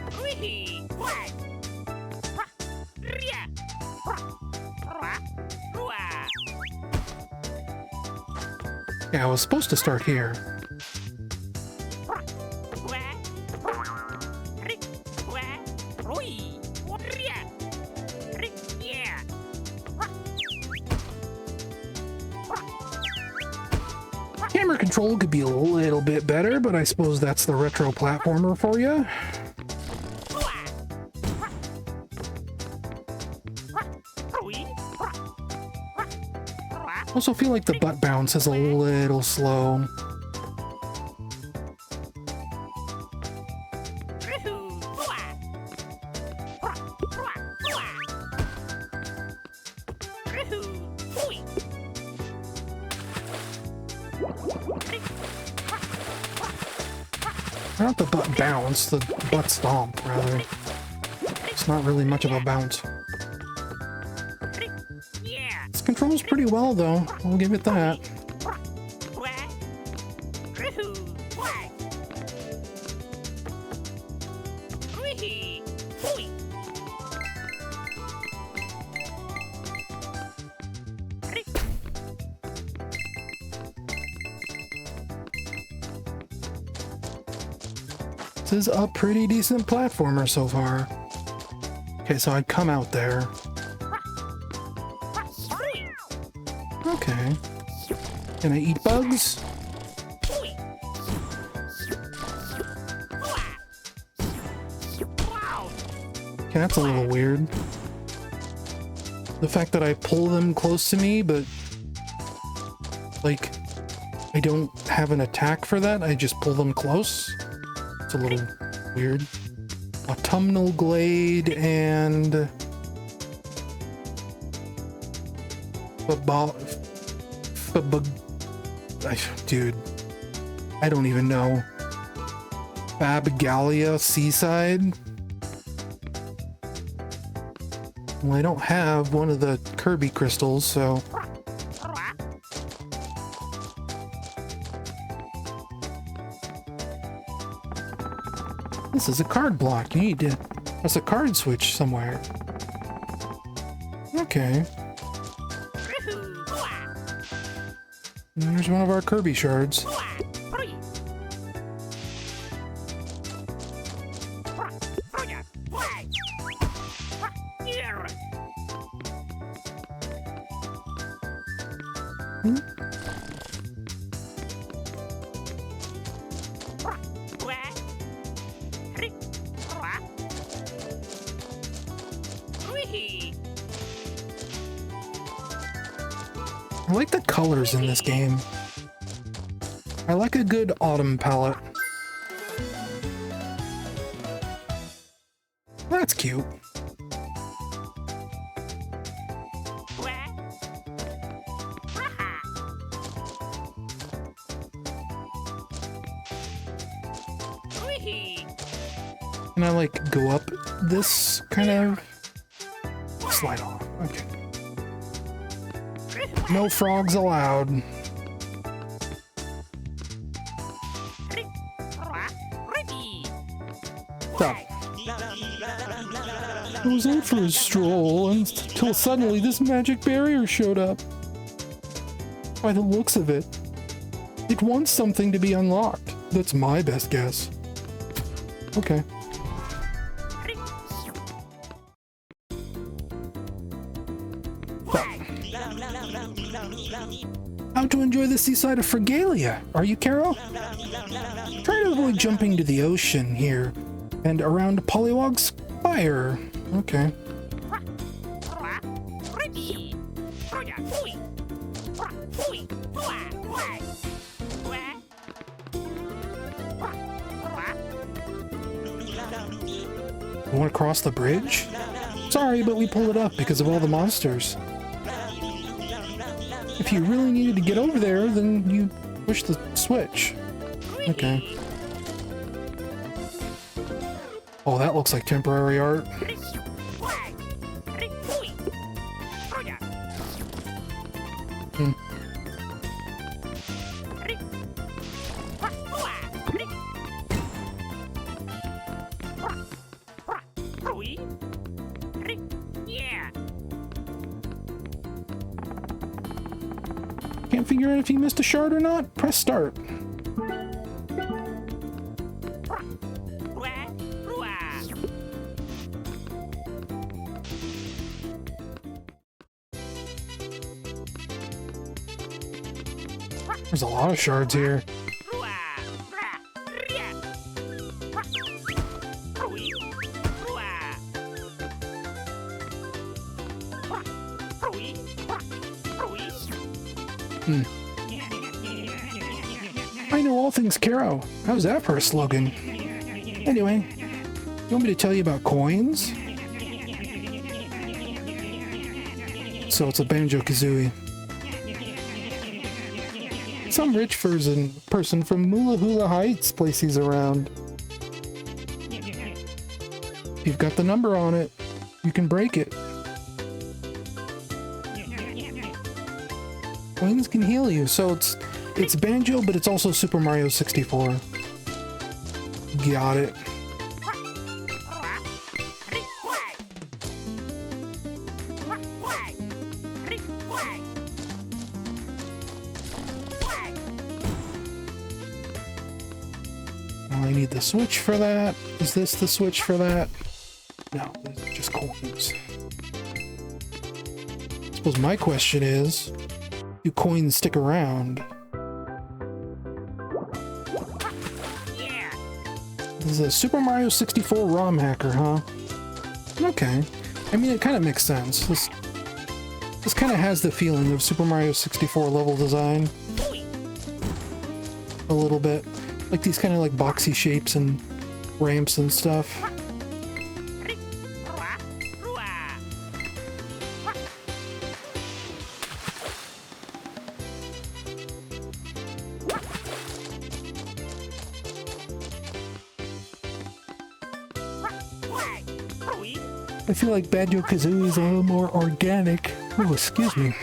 Speaker 1: Yeah, I was supposed to start here. Camera control could be a little bit better, but I suppose that's the retro platformer for you. Also feel like the butt bounce is a little slow. Not the butt bounce, the butt stomp, rather. It's not really much of a bounce. This controls pretty well, though. I'll give it that. This is a pretty decent platformer so far. Okay, so I'd come out there. Okay. Can I eat bugs? Okay, that's a little weird. The fact that I pull them close to me, but like I don't have an attack for that, I just pull them close. It's a little weird. Autumnal Glade and dude, I don't even know. Fabgalia Seaside? Well, I don't have one of the Kirby crystals, so... This is a card block. You need to... That's a card switch somewhere. Okay. There's one of our Kirby shards. I like the colors in this game. I like a good autumn palette. That's cute. Can I like go up this kind of slide off? Okay. No frogs allowed. Stop. I was out for a stroll until suddenly this magic barrier showed up. By the looks of it, it wants something to be unlocked. That's my best guess. Okay. How to enjoy the seaside of Fregalia? Are you, Kero? Try to avoid jumping to the ocean here and around Pollywog's Spire. Okay. You want to cross the bridge? Sorry, but we pulled it up because of all the monsters. If you really needed to get over there, then you push the switch. Okay. Oh, that looks like temporary art. Hmm. Can't figure out if you missed a shard or not? Press start. There's a lot of shards here. I know all things Kero. How's that for a slogan? Anyway, you want me to tell you about coins? So it's a Banjo-Kazooie. Some rich person from Moolah Hula Heights places these around. If you've got the number on it, you can break it. Coins can heal you, so it's Banjo, but it's also Super Mario 64. Got it. I need the switch for that. Is this the switch for that? No, these are just coins. I suppose my question is, do coins stick around? This is a Super Mario 64 ROM hacker, huh? Okay. I mean, it kind of makes sense. This kind of has the feeling of Super Mario 64 level design. A little bit. Like these kind of like boxy shapes and ramps and stuff. I feel like Banjo-Kazooie is a little more organic. Oh, excuse me.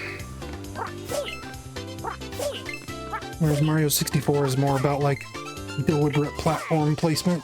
Speaker 1: Whereas Mario 64 is more about, like, deliberate platform placement.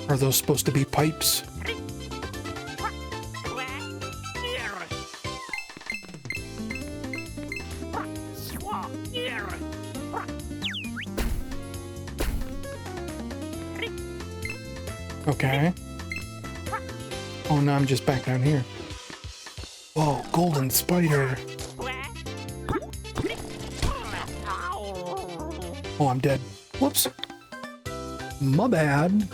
Speaker 1: Are those supposed to be pipes? Okay. Oh, no, I'm just back down here. Whoa, golden spider. Oh, I'm dead. Whoops. My bad.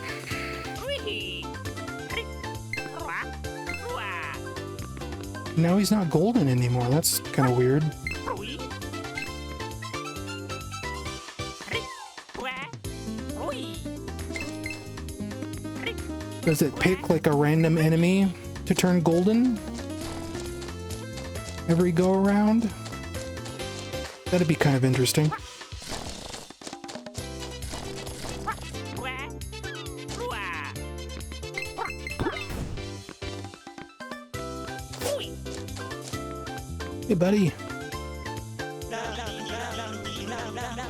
Speaker 1: Now he's not golden anymore. That's kind of weird. Does it pick like a random enemy to turn golden every go around? That'd be kind of interesting. Hey, buddy.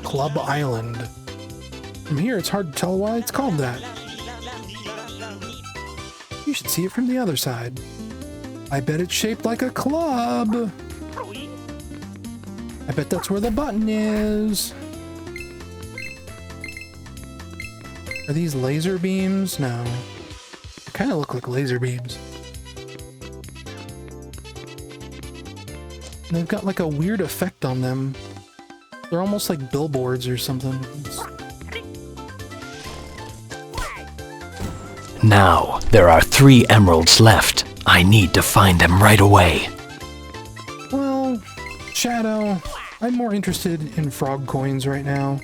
Speaker 1: Club Island. From here, it's hard to tell why it's called that. You should see it from the other side. I bet it's shaped like a club. I bet that's where the button is. Are these laser beams? No. They kind of look like laser beams. They've got like a weird effect on them. They're almost like billboards or something.
Speaker 4: Now, there are 3 emeralds left. I need to find them right away.
Speaker 1: Well, Shadow, I'm more interested in frog coins right now.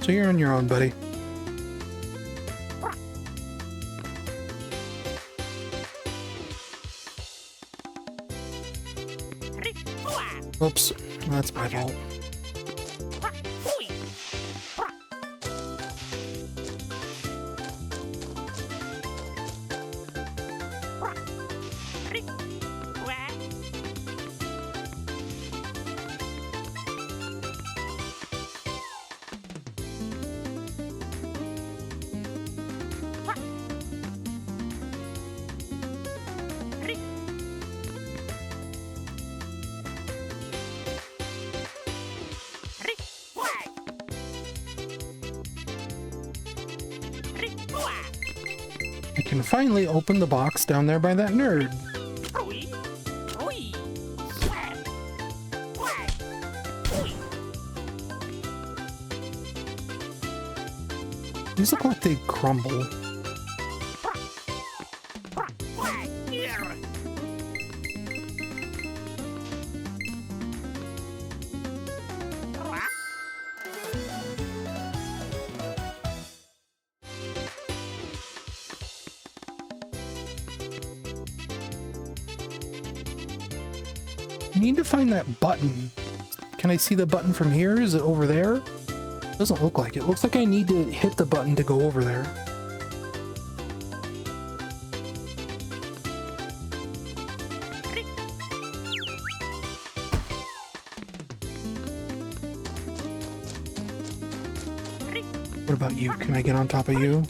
Speaker 1: So you're on your own, buddy. Oops, that's my fault. I can finally open the box down there by that nerd. These look like they crumble. I need to find that button. Can I see the button from here? Is it over there? Doesn't look like it. Looks like I need to hit the button to go over there. What about you? Can I get on top of you?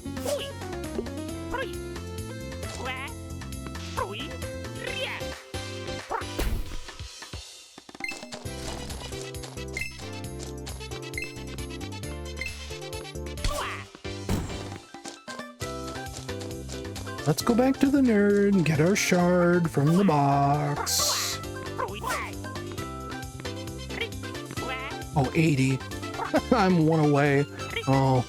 Speaker 1: Let's go back to the nerd and get our shard from the box. Oh, 80. I'm one away. Oh.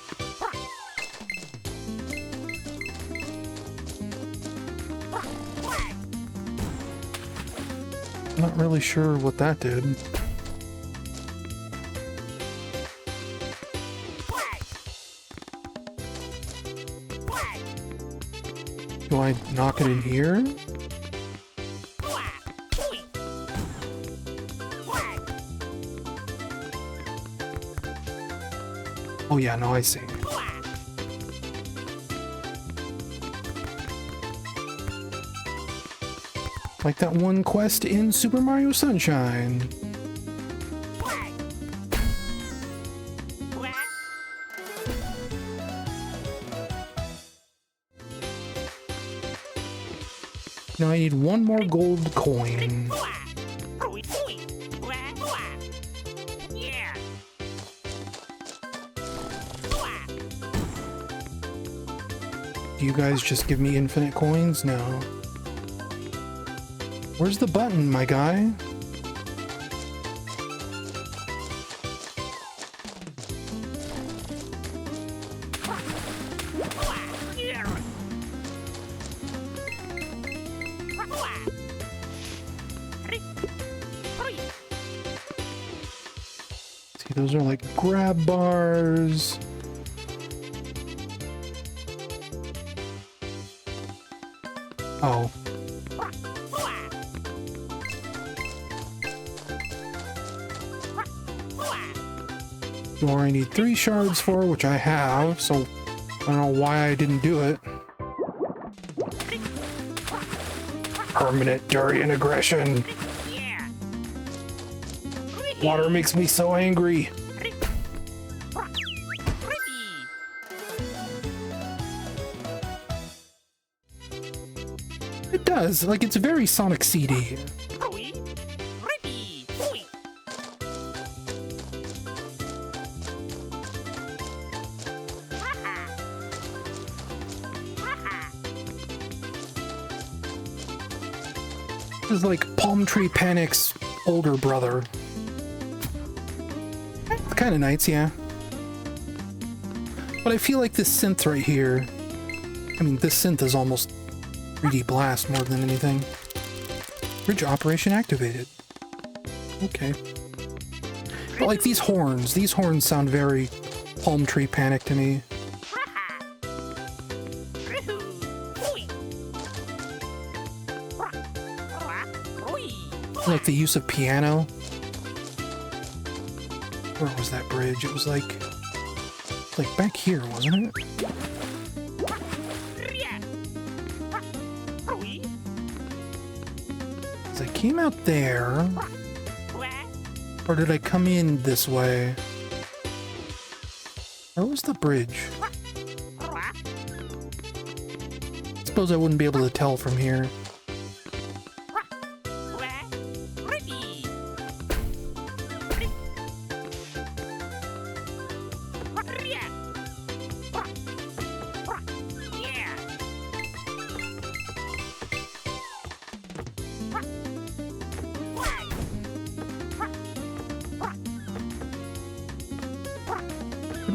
Speaker 1: Not really sure what that did. Do I knock it in here? Oh yeah, no, I see. Like that one quest in Super Mario Sunshine. Now I need one more gold coin. Do you guys just give me infinite coins? No. Where's the button, my guy? See, those are like grab bars. Oh. Door I need 3 shards for, which I have, so I don't know why I didn't do it. Permanent Durian aggression. Water makes me so angry. It does, like it's very Sonic CD. This is like Palm Tree Panic's older brother. It's kind of nice, yeah. But I feel like this synth right here, I mean, this synth is almost 3D Blast more than anything. Bridge operation activated. Okay. But like these horns sound very Palm Tree Panic to me. Like the use of piano. Where was that bridge? It was like back here, wasn't it? So I came out there. Or did I come in this way? Where was the bridge? I suppose I wouldn't be able to tell from here.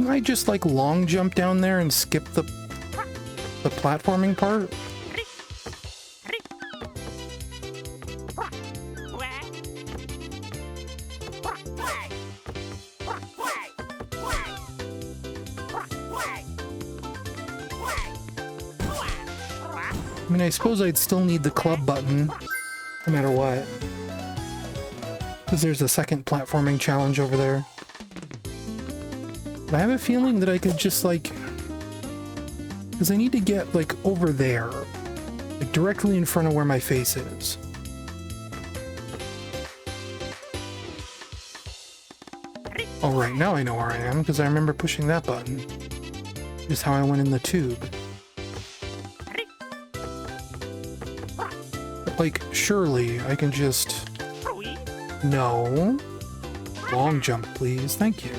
Speaker 1: Couldn't I just like long jump down there and skip the platforming part? I mean, I suppose I'd still need the club button, no matter what. Because there's a second platforming challenge over there. But I have a feeling that I could just, like... Because I need to get, like, over there. Like, directly in front of where my face is. Oh, right, now I know where I am, because I remember pushing that button. Just how I went in the tube. But, like, surely I can just... No. Long jump, please. Thank you.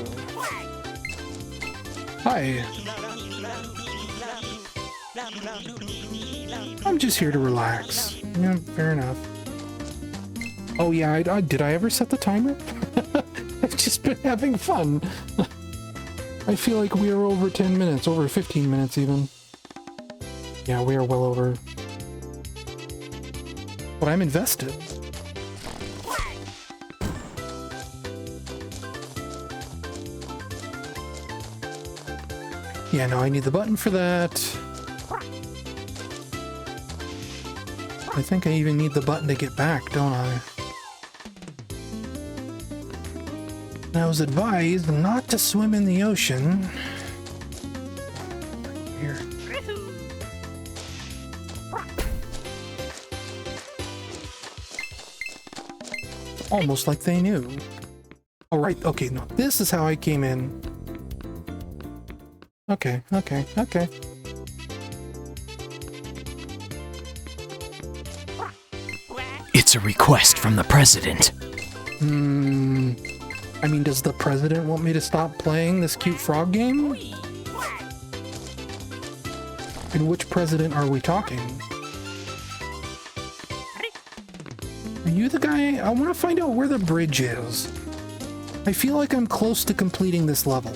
Speaker 1: Hi. I'm just here to relax. Yeah, fair enough. Oh yeah, did I ever set the timer? I've just been having fun. I feel like we are over 10 minutes, over 15 minutes even. Yeah, we are well over. But I'm invested. Yeah, no, I need the button for that. I think I even need the button to get back, don't I? And I was advised not to swim in the ocean. Here. Almost like they knew. Oh, right. Okay, no. This is how I came in. Okay.
Speaker 4: It's a request from the president.
Speaker 1: I mean, does the president want me to stop playing this cute frog game? And which president are we talking? Are you the guy? I want to find out where the bridge is. I feel like I'm close to completing this level.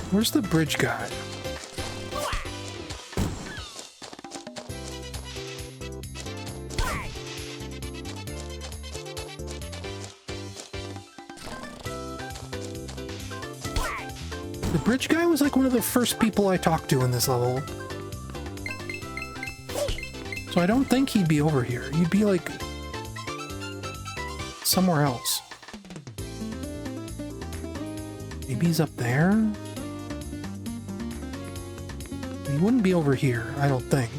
Speaker 1: Where's the bridge guy? The bridge guy was like one of the first people I talked to in this level. So I don't think he'd be over here. He'd be like somewhere else. Maybe he's up there? He wouldn't be over here, I don't think.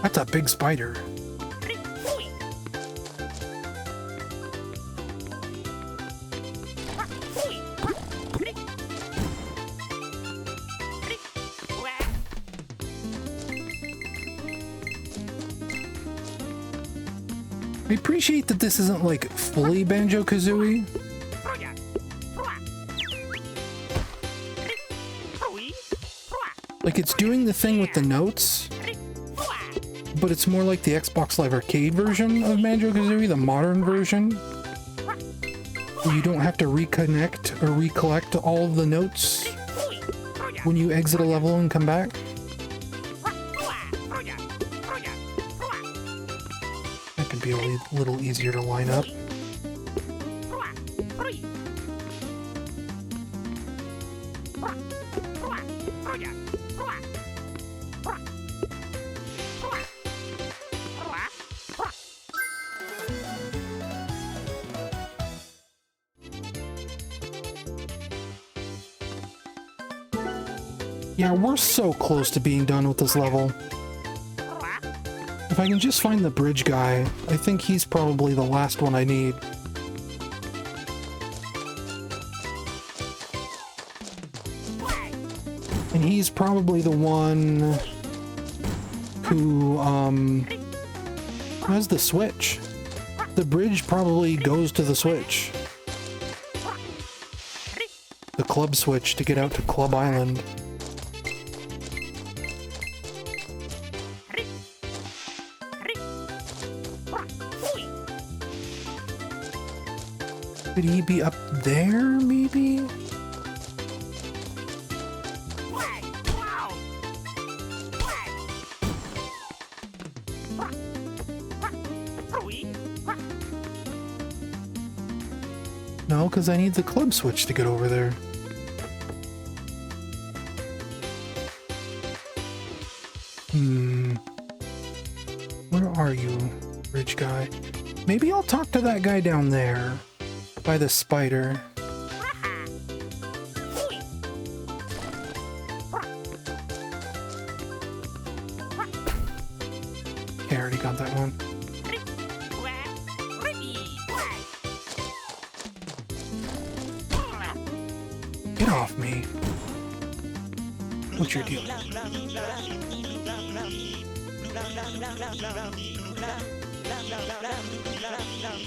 Speaker 1: That's a big spider. I appreciate that this isn't like fully Banjo-Kazooie. Like it's doing the thing with the notes, but it's more like the Xbox Live Arcade version of Banjo-Kazooie, the modern version, where you don't have to reconnect or recollect all of the notes when you exit a level and come back. That could be a little easier to line up. Yeah, we're so close to being done with this level. If I can just find the bridge guy, I think he's probably the last one I need. And he's probably the one who has the switch. The bridge probably goes to the switch. The club switch to get out to Club Island. Could he be up there, maybe? No, because I need the club switch to get over there. Where are you, bridge guy? Maybe I'll talk to that guy down there. By the spider. Okay, I already got that one. Get off me. What's your deal?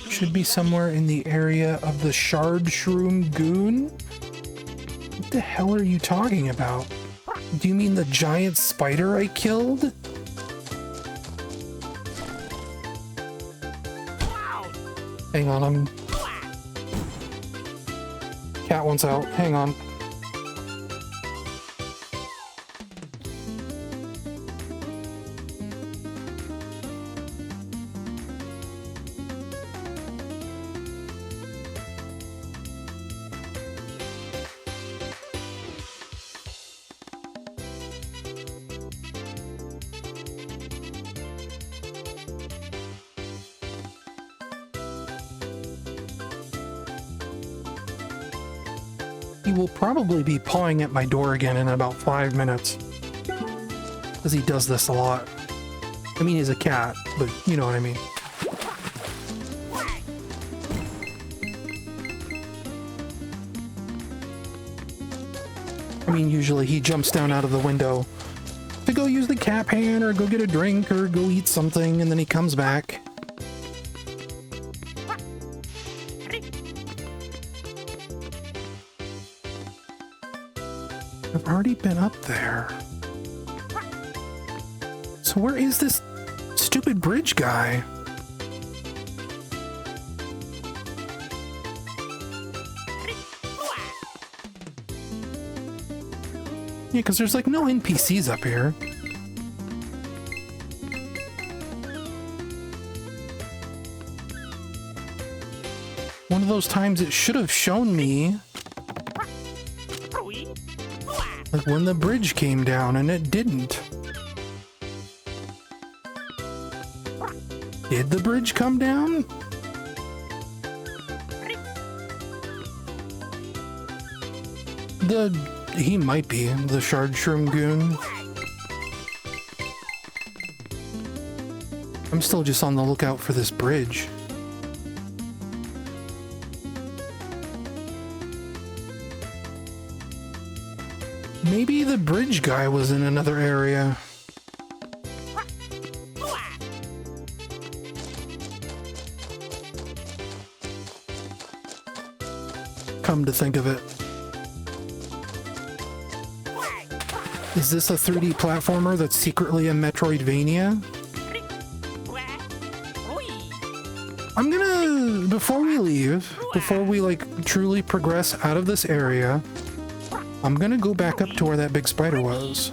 Speaker 1: Should be somewhere in the area of the Shard Shroom Goon? What the hell are you talking about? Do you mean the giant spider I killed? Hang on, Cat wants out. Hang on. he will probably be pawing at my door again in about 5 minutes. Because he does this a lot. I mean, he's a cat, but you know what I mean. I mean, usually he jumps down out of the window to go use the cat pan or go get a drink or go eat something, and then he comes back. I've already been up there. So where is this stupid bridge guy? Yeah, because there's like no NPCs up here. One of those times it should have shown me like when the bridge came down, and it didn't. Did the bridge come down? He might be the Shard Shroom Goon. I'm still just on the lookout for this bridge. Maybe the bridge guy was in another area. Come to think of it. Is this a 3D platformer that's secretly a Metroidvania? I'm gonna, before we leave, before we like truly progress out of this area, I'm gonna go back up to where that big spider was.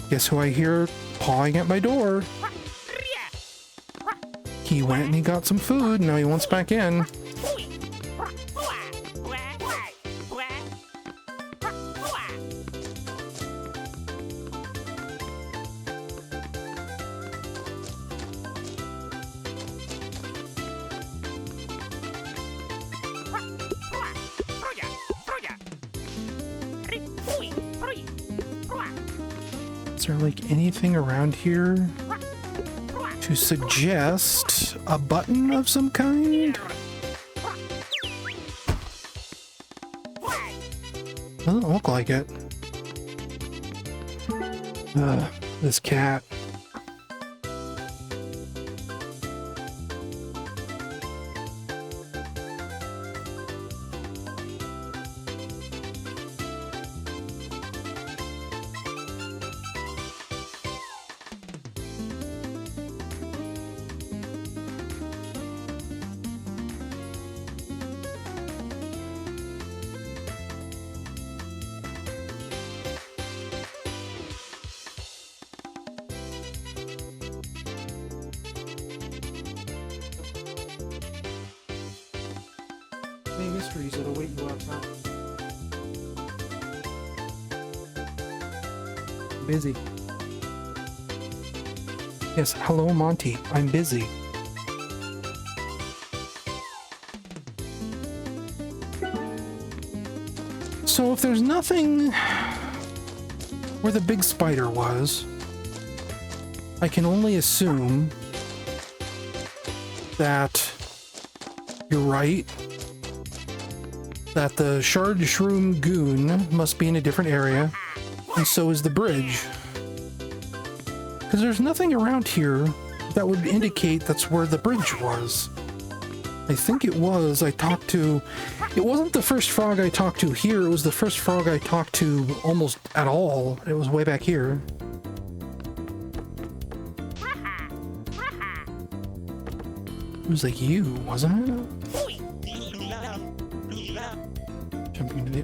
Speaker 1: Guess who I hear pawing at my door? He went and he got some food, now he wants back in. Is there like anything around here to suggest a button of some kind? Doesn't look like it. This cat. Any mysteries that await you outside? Busy. Yes, hello Monty. I'm busy. So if there's nothing where the big spider was, I can only assume that you're right. That the Shard Shroom Goon must be in a different area, and so is the bridge. Because there's nothing around here that would indicate that's where the bridge was. I think it was, I talked to... It wasn't the first frog I talked to here, it was the first frog I talked to almost at all. It was way back here. It was like you, wasn't it?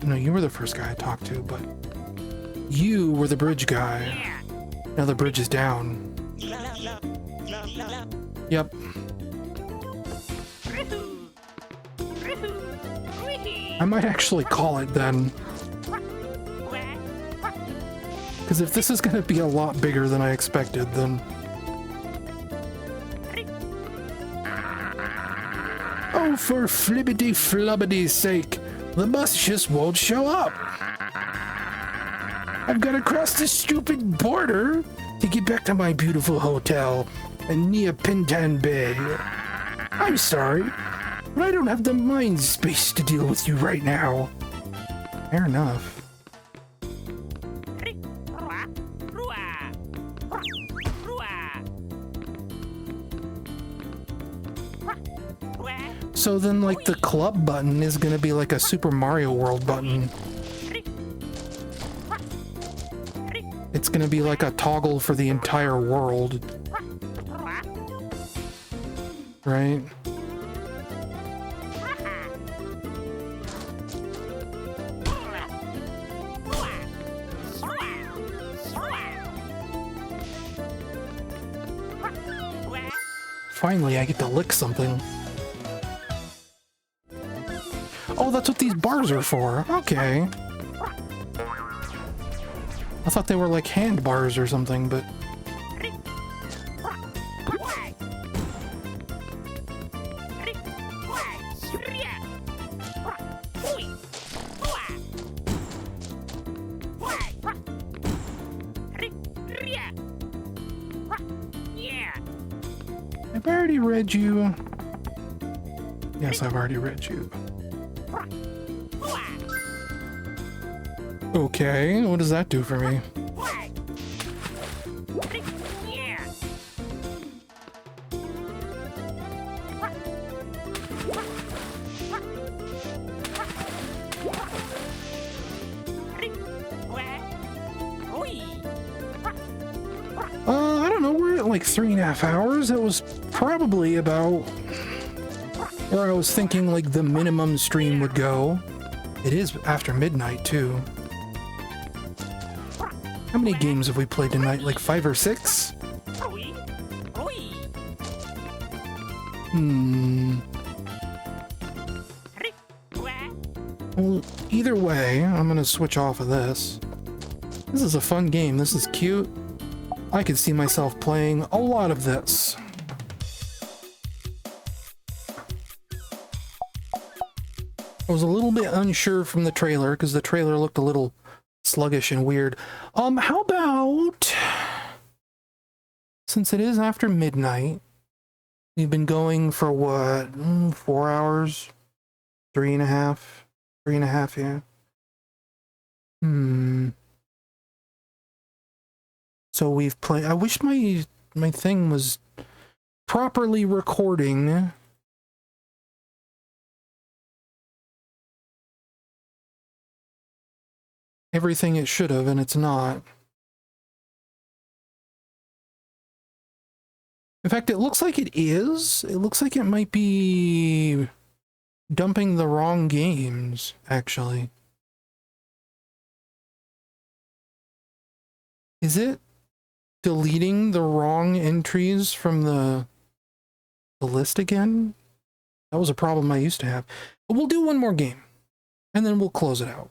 Speaker 1: No, you were the first guy I talked to, but you were the bridge guy. Now the bridge is down. Yep. I might actually call it then. Because if this is going to be a lot bigger than I expected, then... Oh, Oh, for flibbity flubbity's sake, the bus just won't show up. I've got to cross this stupid border to get back to my beautiful hotel and Neapolitan bed. I'm sorry, but I don't have the mind space to deal with you right now. Fair enough. So then, like, the club button is gonna be like a Super Mario World button. It's gonna be like a toggle for the entire world. Right? Finally, I get to lick something. Oh, that's what these bars are for. Okay. I thought they were like hand bars or something, but... I've already read you. Yes, I've already read you. Okay, what does that do for me? I don't know, we're at like 3.5 hours. That was probably about where I was thinking like the minimum stream would go. It is after midnight too. How many games have we played tonight? Like 5 or 6? Well, either way, I'm gonna switch off of this. This is a fun game. This is cute. I could see myself playing a lot of this. I was a little bit unsure from the trailer because the trailer looked a little sluggish and weird. How about, since it is after midnight, we've been going for what, 4 hours? 3.5? 3.5, yeah. So we've played, I wish my thing was properly recording. Everything it should have, and it's not. In fact, it looks like it is. It looks like it might be dumping the wrong games, actually. Is it deleting the wrong entries from the list again? That was a problem I used to have. But we'll do one more game, and then we'll close it out.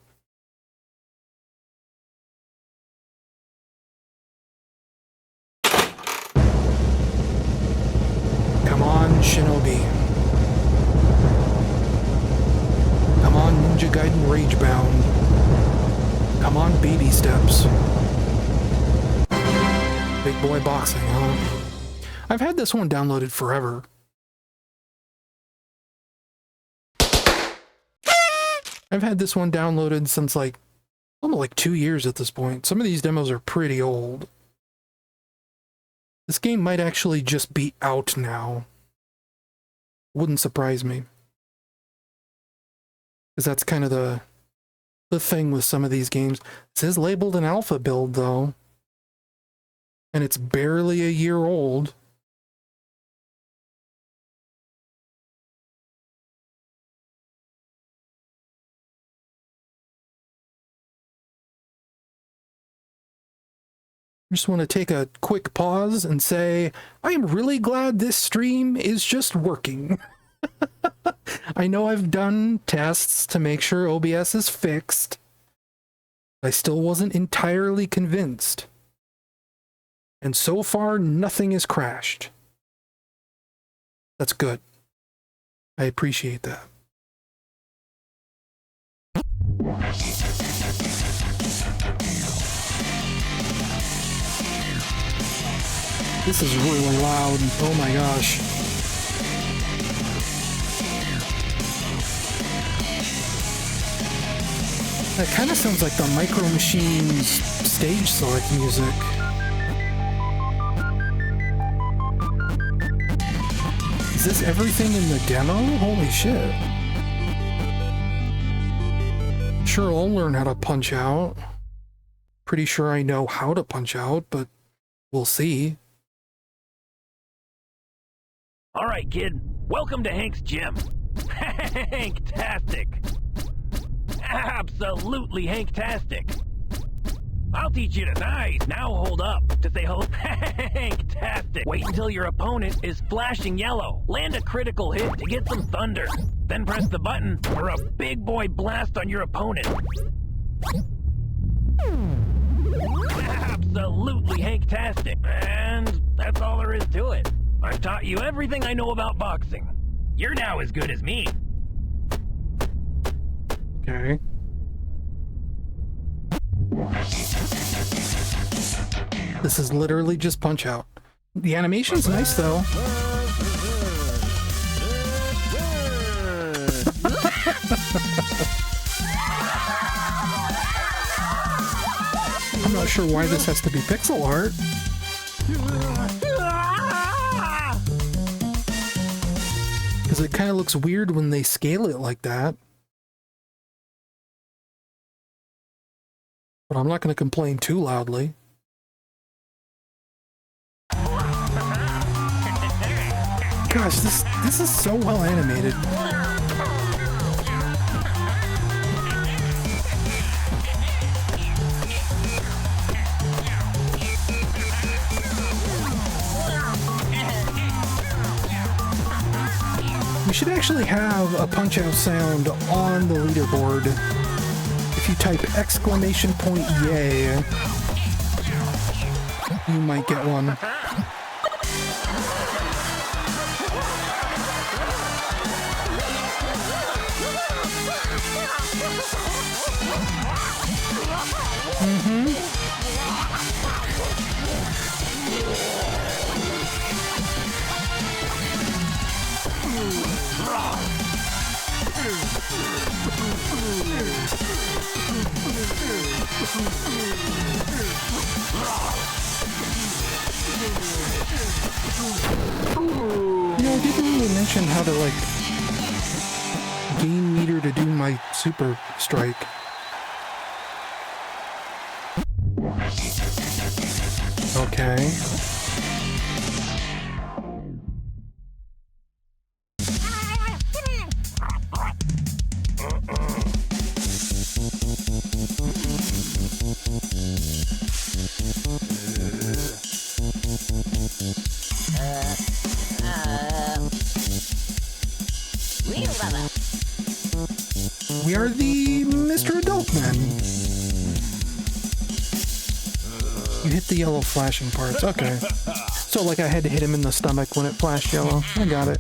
Speaker 1: Come on, Shinobi. Come on, Ninja Gaiden Ragebound. Come on, baby steps. Big boy boxing, huh? I've had this one downloaded forever. I've had this one downloaded since like, almost like 2 years at this point. Some of these demos are pretty old. This game might actually just be out now. Wouldn't surprise me. Because that's kind of the thing with some of these games. This is labeled an alpha build, though. And it's barely a year old. I just want to take a quick pause and say, I am really glad this stream is just working. I know I've done tests to make sure OBS is fixed. I still wasn't entirely convinced. And so far, nothing has crashed. That's good. I appreciate that. This is really loud. Oh my gosh. That kind of sounds like the Micro Machines stage select music. Is this everything in the demo? Holy shit. Sure, I'll learn how to punch out. Pretty sure I know how to punch out, but we'll see.
Speaker 12: All right, kid. Welcome to Hank's gym. Hanktastic. Absolutely Hanktastic. I'll teach you tonight. Now hold up. To say Hanktastic. Wait until your opponent is flashing yellow. Land a critical hit to get some thunder. Then press the button for a big boy blast on your opponent. Absolutely Hanktastic. And that's all there is to it. I've taught you everything I know about boxing. You're now as good as me.
Speaker 1: Okay. This is literally just punch out. The animation's nice though. I'm not sure why this has to be pixel art. Because it kind of looks weird when they scale it like that. But I'm not going to complain too loudly. Gosh, this is so well animated. We should actually have a punch-out sound on the leaderboard. If you type !yay, you might get one. You know, I didn't really mention how to, like, gain meter to do my super strike. Okay. We are the Mr. Adult Men. You hit the yellow flashing parts. Okay. So like I had to hit him in the stomach when it flashed yellow. I got it.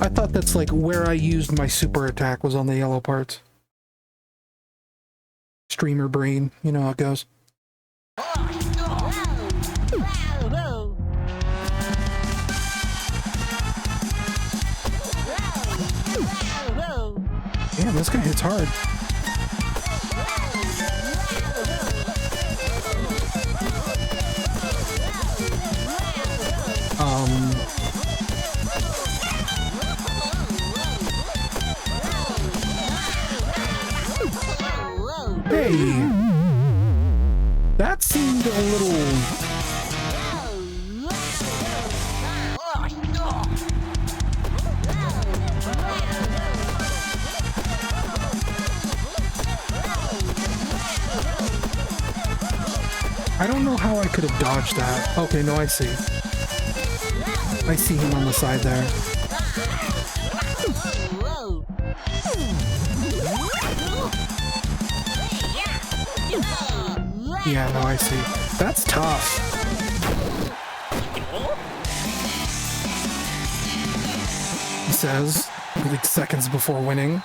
Speaker 1: I thought that's like where I used my super attack was on the yellow parts. Streamer brain. You know how it goes. Damn, this guy hits hard. Hey! That seemed a little... I don't know how I could have dodged that. Okay, no, I see. I see him on the side there. Yeah, no, I see. That's tough. He says. like seconds before winning.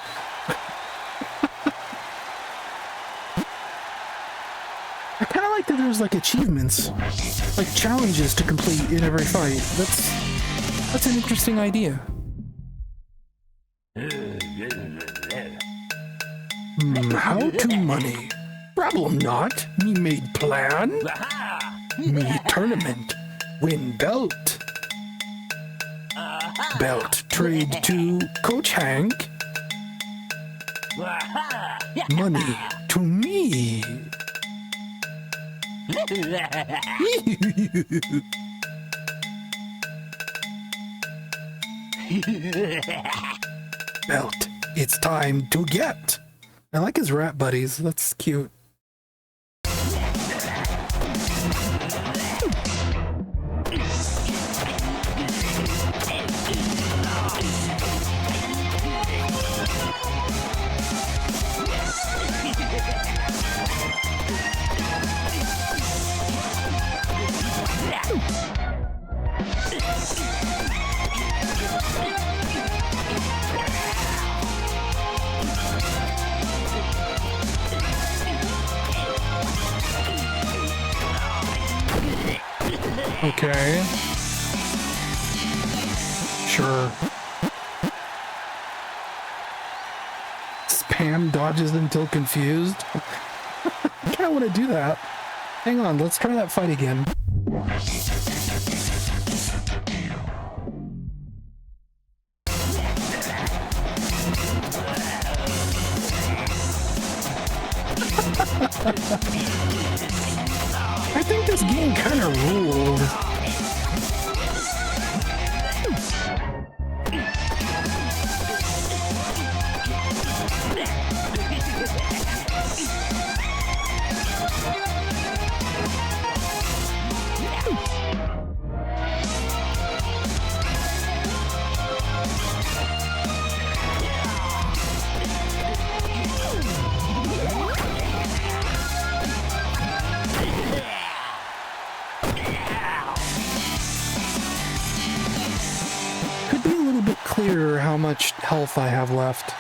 Speaker 1: I kind of like that there's like achievements, like challenges to complete in every fight. That's an interesting idea. How to money? Problem not. Me made plan. Me tournament. Win belt. Belt trade to Coach Hank. Money to me. Belt. It's time to get. I like his rat buddies. That's cute. Okay. Sure. Spam dodges until confused. I kinda wanna do that. Hang on, let's try that fight again. I think this game kinda ruled. Clearer how much health I have left.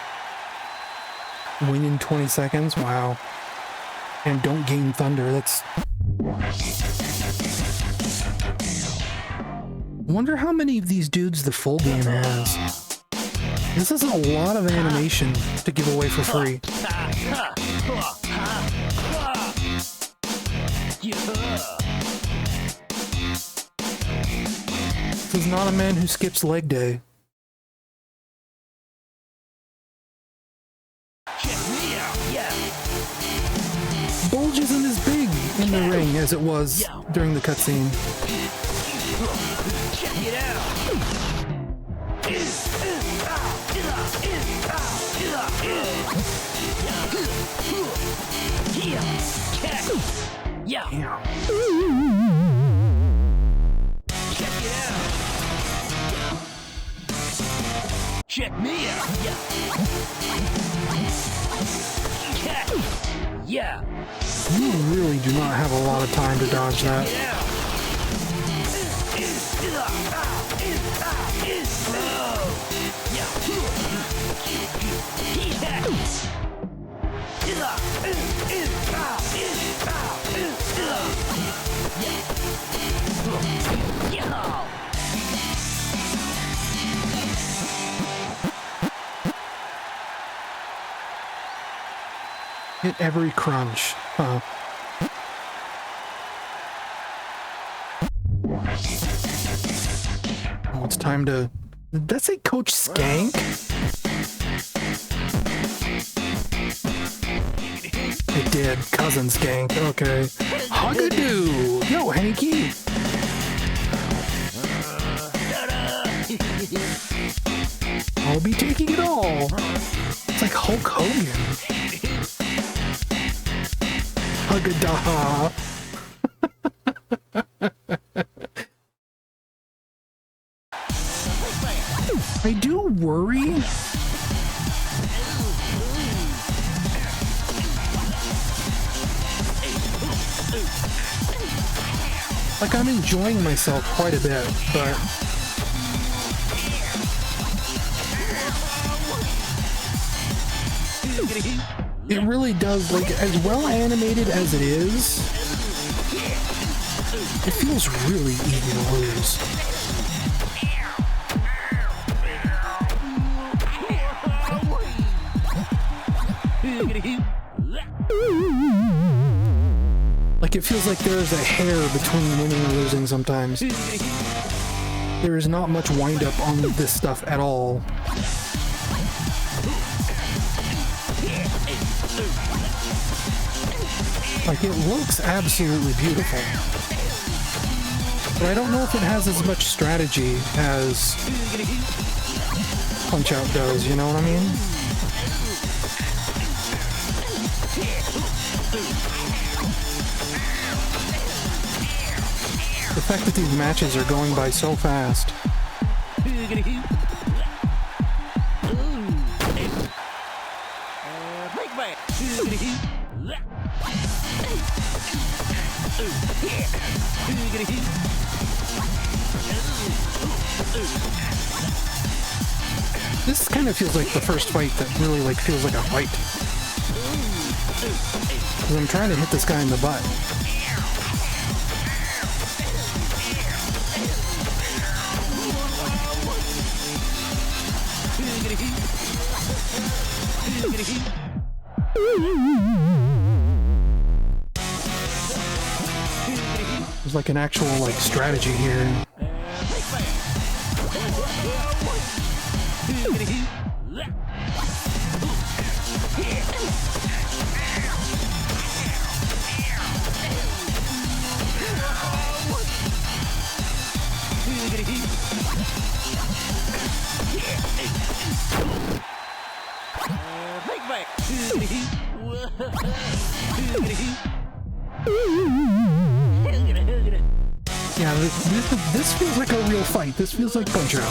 Speaker 1: Win in 20 seconds? Wow. And don't gain thunder. That's... Wonder how many of these dudes the full game has. This is a lot of animation to give away for free. This is not a man who skips leg day. Bulge isn't as big in the ring as it was during the cutscene.
Speaker 12: Check it out. Yeah. Check it out. Check me out. Yeah.
Speaker 1: You really do not have a lot of time to dodge that. Hit every crunch. Huh. Oh, it's time to... Did that say Coach Skank? It did. Cousin Skank. Okay. Hug-a-doo! Yo, Hanky! I'll be taking it all! It's like Hulk Hogan. Hug-a-da! I do worry. Like, I'm enjoying myself quite a bit, but It really does, like, as well animated as it is, it feels really easy to lose. Like, it feels like there's a hair between winning and losing sometimes. There is not much wind-up on this stuff at all. Like, it looks absolutely beautiful. But I don't know if it has as much strategy as Punch-Out does, you know what I mean? The fact that these matches are going by so fast. This kind of feels like the first fight that really like feels like a fight. 'Cause I'm trying to hit this guy in the butt. There's like an actual like strategy here. Yeah, this feels like a real fight. This feels like Punch-Out.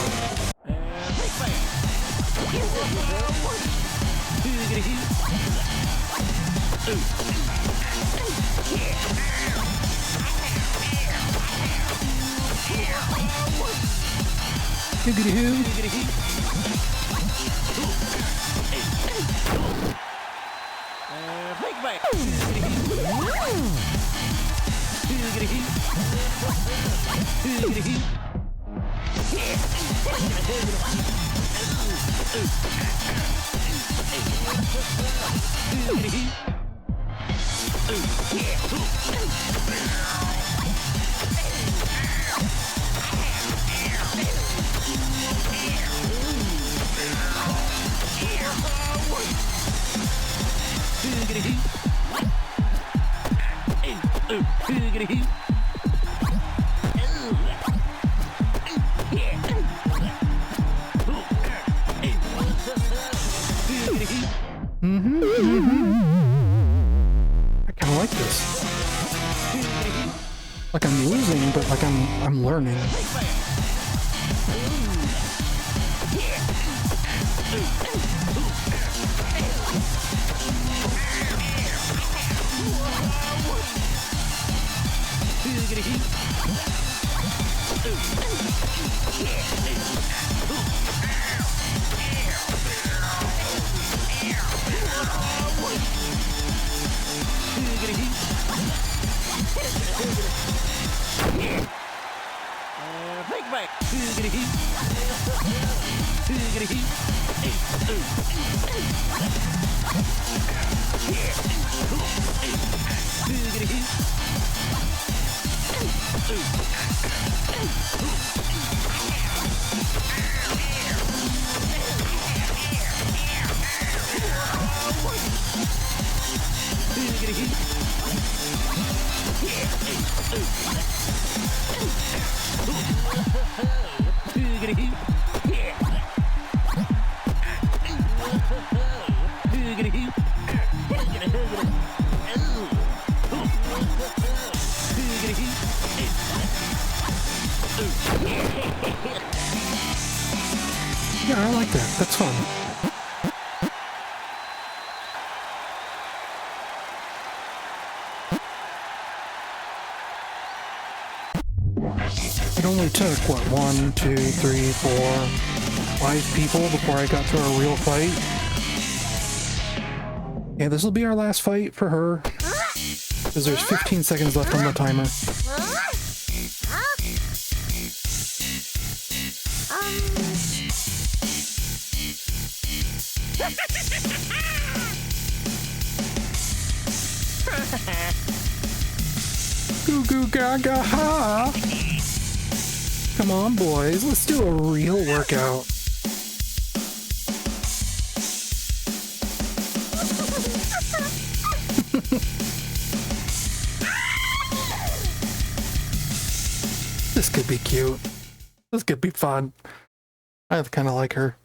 Speaker 1: Higgity-hoo. I kind of like this. Like I'm losing, but like I'm learning. Yeah, I like that. That's fun. It only took, what, 1, 2, 3, 4... 5 people before I got to a real fight. Yeah, this will be our last fight for her, because there's 15 seconds left on the timer. Goo goo gaga ha! Come on, boys, let's do a real workout. This could be cute. This could be fun. I kind of like her.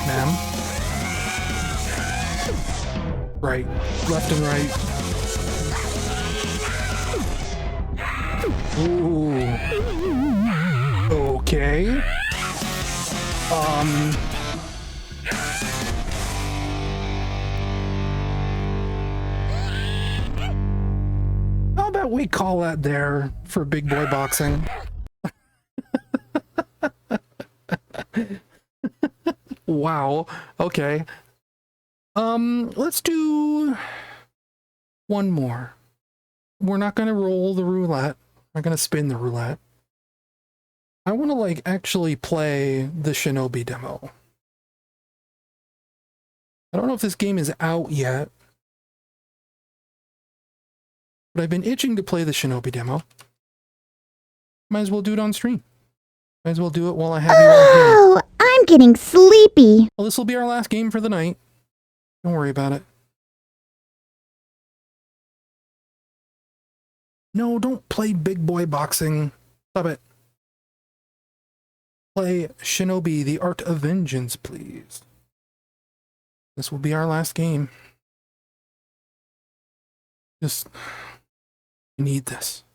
Speaker 1: Ma'am? Right. Left and right. Ooh. Okay. How about we call that there for big boy boxing? Wow. Okay. Let's do one more. We're not gonna roll the roulette. We're not gonna spin the roulette. I want to like actually play the Shinobi demo. I don't know if this game is out yet, but I've been itching to play the Shinobi demo. Might as well do it on stream. Might as well do it while I have you all here.
Speaker 13: Oh, I'm getting sleepy.
Speaker 1: Well, this will be our last game for the night. Don't worry about it. No, don't play big boy boxing. Stop it. Play Shinobi the Art of Vengeance, please. This will be our last game. Just, we need this.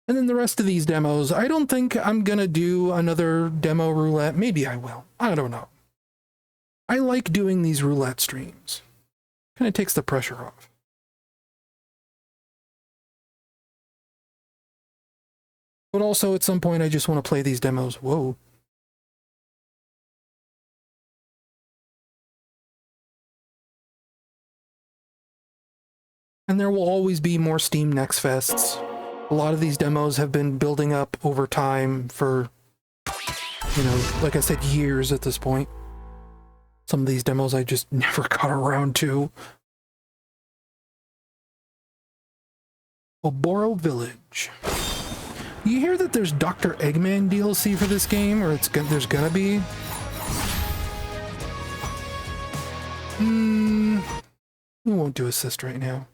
Speaker 1: And then the rest of these demos, I don't think I'm gonna do another demo roulette. Maybe I will. I don't know. I like doing these roulette streams. Kind of takes the pressure off. But also, at some point, I just want to play these demos. Whoa. And there will always be more Steam Next Fests. A lot of these demos have been building up over time for, you know, like I said, years at this point. Some of these demos I just never got around to. Oboro Village. You hear that there's Dr. Eggman DLC for this game, or there's gonna be? We won't do assist right now.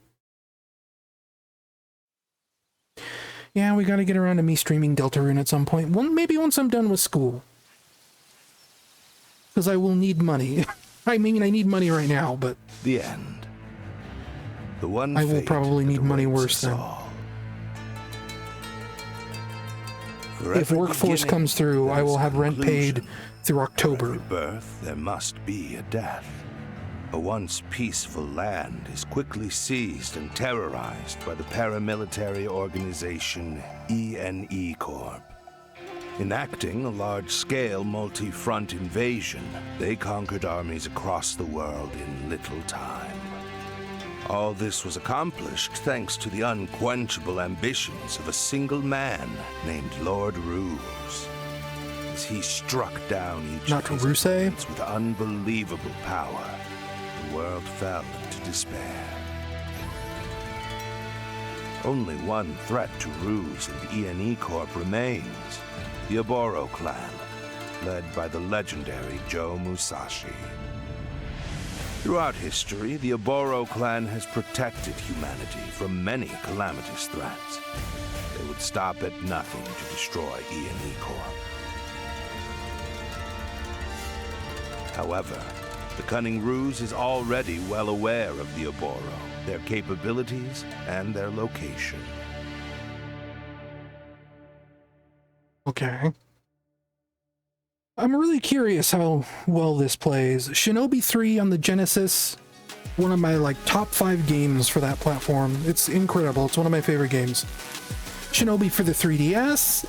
Speaker 1: Yeah, we gotta get around to me streaming Deltarune at some point. Well, maybe once I'm done with school. Because I will need money. I mean, I need money right now, but...
Speaker 8: The end. The one
Speaker 1: I will probably need money worse then. If Workforce comes through, I will have rent paid through October.
Speaker 8: For every birth, there must be a death. A once peaceful land is quickly seized and terrorized by the paramilitary organization ENE Corp. Enacting a large-scale multi-front invasion, they conquered armies across the world in little time. All this was accomplished thanks to the unquenchable ambitions of a single man named Lord Ruse. As he struck down each of his opponents with unbelievable power, the world fell into despair. Only one threat to Ruse and the ENE Corp remains, the Oboro clan, led by the legendary Joe Musashi. Throughout history, the Oboro clan has protected humanity from many calamitous threats. They would stop at nothing to destroy ENE Corp. However, the cunning Ruse is already well aware of the Oboro, their capabilities, and their location.
Speaker 1: Okay. I'm really curious how well this plays. Shinobi 3 on the Genesis, one of my top 5 games for that platform. It's incredible. It's one of my favorite games. Shinobi for the 3DS,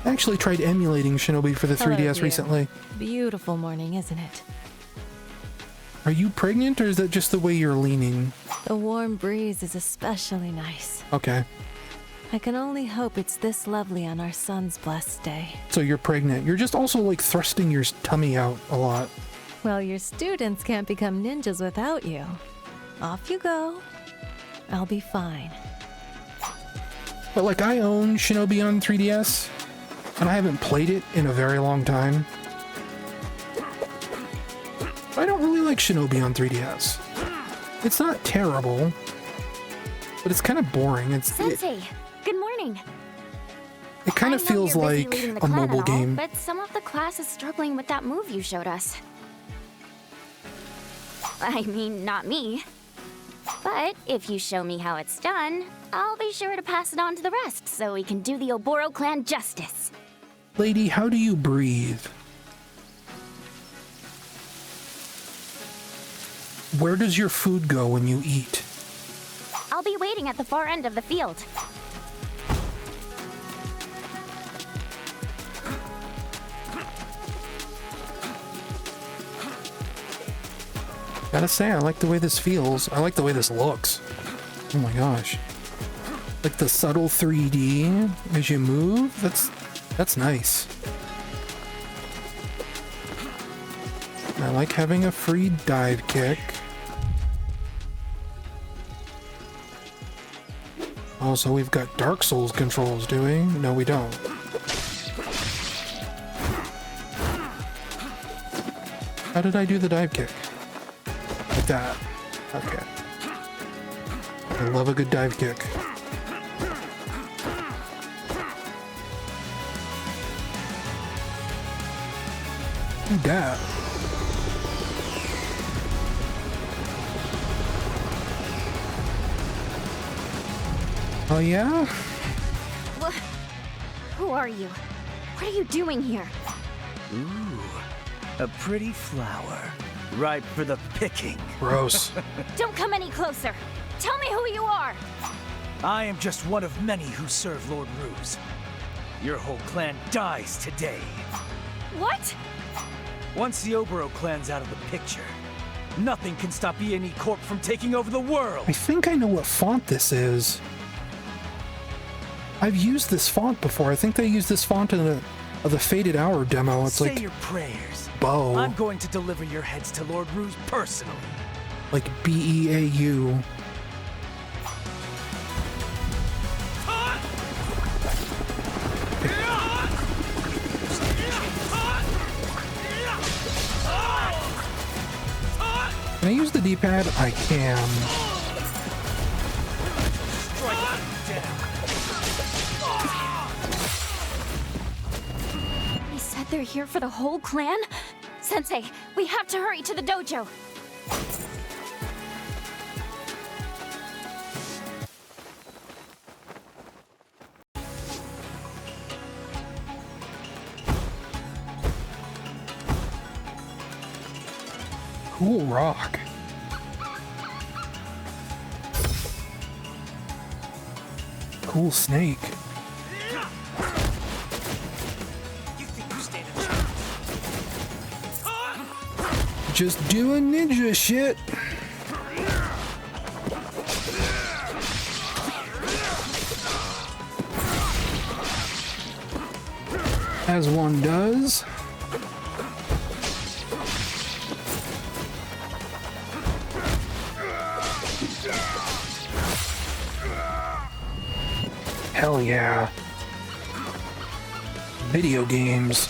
Speaker 1: I actually tried emulating Shinobi for the
Speaker 14: Hello,
Speaker 1: 3DS
Speaker 14: dear.
Speaker 1: recently.
Speaker 14: Beautiful morning, isn't it?
Speaker 1: Are you pregnant, or is that just the way you're leaning?
Speaker 14: The warm breeze is especially nice.
Speaker 1: Okay.
Speaker 14: I can only hope it's this lovely on our son's blessed day.
Speaker 1: So you're pregnant. You're just also like thrusting your tummy out a lot.
Speaker 14: Well, your students can't become ninjas without you. Off you go. I'll be fine.
Speaker 1: But like, I own Shinobi on 3DS, and I haven't played it in a very long time. I don't really like Shinobi on 3DS. It's not terrible, but it's kind of boring.
Speaker 15: Sensei, good morning.
Speaker 1: It kind of feels
Speaker 15: you're busy
Speaker 1: like
Speaker 15: leading the
Speaker 1: a
Speaker 15: clan
Speaker 1: mobile
Speaker 15: and all,
Speaker 1: game.
Speaker 15: But some of the class is struggling with that move you showed us. I mean, not me. But if you show me how it's done, I'll be sure to pass it on to the rest so we can do the Oboro clan justice.
Speaker 1: Lady, how do you breathe? Where does your food go when you eat?
Speaker 15: I'll be waiting at the far end of the field.
Speaker 1: Gotta say, I like the way this feels. I like the way this looks. Oh my gosh. Like the subtle 3D as you move, that's nice. I like having a free dive kick. Also, we've got Dark Souls controls, do we? No, we don't. How did I do the dive kick? Like that. Okay. I love a good dive kick. Do that. Oh yeah?
Speaker 15: Who are you? What are you doing here?
Speaker 16: Ooh, a pretty flower. Ripe for the picking.
Speaker 1: Gross.
Speaker 15: Don't come any closer. Tell me who you are.
Speaker 16: I am just one of many who serve Lord Ruse. Your whole clan dies today.
Speaker 15: What?
Speaker 16: Once the Oboro clan's out of the picture, nothing can stop E&E Corp from taking over the world.
Speaker 1: I think I know what font this is. I've used this font before. I think they used this font in the Faded Hour demo. It's
Speaker 16: Say
Speaker 1: like
Speaker 16: your prayers.
Speaker 1: Bow.
Speaker 16: I'm going to deliver your heads to Lord Ruse personally.
Speaker 1: Like BEAU. Can I use the D-pad? I can.
Speaker 15: He said they're here for the whole clan? Sensei, we have to hurry to the dojo.
Speaker 1: Cool rock. Cool snake. Just doing ninja shit. As one does. Hell yeah. Video games.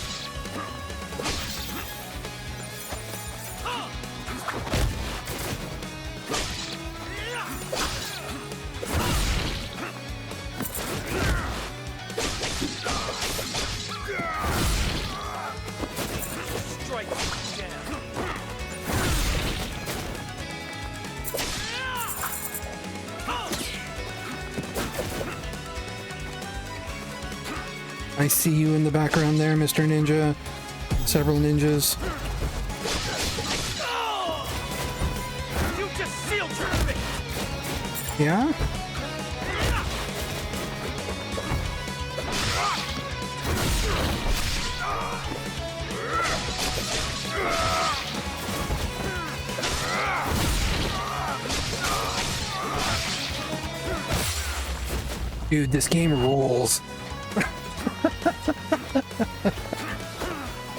Speaker 1: I see you in the background there, Mr. Ninja. Several ninjas.
Speaker 16: You just sealed your fate.
Speaker 1: Yeah? Dude, this game rules.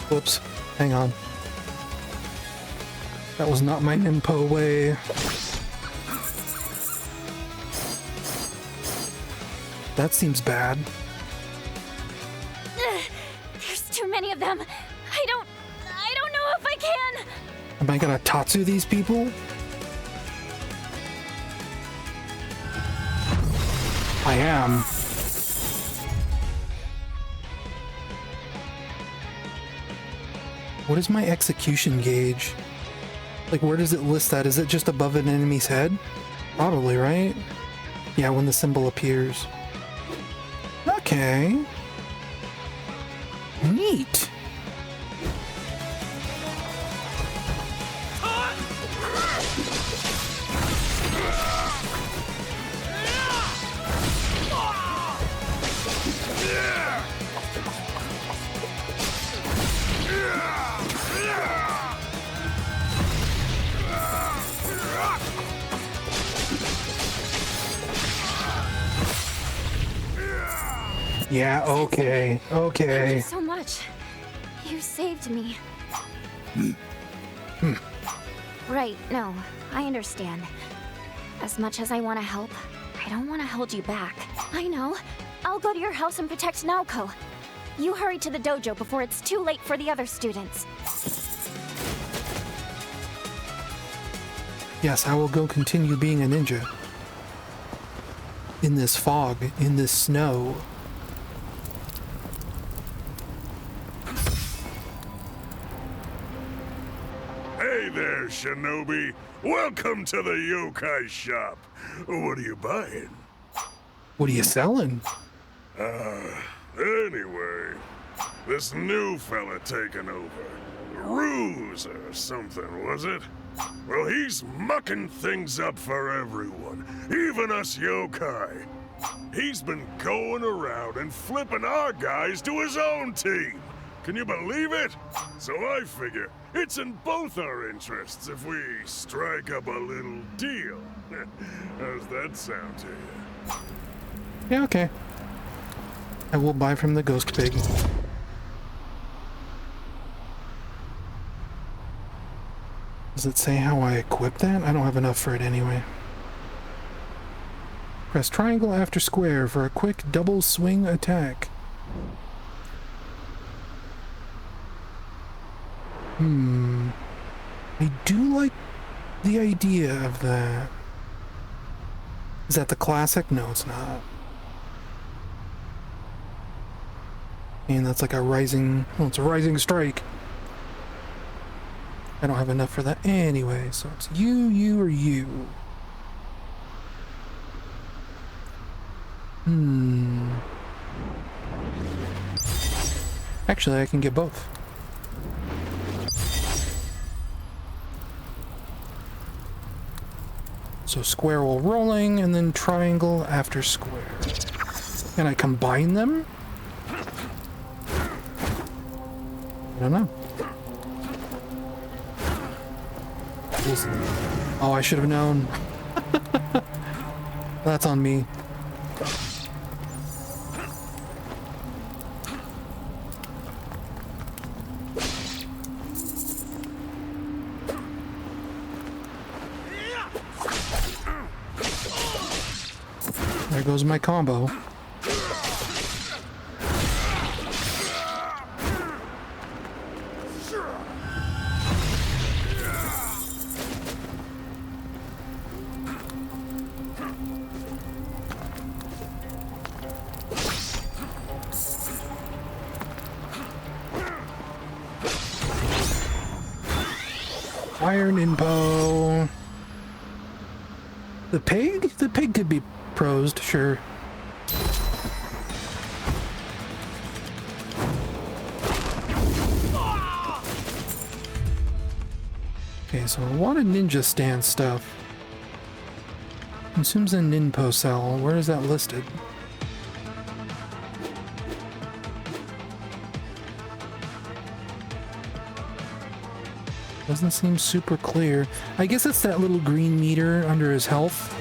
Speaker 1: Whoops. Hang on. That was not my Ninpo way. That seems bad.
Speaker 15: There's too many of them. I don't know if I can.
Speaker 1: Am I gonna Tatsu these people? I am. What is my execution gauge? Like, where does it list that? Is it just above an enemy's head? Probably, right? Yeah, when the symbol appears. Okay. Neat. Yeah, okay, okay.
Speaker 15: Thank you so much. You saved me. Right, no, I understand. As much as I want to help, I don't want to hold you back. I know. I'll go to your house and protect Naoko. You hurry to the dojo before it's too late for the other students.
Speaker 1: Yes, I will go continue being a ninja. In this fog, in this snow.
Speaker 17: Hey there, Shinobi. Welcome to the yokai shop. What are you buying?
Speaker 1: What are you selling?
Speaker 17: Anyway, this new fella taking over. Ruse or something, was it? Well, he's mucking things up for everyone, even us yokai. He's been going around and flipping our guys to his own team. Can you believe it? So I figure it's in both our interests if we strike up a little deal. How's that sound to you?
Speaker 1: Yeah, okay. I will buy from the ghost pig. Does it say how I equip that? I don't have enough for it anyway. Press triangle after square for a quick double swing attack. I do like the idea of that. Is that the classic? No, it's not. And that's like a rising... Well, it's a rising strike. I don't have enough for that anyway, so it's you, or you. Actually, I can get both. So square while rolling, and then triangle after square. And I combine them? I don't know. Oh, I should have known. That's on me. There goes my combo. Iron Inpo. The pig? The pig could be prosed, sure. Okay, so a lot of ninja stance stuff. Consumes a Ninpo cell. Where is that listed? Doesn't seem super clear. I guess it's that little green meter under his health.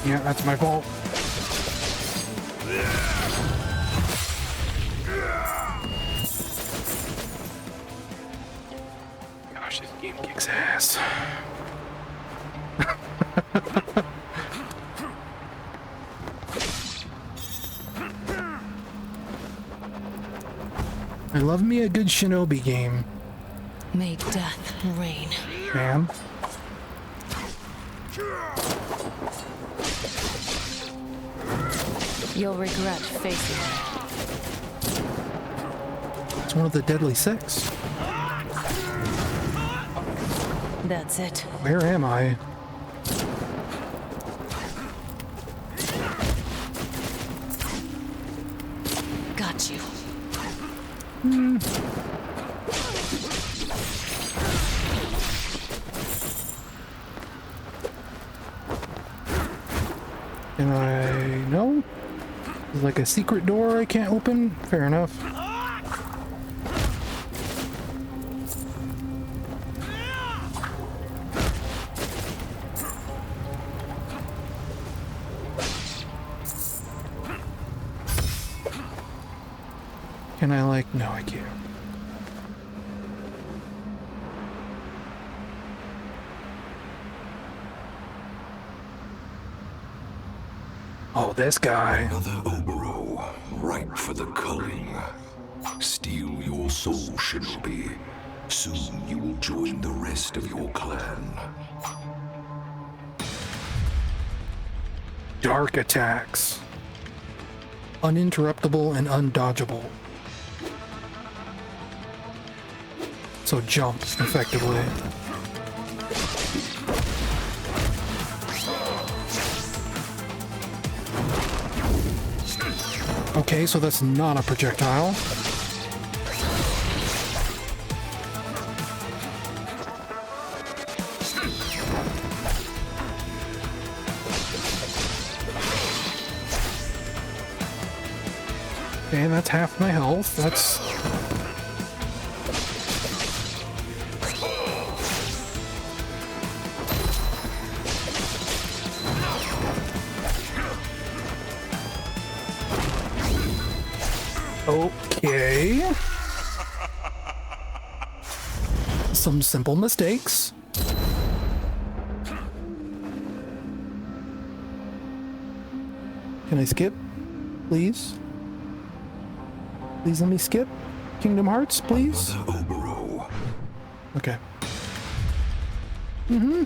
Speaker 1: Yeah, that's my fault. Gosh, this game kicks ass. I love me a good Shinobi game.
Speaker 14: May death reign.
Speaker 1: Ma'am.
Speaker 14: You'll regret facing it.
Speaker 1: It's one of the Deadly Six.
Speaker 14: That's it.
Speaker 1: Where am I?
Speaker 14: Got you.
Speaker 1: Can I... No? There's like a secret door I can't open? Fair enough. Can I like... No, I can't. Oh, this guy.
Speaker 18: Another Oboro, ripe for the culling. Steal your soul, Shinobi. Soon you will join the rest of your clan.
Speaker 1: Dark attacks. Uninterruptible and undodgeable. So jump, effectively. Okay, so that's not a projectile. Okay, that's half my health. That's... Okay. Some simple mistakes. Can I skip? Please? Please let me skip? Kingdom Hearts, please? Okay. Mm-hmm.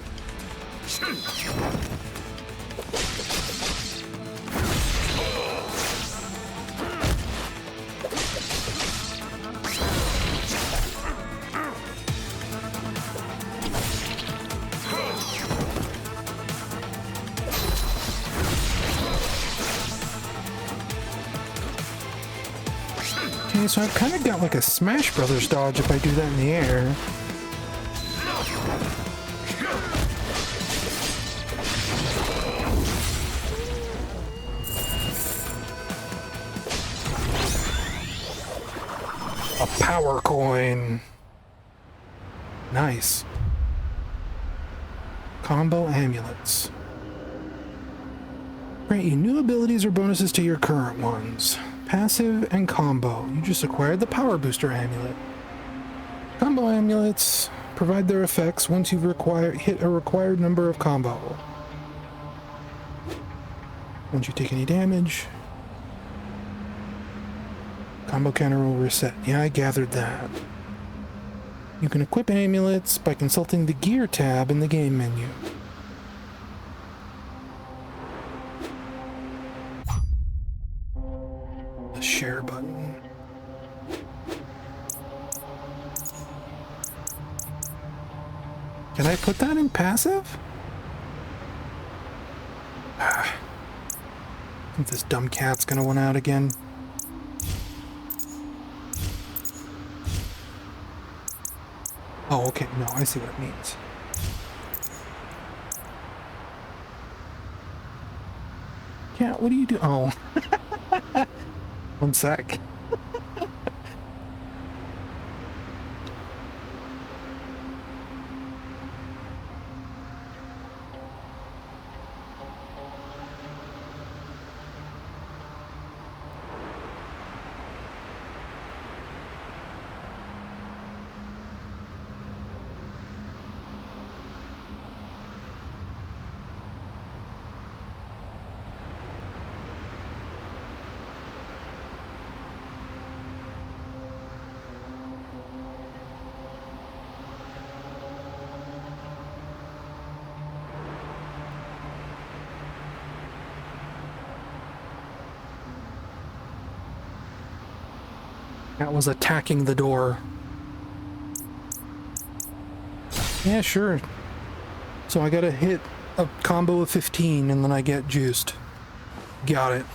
Speaker 1: Okay, so I've kind of got like a Smash Brothers dodge if I do that in the air. A power coin. Nice. Combo amulets. Grant you new abilities or bonuses to your current ones. Passive and combo. You just acquired the Power Booster Amulet. Combo amulets provide their effects once you've hit a required number of combo. Once you take any damage, combo counter will reset. Yeah, I gathered that. You can equip amulets by consulting the gear tab in the game menu. The share button. Can I put that in passive? I think this dumb cat's gonna win out again. Oh, okay. No, I see what it means. Cat, what do you do? Oh. One sec. That was attacking the door. Yeah, sure. So I gotta hit a combo of 15 and then I get juiced. Got it.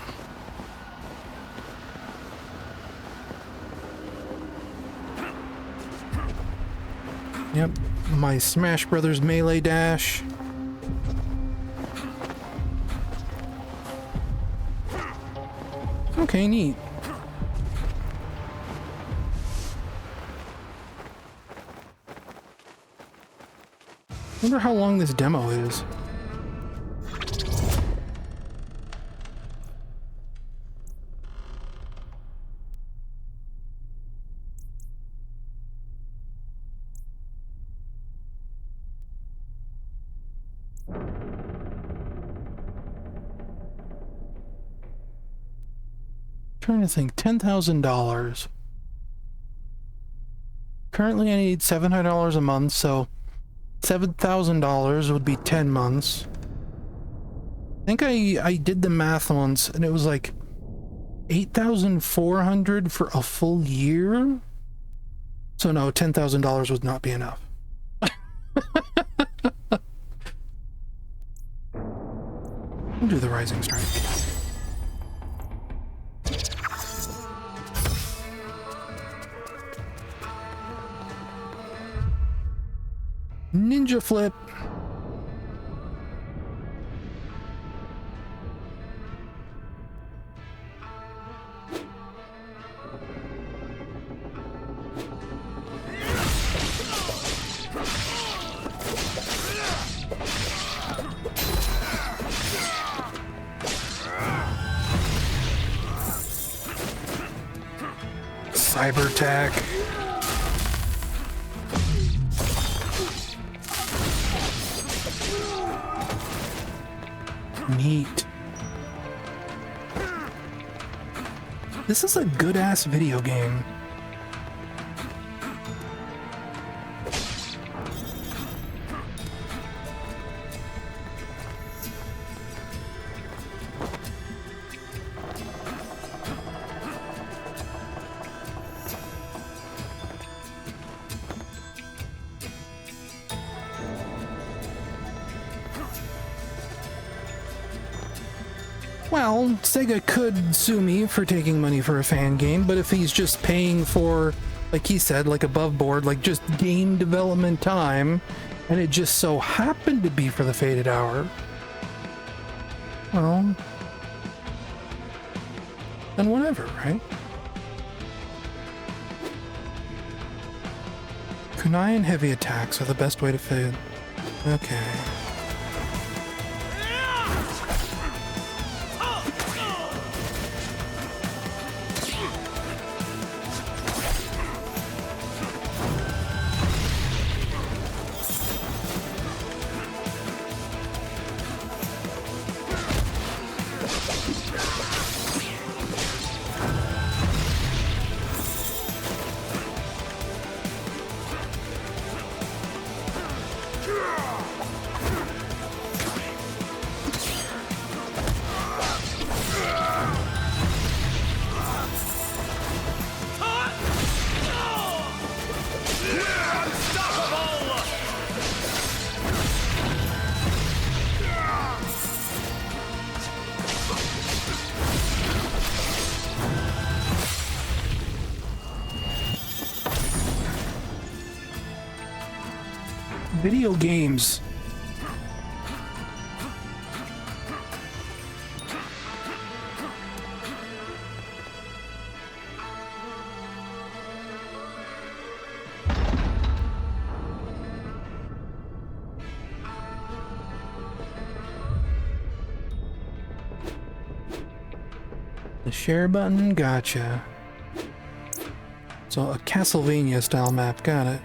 Speaker 1: Yep, my Smash Brothers melee dash. Okay, neat. Wonder how long this demo is. Trying to think, $10,000. Currently I need $700 a month, so $7,000 would be 10 months. I think I did the math once and it was like 8,400 for a full year. So no, $10,000 would not be enough. We'll do the Rising Strike. Ninja flip. Cyber attack. Neat. This is a good-ass video game. Well, Sega could sue me for taking money for a fan game, but if he's just paying for, like he said, like above board, like just game development time, and it just so happened to be for the Faded Hour, well, then whatever, right? Kunai and heavy attacks are the best way to fade. Okay. Video games. The share button, gotcha. So a Castlevania style map, got it.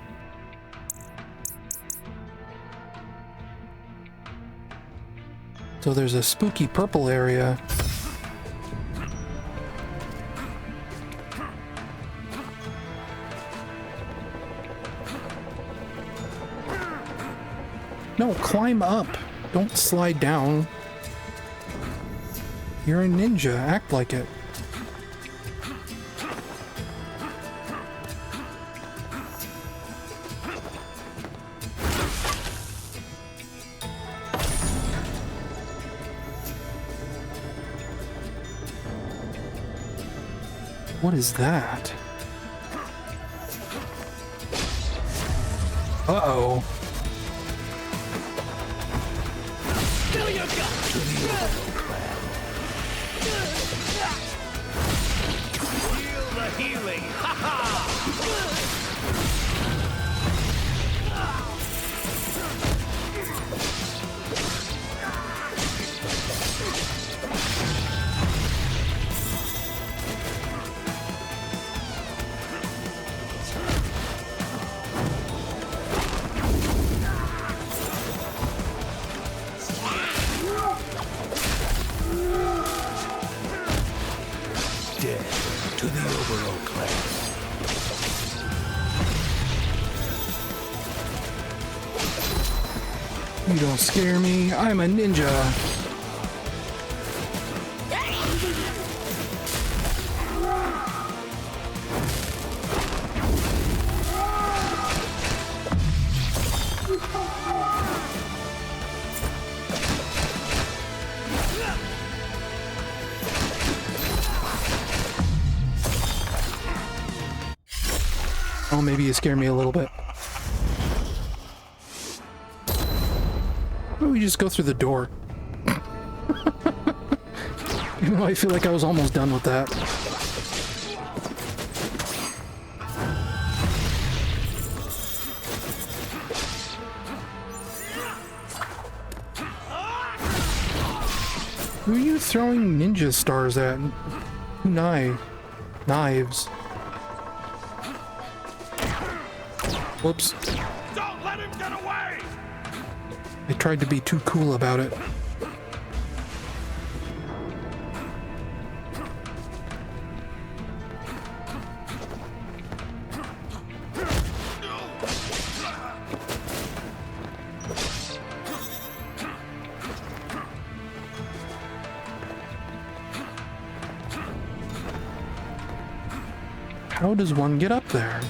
Speaker 1: So there's a spooky purple area. No, climb up. Don't slide down. You're a ninja. Act like it. What is that? Uh-oh.
Speaker 12: Feel the healing! Ha ha!
Speaker 8: To the Overall clan.
Speaker 1: You don't scare me. I'm a ninja. Oh, maybe you scare me a little bit. Why don't we just go through the door? Even though I feel like I was almost done with that. Who are you throwing ninja stars at? Knives. Whoops.
Speaker 12: Don't let him get away!
Speaker 1: I tried to be too cool about it. How does one get up there?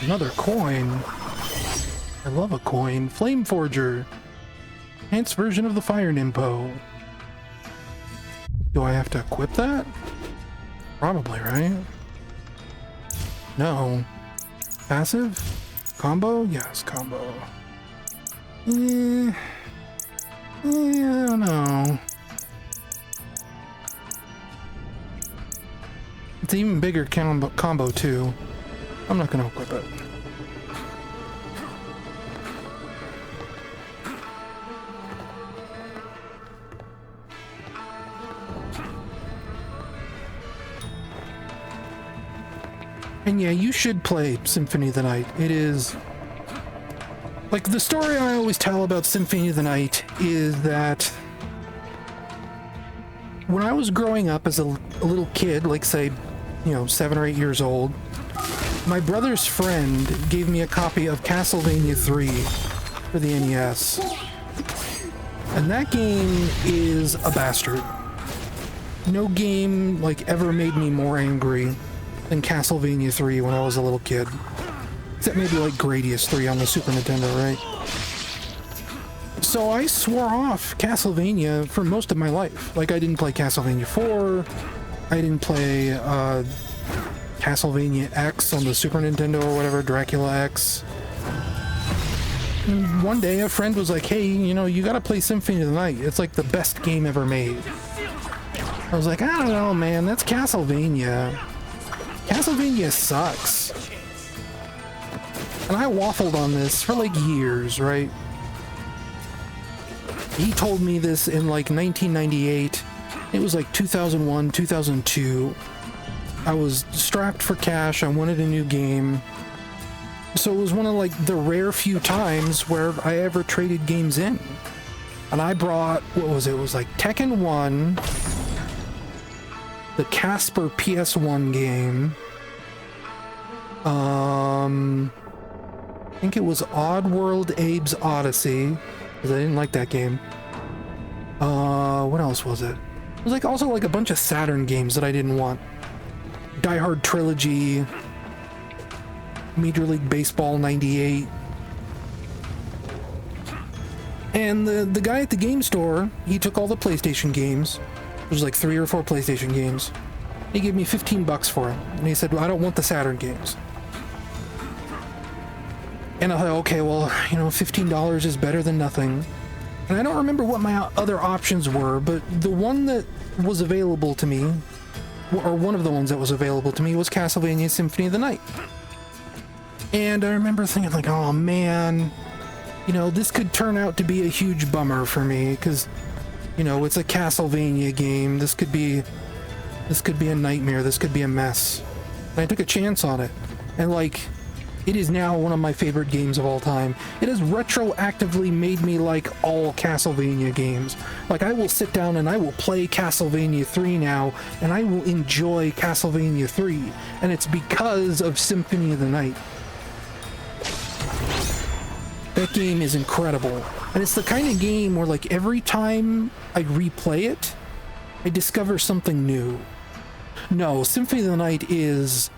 Speaker 1: Another coin. I love a coin. Flame Forger. Enhanced version of the Fire Nimpo. Do I have to equip that? Probably, right? No. Passive? Combo? Yes, combo. I don't know. It's an even bigger combo too. I'm not gonna equip it. And yeah, you should play Symphony of the Night. It is... like, the story I always tell about Symphony of the Night is that when I was growing up as a little kid, like say, 7 or 8 years old, my brother's friend gave me a copy of Castlevania 3 for the NES. And that game is a bastard. No game like ever made me more angry than Castlevania 3 when I was a little kid. Except maybe like Gradius 3 on the Super Nintendo, right? So I swore off Castlevania for most of my life. Like, I didn't play Castlevania 4, I didn't play Castlevania X on the Super Nintendo or whatever, Dracula X. And one day a friend was like, hey, you know, you gotta play Symphony of the Night. It's like the best game ever made. I was like, I don't know, man, that's Castlevania. Castlevania sucks. And I waffled on this for like years, right? He told me this in like 1998. It was like 2001, 2002. I was strapped for cash. I wanted a new game. So it was one of like the rare few times where I ever traded games in. And I brought, what was it? It was like Tekken 1, the Casper PS1 game. I think it was Oddworld Abe's Odyssey, because I didn't like that game. What else was it? It was like also like a bunch of Saturn games that I didn't want. Die Hard Trilogy, Major League Baseball 98. And the guy at the game store, he took all the PlayStation games. It was like 3 or 4 PlayStation games. He gave me $15 for them. And he said, well, I don't want the Saturn games. And I thought, okay, well, you know, $15 is better than nothing. And I don't remember what my other options were, but the one that was available to me, or one of the ones that was available to me, was Castlevania Symphony of the Night. And I remember thinking like, oh man, you know, this could turn out to be a huge bummer for me, because, you know, it's a Castlevania game. This could be a nightmare. This could be a mess. And I took a chance on it. And like, it is now one of my favorite games of all time. It has retroactively made me like all Castlevania games. Like, I will sit down and I will play Castlevania 3 now, and I will enjoy Castlevania 3. And it's because of Symphony of the Night. That game is incredible. And it's the kind of game where like every time I replay it, I discover something new. No, Symphony of the Night is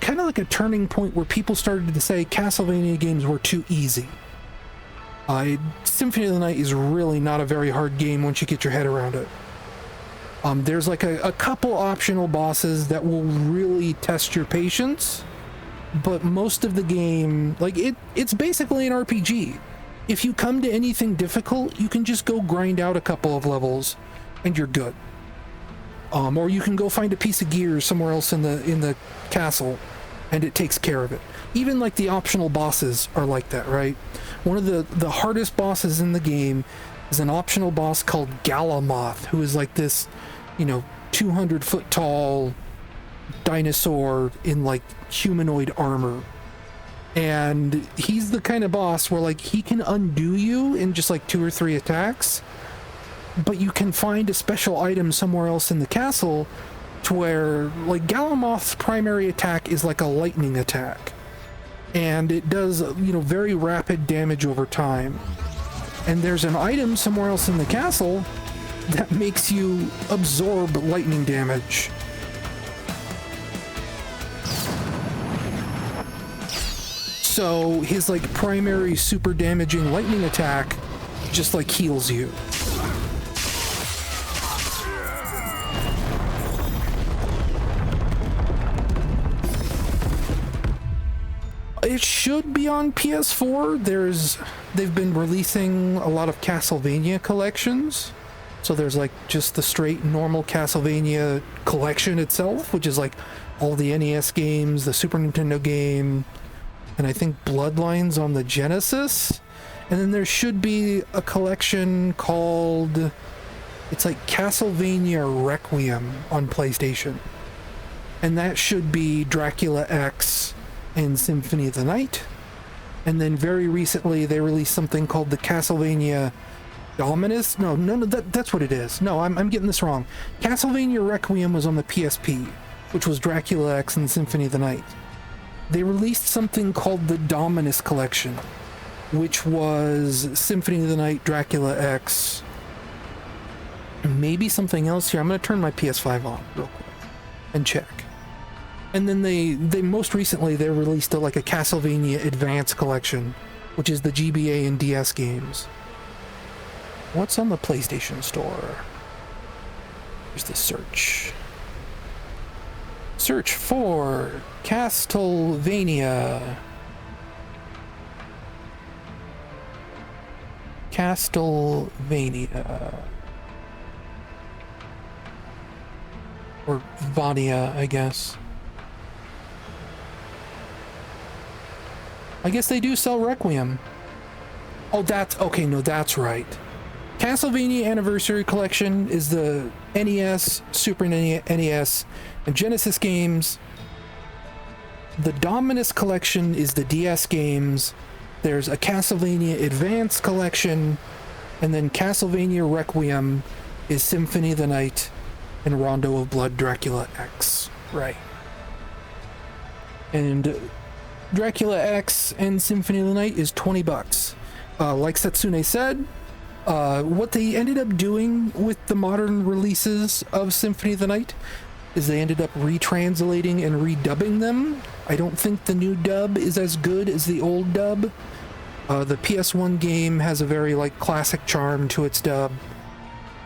Speaker 1: kind of like a turning point where people started to say Castlevania games were too easy. Symphony of the Night is really not a very hard game once you get your head around it. There's like a couple optional bosses that will really test your patience, but most of the game, like it's basically an RPG. If you come to anything difficult, you can just go grind out a couple of levels and you're good. Or you can go find a piece of gear somewhere else in the castle, and it takes care of it. Even like the optional bosses are like that, right? One of the hardest bosses in the game is an optional boss called Galamoth, who is like this, you know, 200-foot tall dinosaur in like humanoid armor. And he's the kind of boss where like he can undo you in just like 2 or 3 attacks. But you can find a special item somewhere else in the castle to where, like, Galamoth's primary attack is like a lightning attack. And it does, you know, very rapid damage over time. And there's an item somewhere else in the castle that makes you absorb lightning damage. So his, like, primary super damaging lightning attack just, like, heals you. It should be on PS4. They've been releasing a lot of Castlevania collections. So there's like just the straight normal Castlevania collection itself, which is like all the NES games, the Super Nintendo game, and I think Bloodlines on the Genesis. And then there should be a collection called, it's like Castlevania Requiem on PlayStation. And that should be Dracula X and Symphony of the Night. And then very recently they released something called the Castlevania Dominus. No, that's what it is. No, I'm getting this wrong. Castlevania Requiem was on the PSP, which was Dracula X and Symphony of the Night. They released something called the Dominus Collection, which was Symphony of the Night, Dracula X, maybe something else here. I'm going to turn my PS5 on real quick and check. And then they most recently, they released like a Castlevania Advance Collection, which is the GBA and DS games. What's on the PlayStation Store? Here's the search. Search for Castlevania. Castlevania. Or Vania, I guess. I guess they do sell Requiem. Oh, that's... Okay, no, that's right. Castlevania Anniversary Collection is the NES, Super NES, and Genesis games. The Dominus Collection is the DS games. There's a Castlevania Advance Collection, and then Castlevania Requiem is Symphony of the Night and Rondo of Blood Dracula X. Right. And Dracula X and Symphony of the Night is $20. Like Setsune said, what they ended up doing with the modern releases of Symphony of the Night is they ended up retranslating and redubbing them. I don't think the new dub is as good as the old dub. The PS1 game has a very like classic charm to its dub.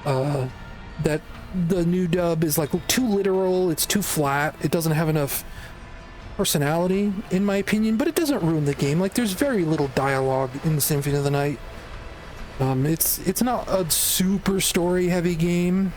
Speaker 1: That the new dub is like too literal, it's too flat, it doesn't have enough personality in my opinion, but it doesn't ruin the game. Like there's very little dialogue in the Symphony of the Night. It's not a super story heavy game.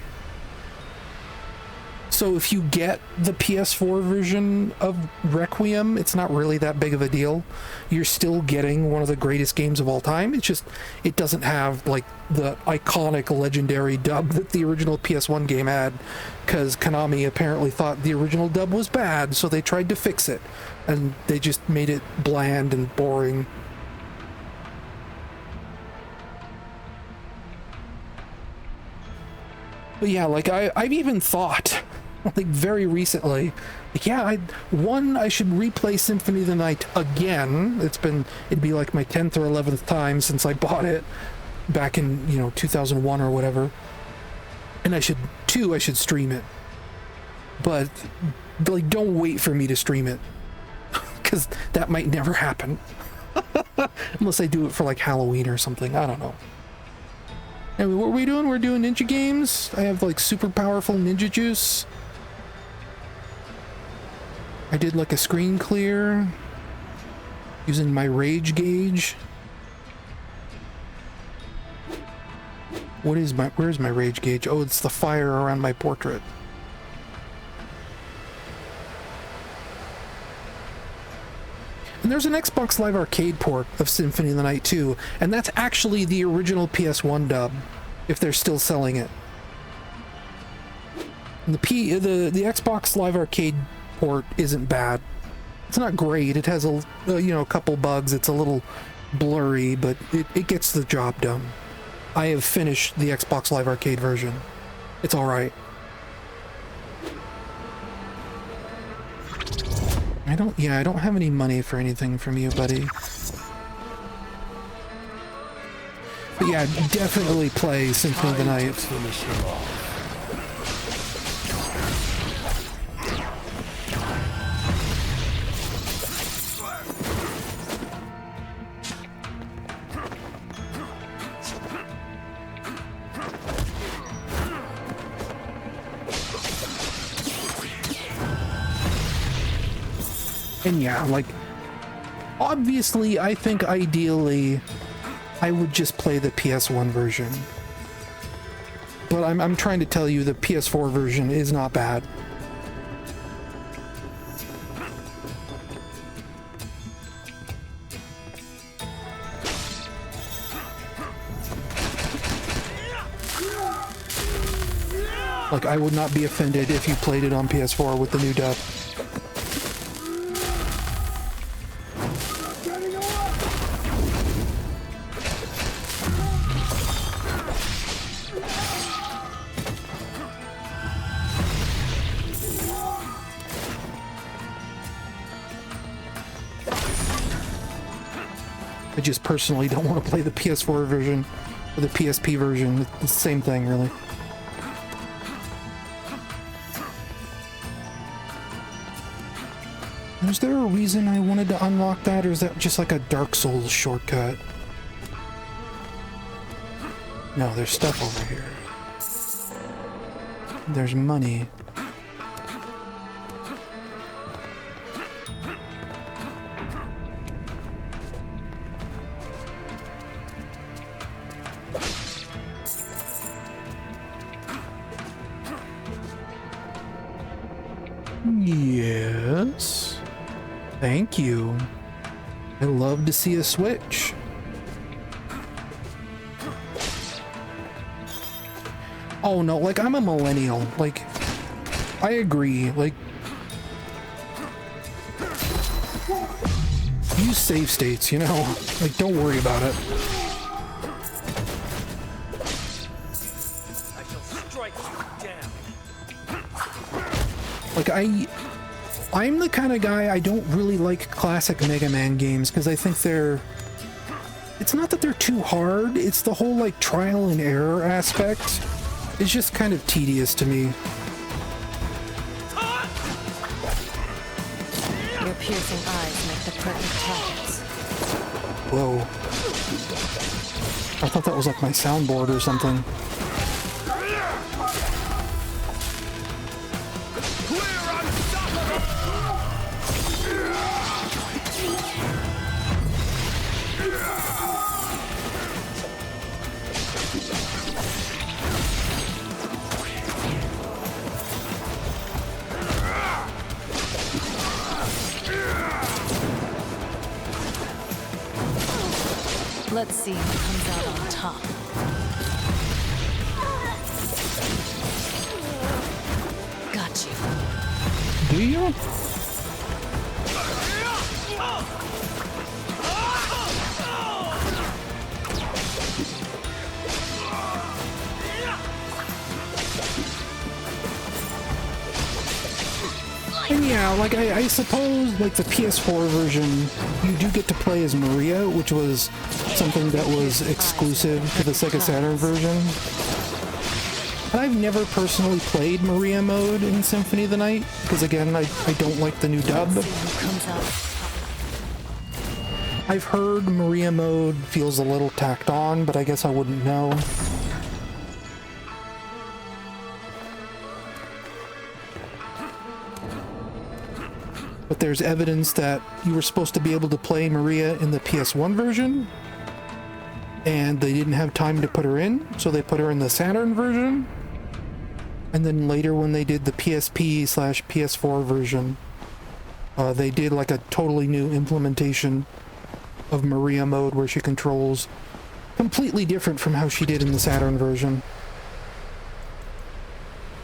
Speaker 1: So if you get the PS4 version of Requiem, it's not really that big of a deal. You're still getting one of the greatest games of all time. It's just, it doesn't have like the iconic legendary dub that the original PS1 game had, because Konami apparently thought the original dub was bad, so they tried to fix it, and they just made it bland and boring. But yeah, like I've even thought, like very recently, like yeah, I should replay Symphony of the Night again. It'd be like my 10th or 11th time since I bought it back in 2001 or whatever. And I should stream it. But like don't wait for me to stream it, because that might never happen. Unless I do it for like Halloween or something. I don't know. Anyway, what are we doing? We're doing ninja games. I have like super powerful ninja juice. I did like a screen clear using my rage gauge. Where's my rage gauge? Oh, it's the fire around my portrait. And there's an Xbox Live Arcade port of Symphony of the Night 2, and that's actually the original PS1 dub, if they're still selling it. And the Xbox Live Arcade port isn't bad. It's not great. It has a couple bugs. It's a little blurry, but it gets the job done. I have finished the Xbox Live Arcade version. It's all right. I don't have any money for anything from you, buddy. But yeah, definitely play Symphony of the Night. And yeah, like, obviously, I think ideally, I would just play the PS1 version. But I'm trying to tell you the PS4 version is not bad. Like, I would not be offended if you played it on PS4 with the new dub. I just personally don't want to play the PS4 version or the PSP version. It's the same thing, really. Is there a reason I wanted to unlock that, or is that just like a Dark Souls shortcut? No, there's stuff over here. There's money. Yes. Thank you. I love to see a Switch. Oh no, like, I'm a millennial. Like, I agree. Like, use save states, you know? Like, don't worry about it.
Speaker 16: I shall strike you down.
Speaker 1: Like, I'm the kind of guy, I don't really like classic Mega Man games because I think they're... It's not that they're too hard, it's the whole, like, trial and error aspect. It's just kind of tedious to me.
Speaker 14: Your piercing eyes make the perfect targets.
Speaker 1: Whoa. I thought that was like my soundboard or something.
Speaker 14: Let's see who comes out on top. Got you.
Speaker 1: Do you? And yeah, like, I suppose, like, the PS4 version, you do get to play as Maria, which was something that was exclusive to the Sega Saturn version. And I've never personally played Maria mode in Symphony of the Night, because again, I don't like the new dub. I've heard Maria mode feels a little tacked on, but I guess I wouldn't know. But there's evidence that you were supposed to be able to play Maria in the PS1 version, and they didn't have time to put her in, so they put her in the Saturn version. And then later when they did the PSP/PS4 version, they did like a totally new implementation of Maria mode where she controls completely different from how she did in the Saturn version.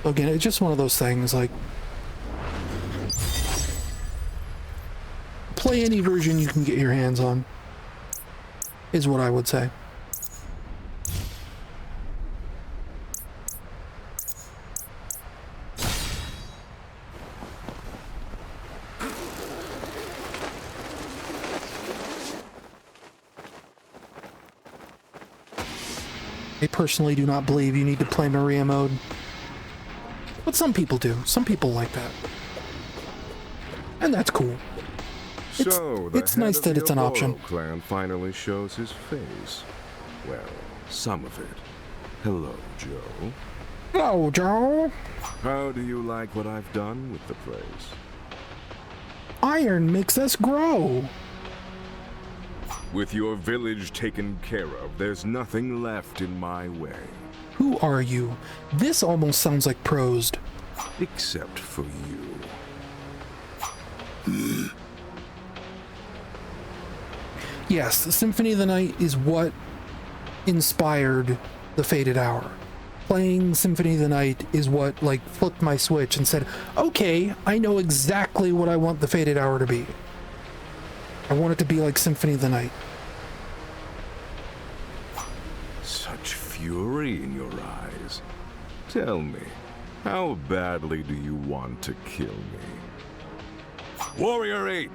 Speaker 1: Again, it's just one of those things, like, play any version you can get your hands on, is what I would say. I personally do not believe you need to play Maria mode, but some people do. Some people like that, and that's cool. It's nice that it's an option.
Speaker 19: Clan finally shows his face. Well, some of it. Hello, Joe.
Speaker 1: Hello, Joe.
Speaker 19: How do you like what I've done with the place?
Speaker 1: Iron makes us grow.
Speaker 19: With your village taken care of, there's nothing left in my way.
Speaker 1: Who are you? This almost sounds like prosed.
Speaker 19: Except for you.
Speaker 1: Yes, the Symphony of the Night is what inspired the Faded Hour. Playing Symphony of the Night is what, like, flipped my switch and said, okay, I know exactly what I want the Faded Hour to be. I want it to be like Symphony of the Night.
Speaker 19: Such fury in your eyes. Tell me, how badly do you want to kill me? Warrior Ape!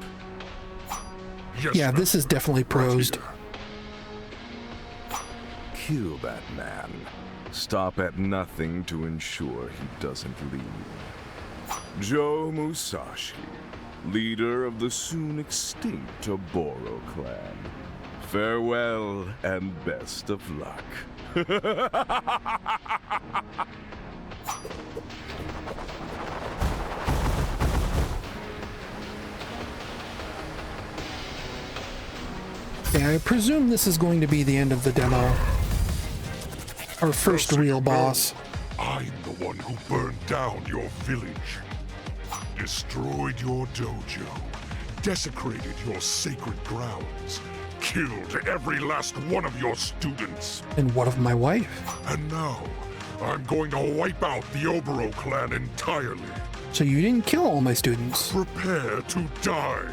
Speaker 1: Yeah, this is definitely prosed.
Speaker 19: kill that man. Stop at nothing to ensure he doesn't leave. Joe Musashi, leader of the soon extinct Oboro clan. Farewell and best of luck.
Speaker 1: Yeah, I presume this is going to be the end of the demo. Our first real boss.
Speaker 17: I'm the one who burned down your village, destroyed your dojo, desecrated your sacred grounds, killed every last one of your students.
Speaker 1: And what of my wife?
Speaker 17: And now, I'm going to wipe out the Oboro clan entirely.
Speaker 1: So you didn't kill all my students?
Speaker 17: Prepare to die.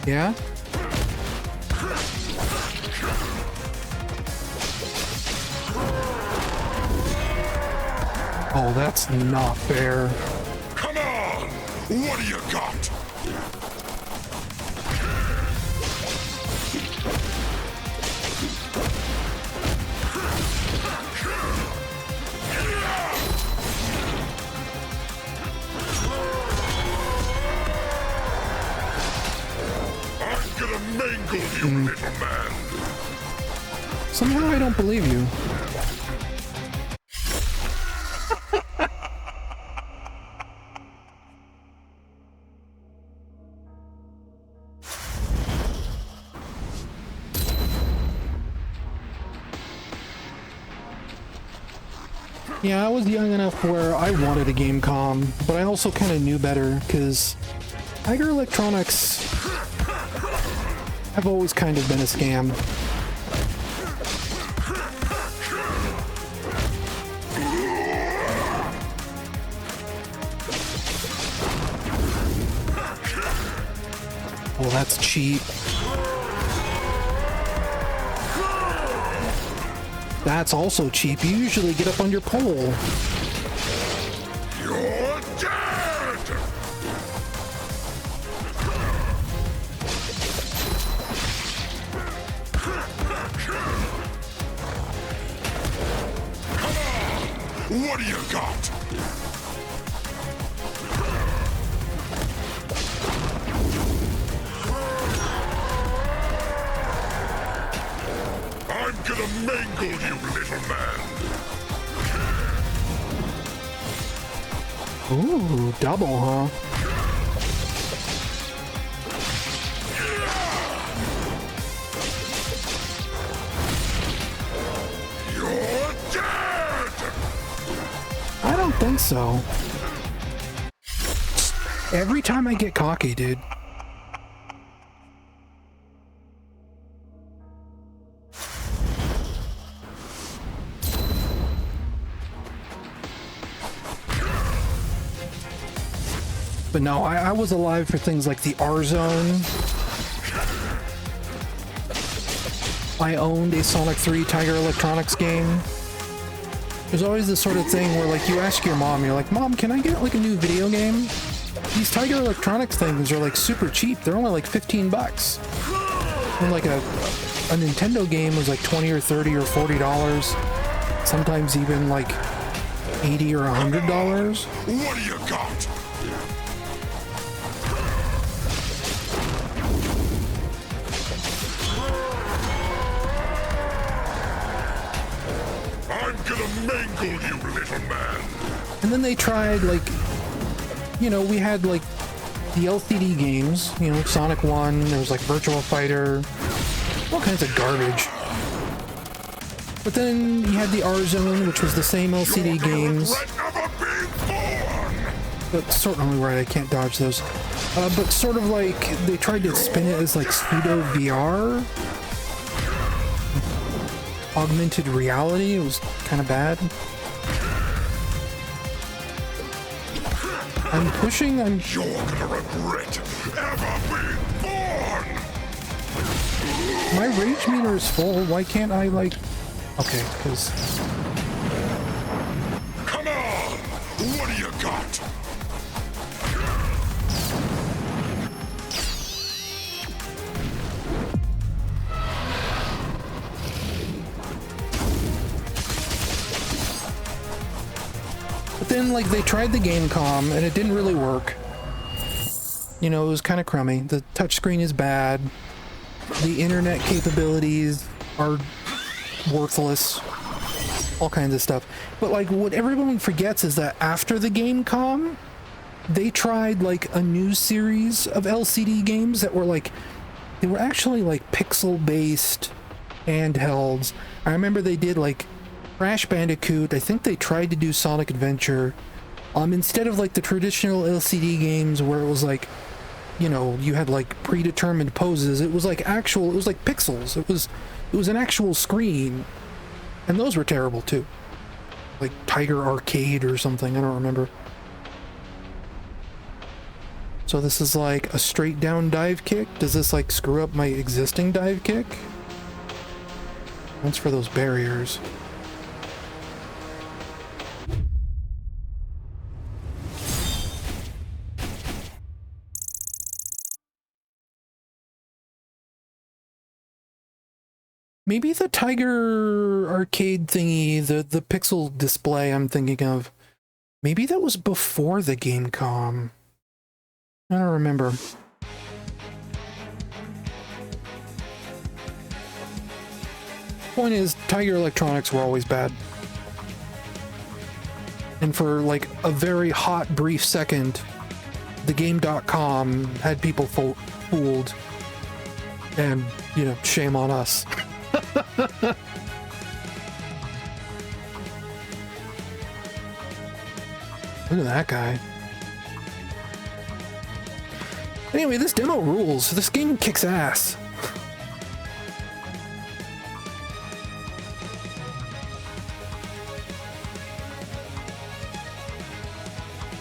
Speaker 1: Yeah? Oh, that's not fair.
Speaker 17: Come on! What do you got? I'm gonna mangle you, little man.
Speaker 1: Somehow I don't believe you. Yeah, I was young enough where I wanted a Gamecom, but I also kind of knew better, because Tiger Electronics have always kind of been a scam. Oh, that's cheap. That's also cheap. You usually get up on your pole.
Speaker 17: You're dead! What do you got? I'm gonna mangle you, little man.
Speaker 1: Ooh, double, huh?
Speaker 17: You're dead!
Speaker 1: I don't think so. Every time I get cocky, dude. But no, I was alive for things like the R-Zone. I owned a Sonic 3 Tiger Electronics game. There's always this sort of thing where, like, you ask your mom, you're like, Mom, can I get, like, a new video game? These Tiger Electronics things are, like, super cheap. They're only, like, 15 bucks. And, like, a Nintendo game was, like, 20 or 30 or $40. Sometimes even, like, $80 or $100.
Speaker 17: What do you got? I'm gonna mangle you, little man.
Speaker 1: And then they tried, like, you know, we had, like, the LCD games, you know, Sonic 1, there was, like, Virtua Fighter, all kinds of garbage. But then you had the R-Zone, which was the same LCD games. But certainly right, I can't dodge those. But sort of like, they tried to spin it as, like, pseudo VR. Augmented reality, it was kind of bad. I'm pushing,
Speaker 17: You're gonna regret ever being born!
Speaker 1: My rage meter is full, why can't I, like... Okay, because...
Speaker 17: Come on! What do you got?
Speaker 1: But then, like, they tried the Gamecom, and it didn't really work. You know, it was kind of crummy. The touchscreen is bad. The internet capabilities are worthless. All kinds of stuff. But, like, what everyone forgets is that after the Gamecom, they tried, like, a new series of LCD games that were, like, they were actually, like, pixel-based handhelds. I remember they did, like, Crash Bandicoot. I think they tried to do Sonic Adventure. Instead of, like, the traditional LCD games where it was, like, you know, you had, like, predetermined poses, it was, like, it was, like, pixels. It was an actual screen. And those were terrible, too. Like Tiger Arcade or something, I don't remember. So this is like a straight down dive kick? Does this, like, screw up my existing dive kick? That's for those barriers. Maybe the Tiger Arcade thingy, the pixel display I'm thinking of, maybe that was before the Gamecom. I don't remember. Point is, Tiger Electronics were always bad. And for, like, a very hot, brief second, the Game.com had people fooled. And, you know, shame on us. Look at that guy. Anyway, this demo rules. This game kicks ass.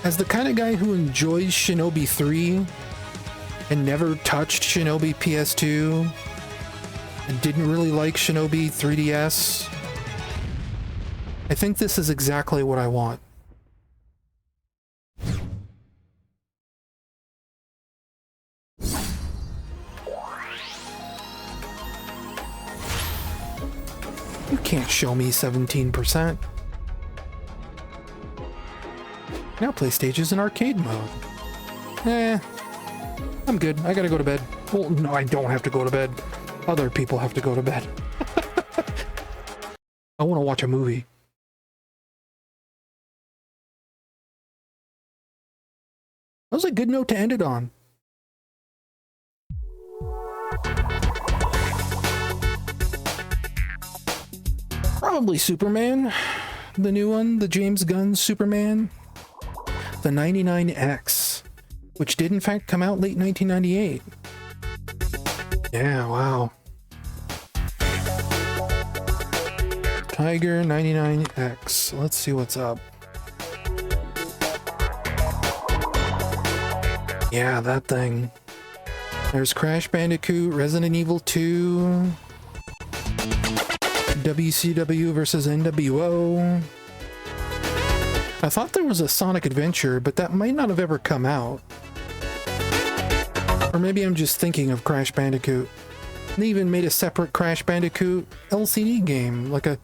Speaker 1: As the kind of guy who enjoys Shinobi 3 and never touched Shinobi PS2 and didn't really like Shinobi 3DS, I think this is exactly what I want. You can't show me 17%. Now play stages in arcade mode. I'm good. I gotta go to bed. Well, no, I don't have to go to bed. Other people have to go to bed. I want to watch a movie. That was a good note to end it on. Probably Superman. The new one, the James Gunn Superman. The 99X, which did in fact come out late 1998. Yeah, wow. Tiger 99X. Let's see what's up. Yeah, that thing. There's Crash Bandicoot, Resident Evil 2, WCW versus NWO. I thought there was a Sonic Adventure, but that might not have ever come out. Or maybe I'm just thinking of Crash Bandicoot. They even made a separate Crash Bandicoot LCD game, like a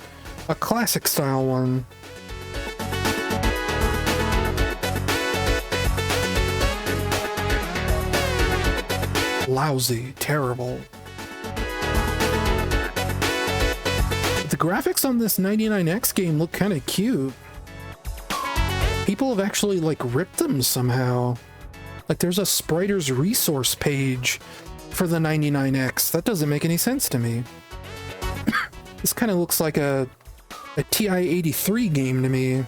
Speaker 1: classic style one. Lousy, terrible. The graphics on this 99X game look kind of cute. People have actually, like, ripped them somehow. Like, there's a Spriters resource page for the 99X. That doesn't make any sense to me. This kind of looks like a TI-83 game to me.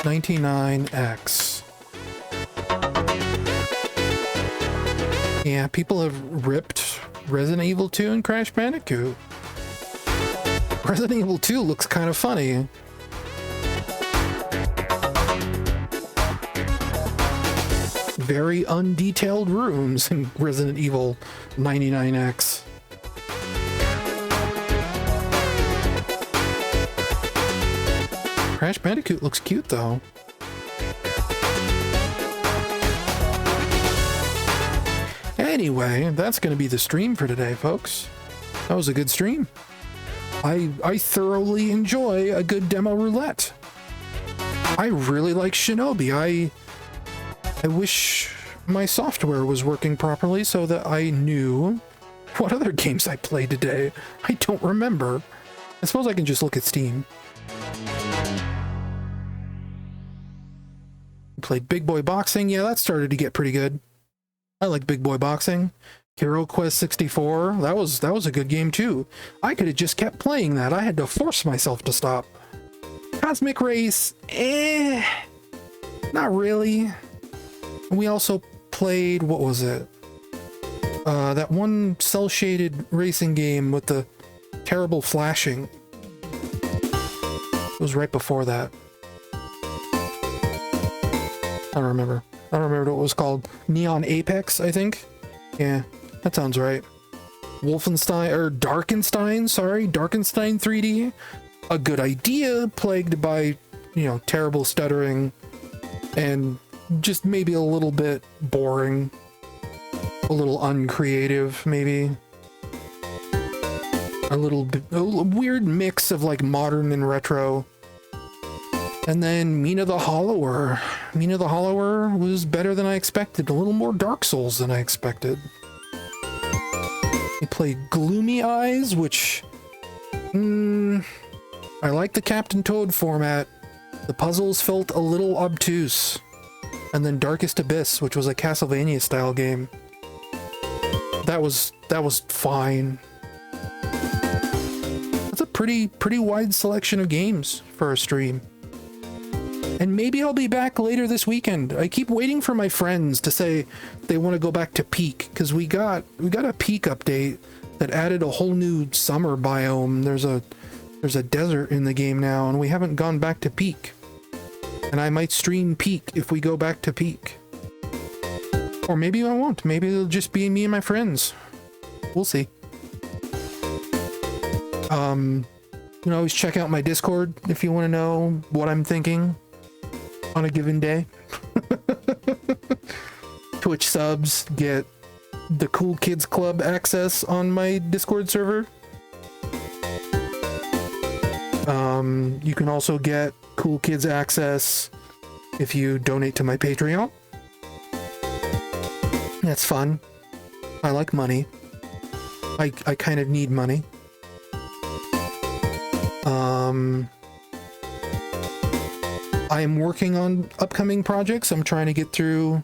Speaker 1: $99X. Yeah, people have ripped Resident Evil 2 and Crash Bandicoot. Resident Evil 2 looks kind of funny. very undetailed rooms in Resident Evil 99X. Crash Bandicoot looks cute though. Anyway, that's going to be the stream for today, folks. That was a good stream. I thoroughly enjoy a good Demo Roulette. I really like Shinobi. I wish my software was working properly so that I knew what other games I played today. I don't remember. I suppose I can just look at Steam. Played Big Boy Boxing. Yeah, that started to get pretty good. I like Big Boy Boxing. Kero Quest 64. That was a good game too. I could have just kept playing that. I had to force myself to stop. Cosmic Race. Not really. We also played, what was it? That one cel-shaded racing game with the terrible flashing. It was right before that. I don't remember what it was called. Neon Apex, I think. Yeah, that sounds right. Wolfenstein, or Darkenstein, sorry. Darkenstein 3D. A good idea, plagued by, terrible stuttering and just maybe a little bit boring. A little uncreative, maybe. A weird mix of like modern and retro. And then Mina the Hollower. Mina the Hollower was better than I expected. A little more Dark Souls than I expected. We played Gloomy Eyes, which... I like the Captain Toad format. The puzzles felt a little obtuse. And then Darkest Abyss, which was a Castlevania-style game. That was fine. That's a pretty wide selection of games for a stream. And maybe I'll be back later this weekend. I keep waiting for my friends to say they want to go back to Peak, because we got a Peak update that added a whole new summer biome. There's a desert in the game now, and we haven't gone back to Peak. And I might stream Peak if we go back to Peak. Or maybe I won't. Maybe it'll just be me and my friends. We'll see. You can always check out my Discord if you want to know what I'm thinking on a given day. Twitch subs get the Cool Kids Club access on my Discord server. You can also get Cool Kids access if you donate to my Patreon. That's fun. I like money. I kind of need money. I am working on upcoming projects. I'm trying to get through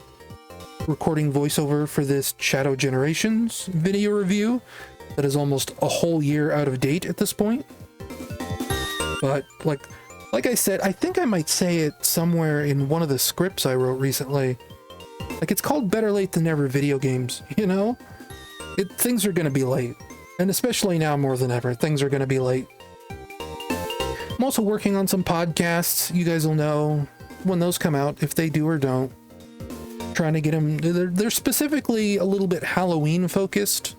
Speaker 1: recording voiceover for this Shadow Generations video review that is almost a whole year out of date at this point. But like I said, I think I might say it somewhere in one of the scripts I wrote recently. Like, it's called Better Late Than Never Video Games, Things are going to be late. And especially now more than ever, things are going to be late. I'm also working on some podcasts. You guys will know when those come out, if they do or don't. Trying to get them... They're specifically a little bit Halloween focused.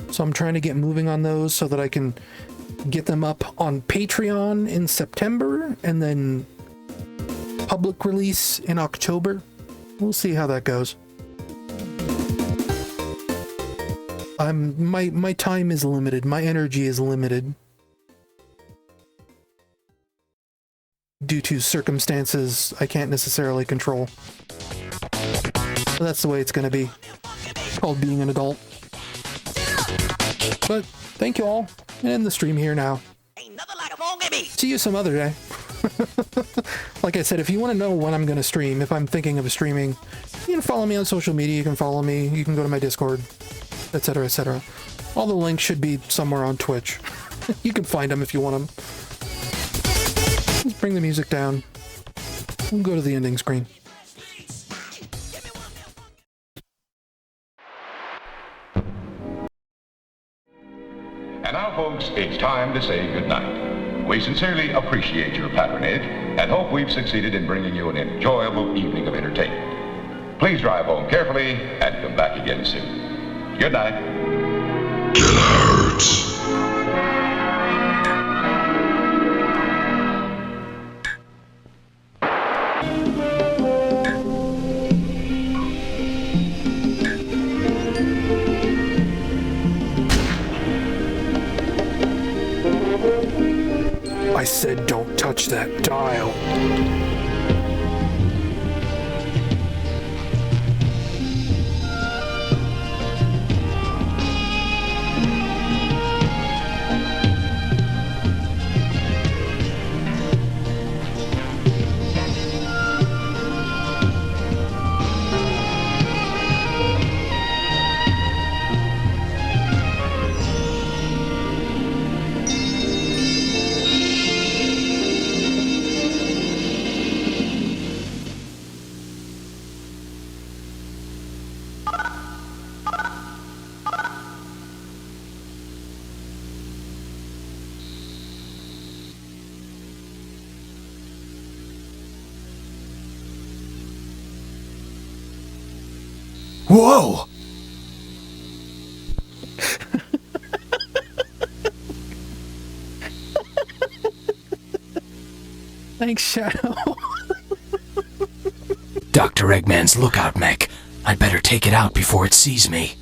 Speaker 1: So I'm trying to get moving on those so that I can get them up on Patreon in September and then public release in October. We'll see how that goes. My time is limited. My energy is limited. Due to circumstances I can't necessarily control. But that's the way it's going to be. It's called being an adult. But thank you all. And end the stream here now. See you some other day. Like I said, if you want to know when I'm going to stream, if I'm thinking of streaming, you can follow me on social media, you can follow me, you can go to my Discord, etc., etc. All the links should be somewhere on Twitch. You can find them if you want them. Let's bring the music down. We'll go to the ending screen.
Speaker 20: And now, folks, it's time to say goodnight. We sincerely appreciate your patronage and hope we've succeeded in bringing you an enjoyable evening of entertainment. Please drive home carefully and come back again soon. Good night.
Speaker 1: I said don't touch that dial.
Speaker 4: Whoa!
Speaker 1: Thanks, Shadow.
Speaker 4: Dr. Eggman's lookout mech. I'd better take it out before it sees me.